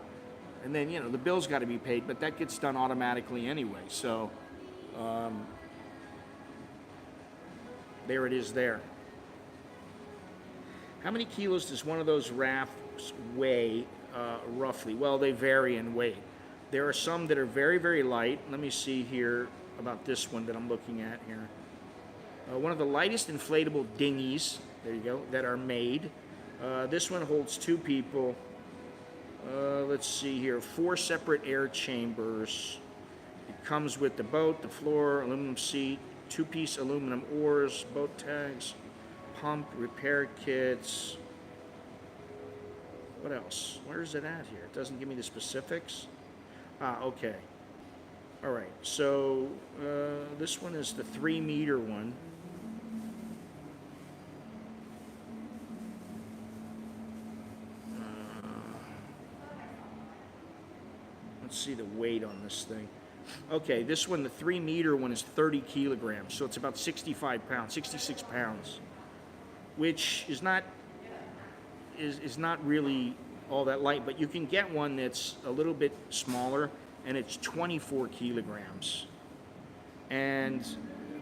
And then, you know, the bill's got to be paid, but that gets done automatically anyway. So, there it is there. How many kilos does one of those rafts weigh, roughly? Well, they vary in weight. There are some that are very, very light. Let me see here about this one that I'm looking at here. One of the lightest inflatable dinghies, there you go, that are made. This one holds 2 people. Let's see here, 4 separate air chambers. It comes with the boat, the floor, aluminum seat, 2-piece aluminum oars, boat tags, pump, repair kits. What else? Where is it at here? It doesn't give me the specifics. Okay. All right, so this one is the 3-meter one. Let's see the weight on this thing. Okay, this one, the 3-meter one, is 30 kilograms, so it's about 65 pounds, 66 pounds, which is not really all that light, but you can get one that's a little bit smaller, and it's 24 kilograms. And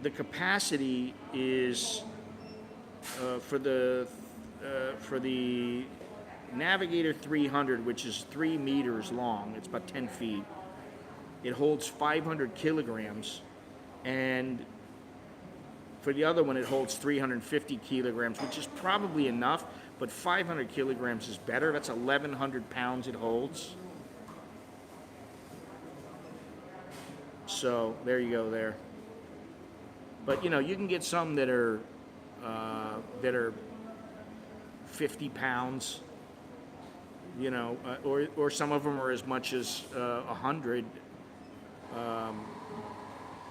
the capacity is for the Navigator 300, which is 3 meters long, it's about 10 feet. It holds 500 kilograms, and for the other one, it holds 350 kilograms, which is probably enough, but 500 kilograms is better. That's 1,100 pounds it holds. So there you go there. But you know, you can get some that are 50 pounds. You know, or some of them are as much as 100.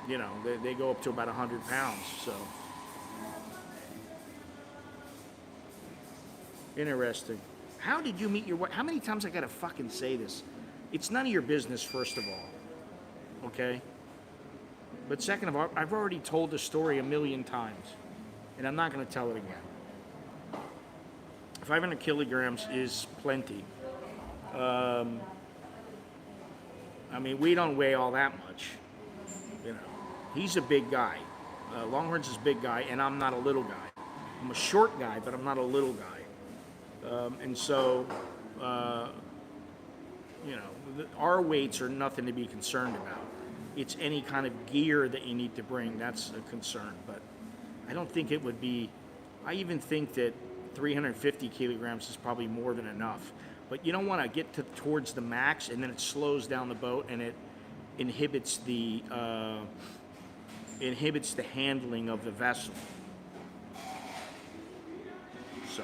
You know, they go up to about 100 pounds. So interesting. How did you meet your wife? How many times I gotta fucking say this? It's none of your business, first of all. Okay? But second of all, I've already told the story a million times. And I'm not gonna tell it again. 500 kilograms is plenty. I mean, we don't weigh all that much. You know, he's a big guy. Longhorn's is a big guy, and I'm not a little guy. I'm a short guy, but I'm not a little guy. And so, you know, our weights are nothing to be concerned about. It's any kind of gear that you need to bring that's a concern. But I don't think it would be. I even think that 350 kilograms is probably more than enough. But you don't want to get towards the max, and then it slows down the boat, and it inhibits the handling of the vessel. So.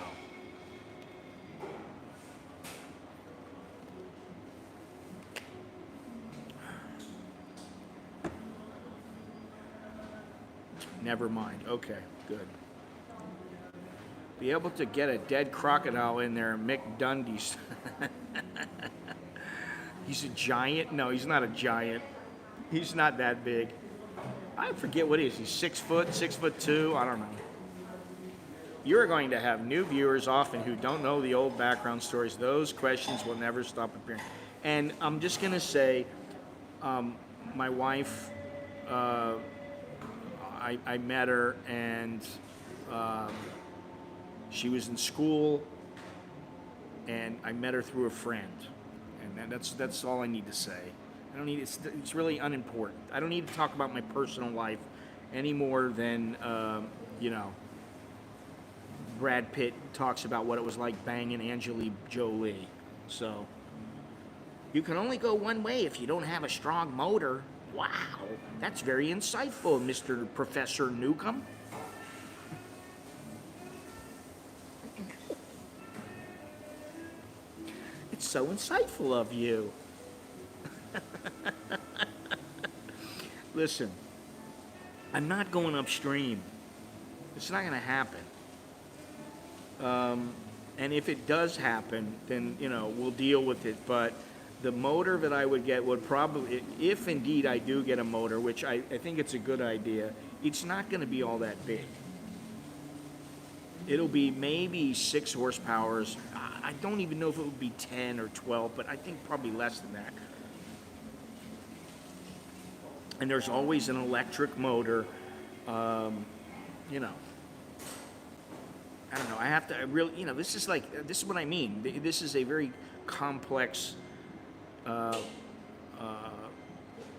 Never mind. Okay, good. Be able to get a dead crocodile in there, Mick Dundee's. He's a giant? No, he's not a giant. He's not that big. I forget what he is. He's 6 foot, 6'2". I don't know. You're going to have new viewers often who don't know the old background stories. Those questions will never stop appearing. And I'm just going to say, my wife, I met her, and she was in school, and I met her through a friend, and that's all I need to say. I don't need it's really unimportant. I don't need to talk about my personal life any more than you know, Brad Pitt talks about what it was like banging Angelina Jolie. So you can only go one way if you don't have a strong motor. Wow, that's very insightful, Mr. Professor Newcomb. It's so insightful of you. Listen, I'm not going upstream. It's not going to happen. And if it does happen, then, you know, we'll deal with it. But the motor that I would get would probably, if indeed I do get a motor, which I think it's a good idea, it's not going to be all that big. It'll be maybe 6 horsepower. I don't even know if it would be 10 or 12, but I think probably less than that. And there's always an electric motor, you know. I don't know. I have to really, you know, this is what I mean. This is a very complex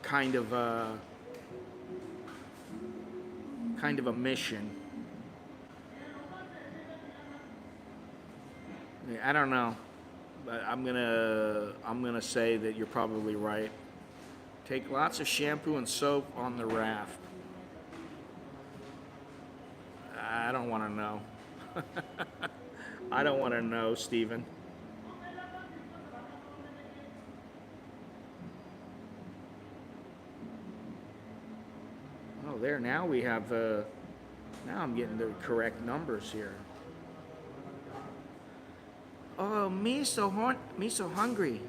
kind of a mission. I don't know, but I'm gonna say that you're probably right. Take lots of shampoo and soap on the raft. I don't want to know. I don't want to know, Stephen. Oh, there, now we have, now I'm getting the correct numbers here. Oh, me so hungry.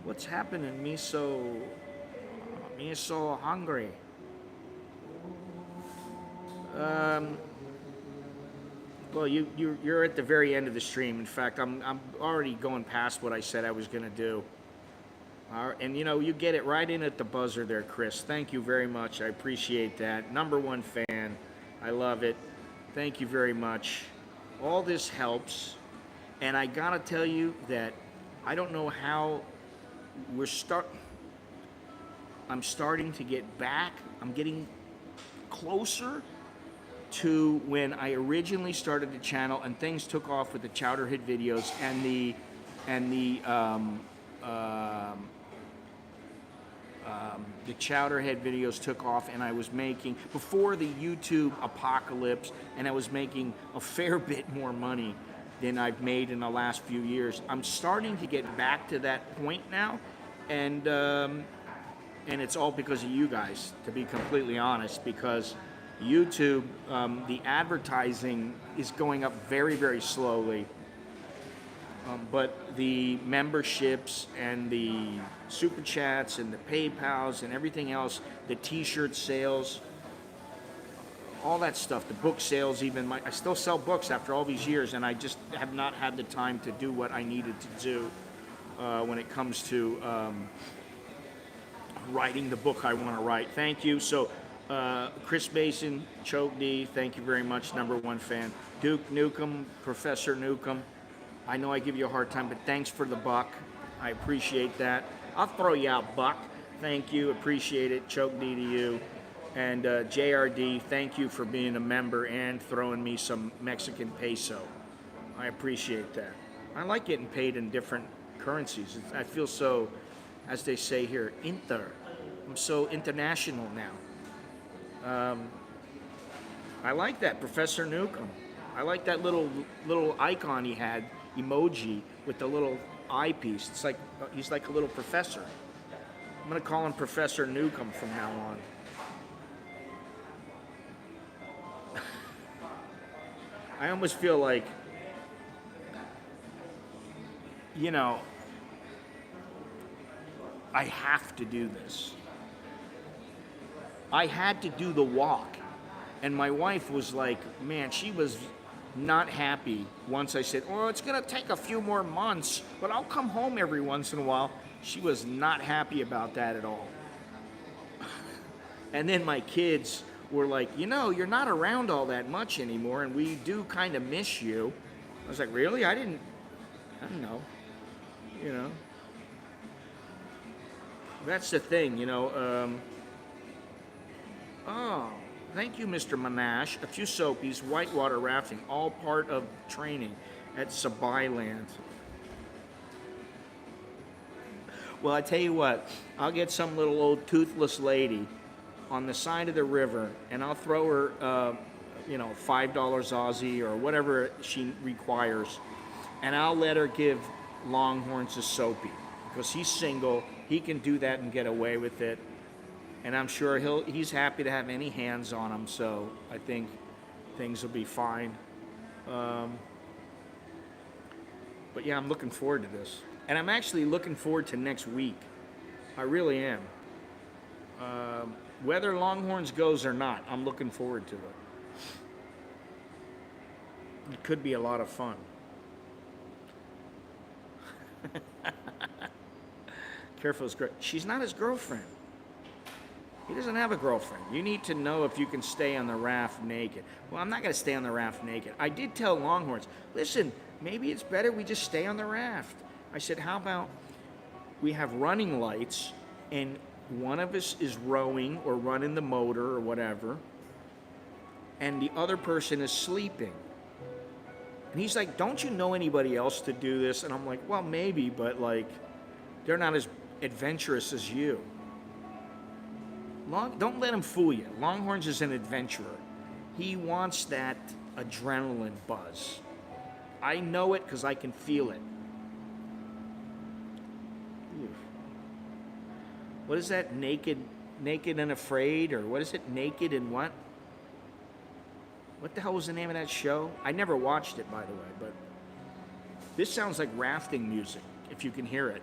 What's happening? Me so hungry. Well, you're at the very end of the stream. In fact, I'm already going past what I said I was going to do. And you know, you get it right in at the buzzer there, Chris. Thank you very much. I appreciate that. #1 fan. I love it. Thank you very much. All this helps. And I gotta tell you that I don't know how I'm starting to get back. I'm getting closer to when I originally started the channel and things took off with the Chowderhead videos and the Chowderhead videos took off, and I was making, before the YouTube apocalypse, and I was making a fair bit more money than I've made in the last few years. I'm starting to get back to that point now, and it's all because of you guys, to be completely honest, because, YouTube, the advertising is going up very, very slowly. But the memberships and the super chats and the PayPals and everything else, the T-shirt sales, all that stuff, the book sales, even I still sell books after all these years, and I just have not had the time to do what I needed to do when it comes to writing the book I want to write. Thank you. So, Chris Mason, Choke D, thank you very much, #1 fan. Duke Nukem, Professor Nukem. I know I give you a hard time, but thanks for the buck. I appreciate that. I'll throw you out, buck. Thank you, appreciate it. Choke D to you. And JRD, thank you for being a member and throwing me some Mexican peso. I appreciate that. I like getting paid in different currencies. I feel so, as they say here, I'm so international now. I like that, Professor Newcomb. I like that little icon he had, emoji, with the little eyepiece. It's like he's like a little professor. I'm gonna call him Professor Newcomb from now on. I almost feel like, you know, I have to do this. I had to do the walk. And my wife was like, man, she was not happy once I said, oh, it's going to take a few more months, but I'll come home every once in a while. She was not happy about that at all. And then my kids were like, you know, you're not around all that much anymore, and we do kind of miss you. I was like, really? I don't know. You know. That's the thing, you know. Oh, thank you, Mr. Manash. A few soapies, whitewater rafting, all part of training at Sabai-land. Well, I tell you what, I'll get some little old toothless lady on the side of the river, and I'll throw her, you know, $5 Aussie or whatever she requires, and I'll let her give Longhorns a soapy, because he's single, he can do that and get away with it, and I'm sure he's happy to have any hands on him, so I think things will be fine. But yeah, I'm looking forward to this, and I'm actually looking forward to next week. I really am. Whether Longhorns goes or not, I'm looking forward to it. It could be a lot of fun. Careful, she's not his girlfriend. He doesn't have a girlfriend. You need to know if you can stay on the raft naked. Well, I'm not going to stay on the raft naked. I did tell Longhorns, listen, maybe it's better we just stay on the raft. I said, how about we have running lights, and one of us is rowing or running the motor or whatever, and the other person is sleeping. And he's like, don't you know anybody else to do this? And I'm like, well, maybe, but like, they're not as adventurous as you. Don't let him fool you. Longhorns is an adventurer. He wants that adrenaline buzz. I know it because I can feel it. What is that? Naked and Afraid? Or what is it? Naked and what? What the hell was the name of that show? I never watched it, by the way, but this sounds like rafting music, if you can hear it.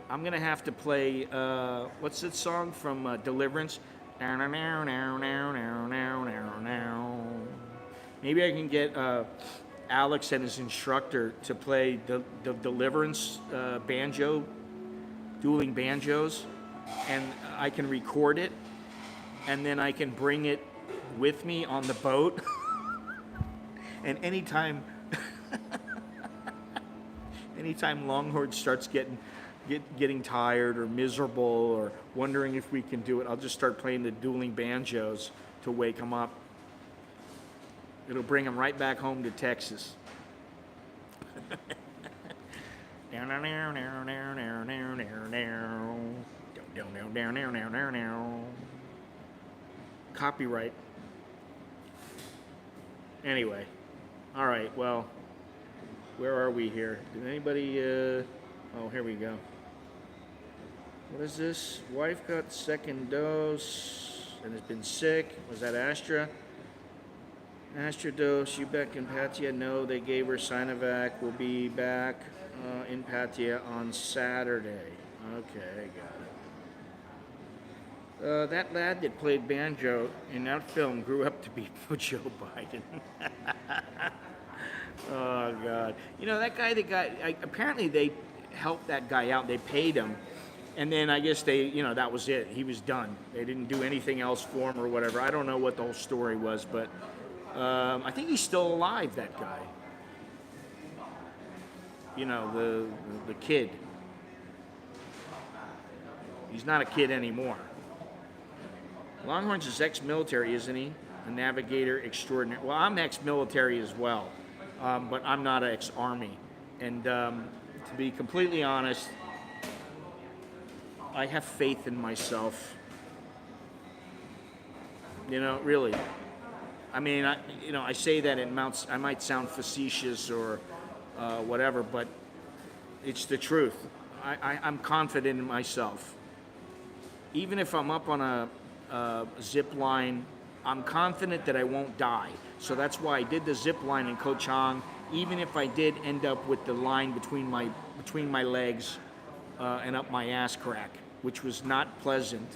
I'm going to have to play, what's that song from Deliverance? Maybe I can get Alex and his instructor to play the Deliverance banjo, dueling banjos, and I can record it, and then I can bring it with me on the boat. And anytime Longhorn starts getting tired or miserable or wondering if we can do it, I'll just start playing the dueling banjos to wake him up. It'll bring him right back home to Texas. Copyright. Anyway, all right, well, where are we here? Did anybody, oh, here we go. What is this? Wife got second dose and has been sick. Was that Astra? Astra dose, you back in Pattaya? No, they gave her Sinovac. We'll be back in Pattaya on Saturday. Okay, got it. That lad that played banjo in that film grew up to be Joe Biden. Oh, God. You know, that guy that got, apparently they helped that guy out. They paid him. And then I guess they, you know, that was it. He was done. They didn't do anything else for him or whatever. I don't know what the whole story was, but I think he's still alive, that guy. You know, the kid. He's not a kid anymore. Longhorn's is ex-military, isn't he? A navigator extraordinary. Well, I'm ex-military as well, but I'm not ex-army. And to be completely honest, I have faith in myself. You know, really. I mean, I say that I might sound facetious or whatever, but it's the truth. I'm confident in myself. Even if I'm up on a zip line, I'm confident that I won't die. So that's why I did the zip line in Koh Chang. Even if I did end up with the line between my legs and up my ass crack, which was not pleasant.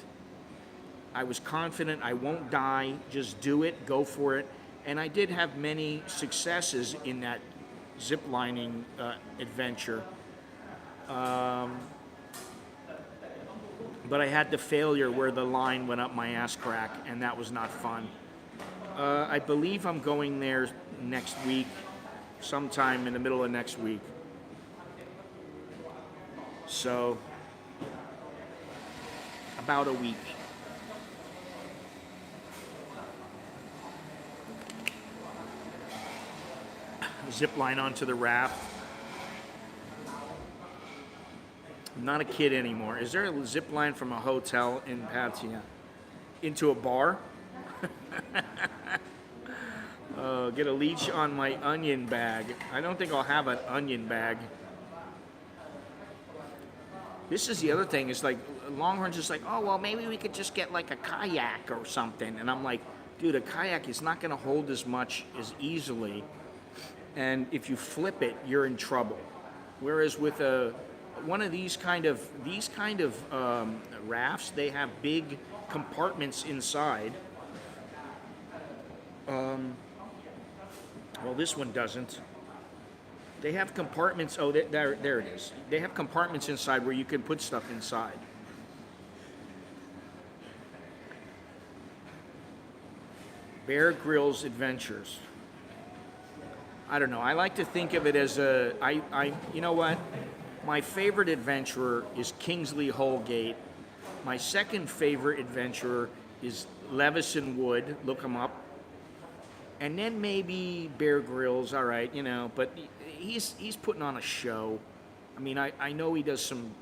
I was confident I won't die, just do it, go for it. And I did have many successes in that ziplining adventure. But I had the failure where the line went up my ass crack, and that was not fun. I believe I'm going there next week, sometime in the middle of next week. So, about a week. Zip line onto the raft. I'm not a kid anymore. Is there a zip line from a hotel in Pattaya into a bar? Get a leash on my onion bag. I don't think I'll have an onion bag. This is the other thing. It's like Longhorn's just like, oh, well, maybe we could just get like a kayak or something. And I'm like, dude, a kayak is not going to hold as much as easily. And if you flip it, you're in trouble. Whereas with one of these kind of rafts, they have big compartments inside. Well, this one doesn't. They have compartments. Oh, there it is. They have compartments inside where you can put stuff inside. Bear Grylls Adventures. I don't know. I like to think of it as you know what? My favorite adventurer is Kingsley Holgate. My second favorite adventurer is Levison Wood. Look him up. And then maybe Bear Grylls. All right, you know, but he's putting on a show. I mean, I know he does some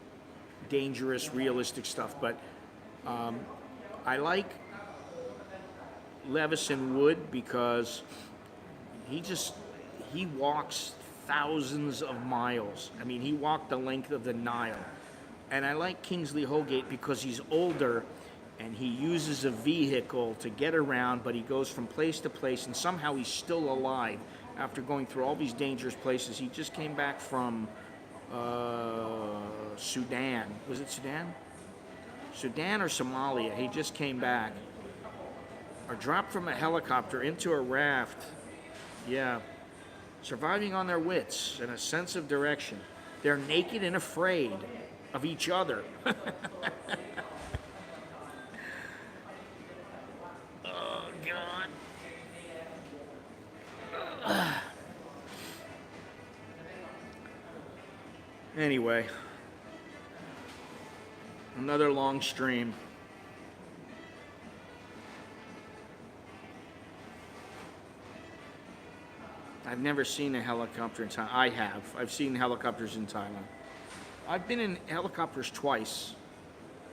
dangerous, realistic stuff, but I like Levison Wood because he walks thousands of miles. I mean, he walked the length of the Nile. And I like Kingsley Holgate because he's older and he uses a vehicle to get around, but he goes from place to place, and somehow he's still alive after going through all these dangerous places. He just came back from Sudan. Was it Sudan? Sudan or Somalia. He just came back. Or dropped from a helicopter into a raft. Yeah. Surviving on their wits and a sense of direction. They're naked and afraid of each other. Oh, God. Anyway. Another long stream. I've never seen a helicopter in Thailand. I have. I've seen helicopters in Thailand. I've been in helicopters twice.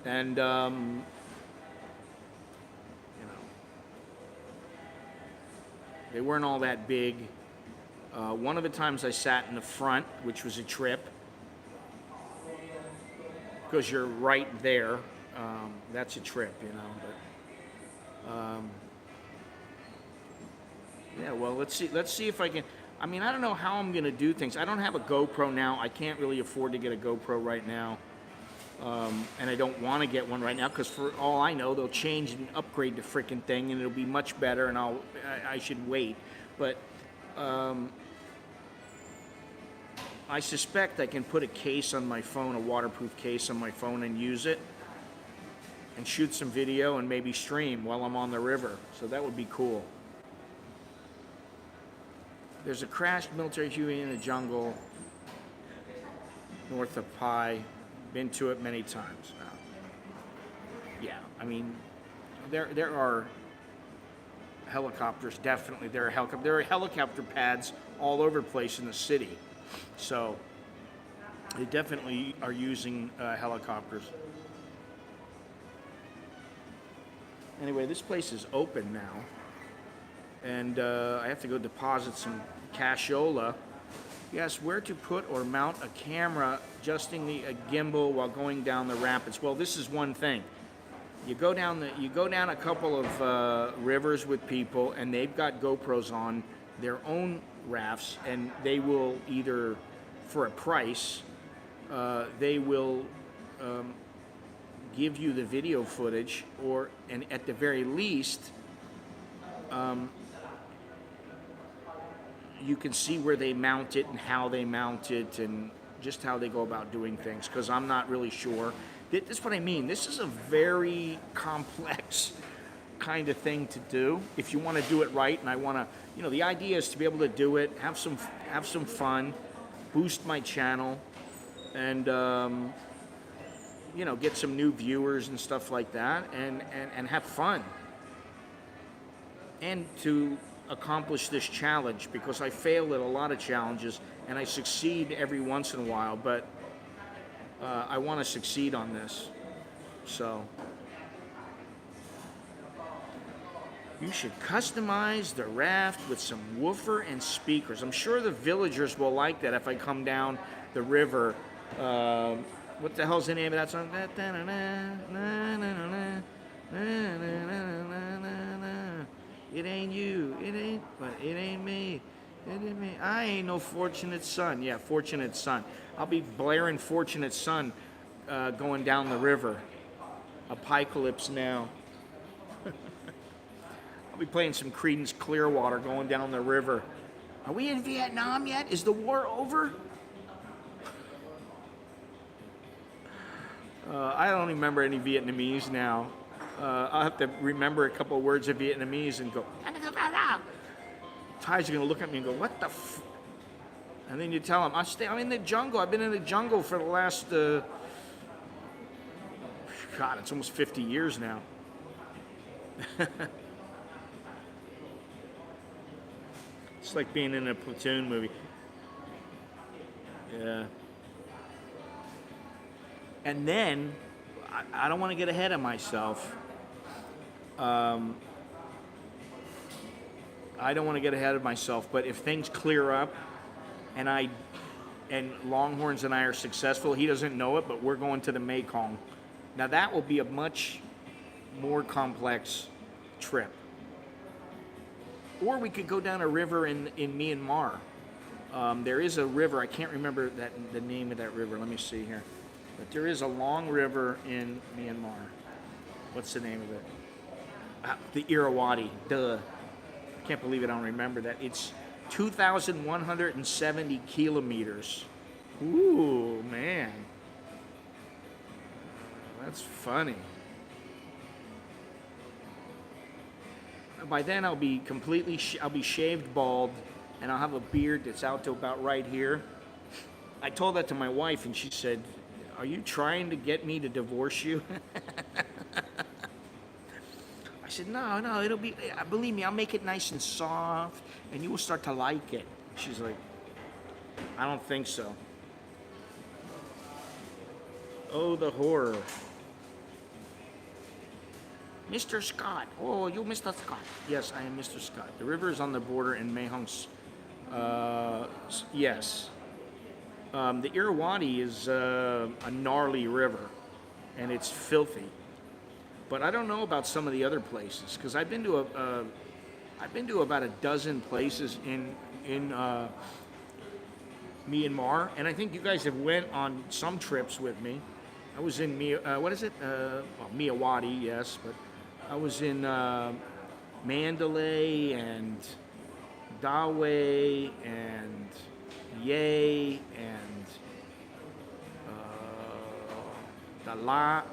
And, you know, they weren't all that big. One of the times I sat in the front, which was a trip. because you're right there. That's a trip, you know. But yeah, well, let's see if I can. I mean, I don't know how I'm gonna do things. I don't have a GoPro now. I can't really afford to get a GoPro right now, and I don't want to get one right now because for all I know, they'll change and upgrade the freaking thing, and it'll be much better. And I should wait, but I suspect I can put a case on my phone, a waterproof case on my phone, and use it, and shoot some video and maybe stream while I'm on the river. So that would be cool. There's a crashed military Huey in the jungle north of Pai. Been to it many times. Yeah, I mean, there are helicopters, definitely. There are helicopter pads all over the place in the city. So they definitely are using helicopters. Anyway, this place is open now. And I have to go deposit some cashola. Yes, where to put or mount a camera adjusting the gimbal while going down the rapids. Well, this is one thing. You go down a couple of rivers with people, and they've got GoPros on their own rafts, and they will either, for a price, they will give you the video footage, and at the very least, you can see where they mount it and how they mount it and just how they go about doing things, because I'm not really sure. That's what I mean. This is a very complex kind of thing to do if you want to do it right. And I want to, you know, the idea is to be able to do it, have some fun, boost my channel, and you know, get some new viewers and stuff like that, and have fun, and to accomplish this challenge, because I fail at a lot of challenges and I succeed every once in a while, but I want to succeed on this. So you should customize the raft with some woofer and speakers. I'm sure the villagers will like that if I come down the river. What the hell's the name of that song? It ain't you, it ain't me, it ain't me. I ain't no fortunate son. Yeah, fortunate son. I'll be blaring Fortunate Son going down the river. Apocalypse Now. I'll be playing some Creedence Clearwater going down the river. Are we in Vietnam yet? Is the war over? I don't remember any Vietnamese now. I'll have to remember a couple of words of Vietnamese and go. Ty's are gonna look at me and go, "What the?" And then you tell him, "I'm in the jungle. I've been in the jungle for the last God, it's almost 50 years now." It's like being in a platoon movie. Yeah. And then I don't want to get ahead of myself. I don't want to get ahead of myself, but if things clear up and Longhorns and I are successful, he doesn't know it, but we're going to the Mekong. Now that will be a much more complex trip. Or we could go down a river in Myanmar. There is a river, I can't remember the name of that river. Let me see here. But there is a long river in Myanmar. What's the name of it? The Irrawaddy. Duh. I can't believe I don't remember that. It's 2,170 kilometers. Ooh, man. That's funny. By then I'll be completely, I'll be shaved bald, and I'll have a beard that's out to about right here. I told that to my wife, and she said, "Are you trying to get me to divorce you?" I said, no, it'll be, believe me, I'll make it nice and soft, and you will start to like it. She's like, "I don't think so." Oh, the horror. Mr. Scott. Oh, you Mr. Scott. Yes, I am Mr. Scott. The river is on the border in Mahong's. Yes. The Irrawaddy is a gnarly river. and it's filthy. But I don't know about some of the other places because I've been to about a dozen places in Myanmar, and I think you guys have went on some trips with me. I was in Miyawadi, yes, but I was in Mandalay and Dawei and Yei and Dalat.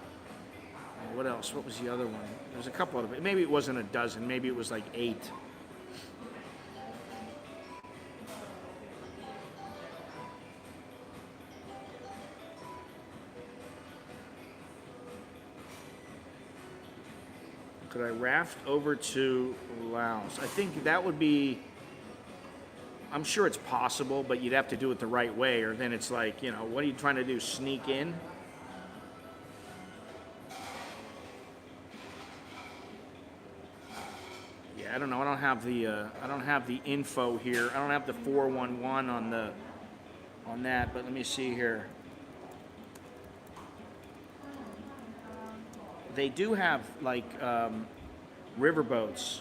What else? What was the other one? There was a couple of them. Maybe it wasn't a dozen. Maybe it was like 8. Could I raft over to Laos? I think that would be, I'm sure it's possible, but you'd have to do it the right way, or then it's like, what are you trying to do, sneak in? Yeah, I don't know. I don't have the info here. I don't have the 411 on that, but let me see here. They do have like riverboats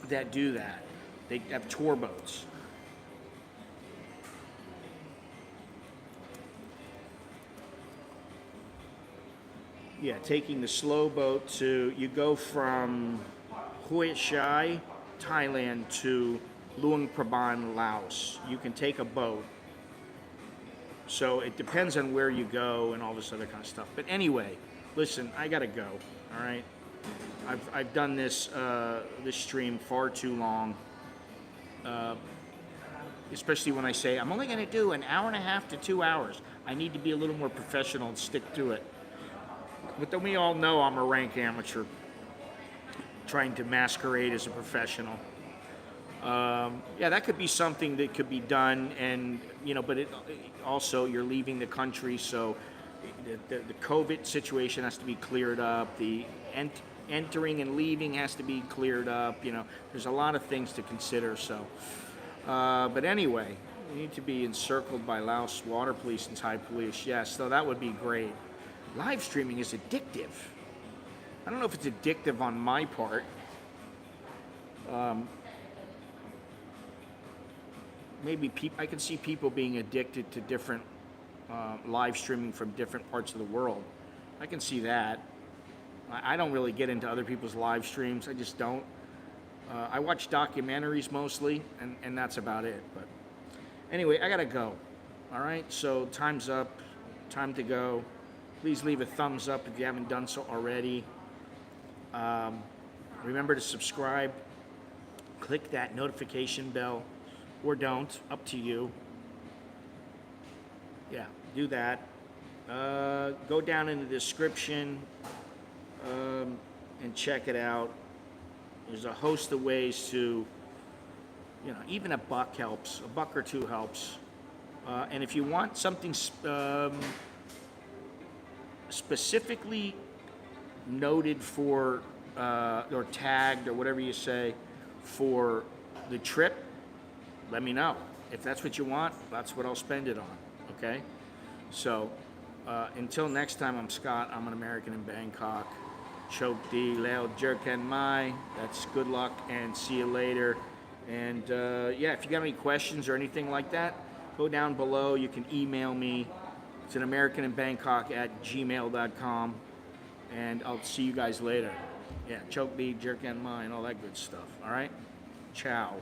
that do that. They have tour boats. Yeah, taking the slow boat you go from Hoi Chai, Thailand to Luang Prabang, Laos. You can take a boat. So it depends on where you go and all this other kind of stuff. But anyway, listen, I gotta go. All right, I've done this stream far too long. Especially when I say I'm only gonna do an hour and a half to 2 hours. I need to be a little more professional and stick to it. But then we all know I'm a rank amateur trying to masquerade as a professional. Yeah, that could be something that could be done, and but it also, you're leaving the country, so the COVID situation has to be cleared up. The entering and leaving has to be cleared up. There's a lot of things to consider. So, but anyway, we need to be encircled by Laos water police and Thai police. Yes, so that would be great. Live streaming is addictive. I don't know if it's addictive on my part. Maybe I can see people being addicted to different live streaming from different parts of the world. I can see that. I don't really get into other people's live streams. I just don't. I watch documentaries mostly, and that's about it. But anyway, I gotta go. All right, so time's up. Time to go. Please leave a thumbs up if you haven't done so already. Remember to subscribe. Click that notification bell. Or don't, up to you. Yeah, do that. Go down in the description and check it out. There's a host of ways to, even $1 helps. $1 or $2 helps. And if you want something specifically noted for, or tagged, or whatever you say, for the trip, let me know. If that's what you want, that's what I'll spend it on, okay? So, until next time, I'm Scott. I'm an American in Bangkok. Chok di leo jerken mai. That's good luck and see you later. And yeah, if you got any questions or anything like that, go down below. You can email me. It's an americaninbangkok@gmail.com. And I'll see you guys later. Yeah, Chok di jerken mai and all that good stuff, all right? Ciao.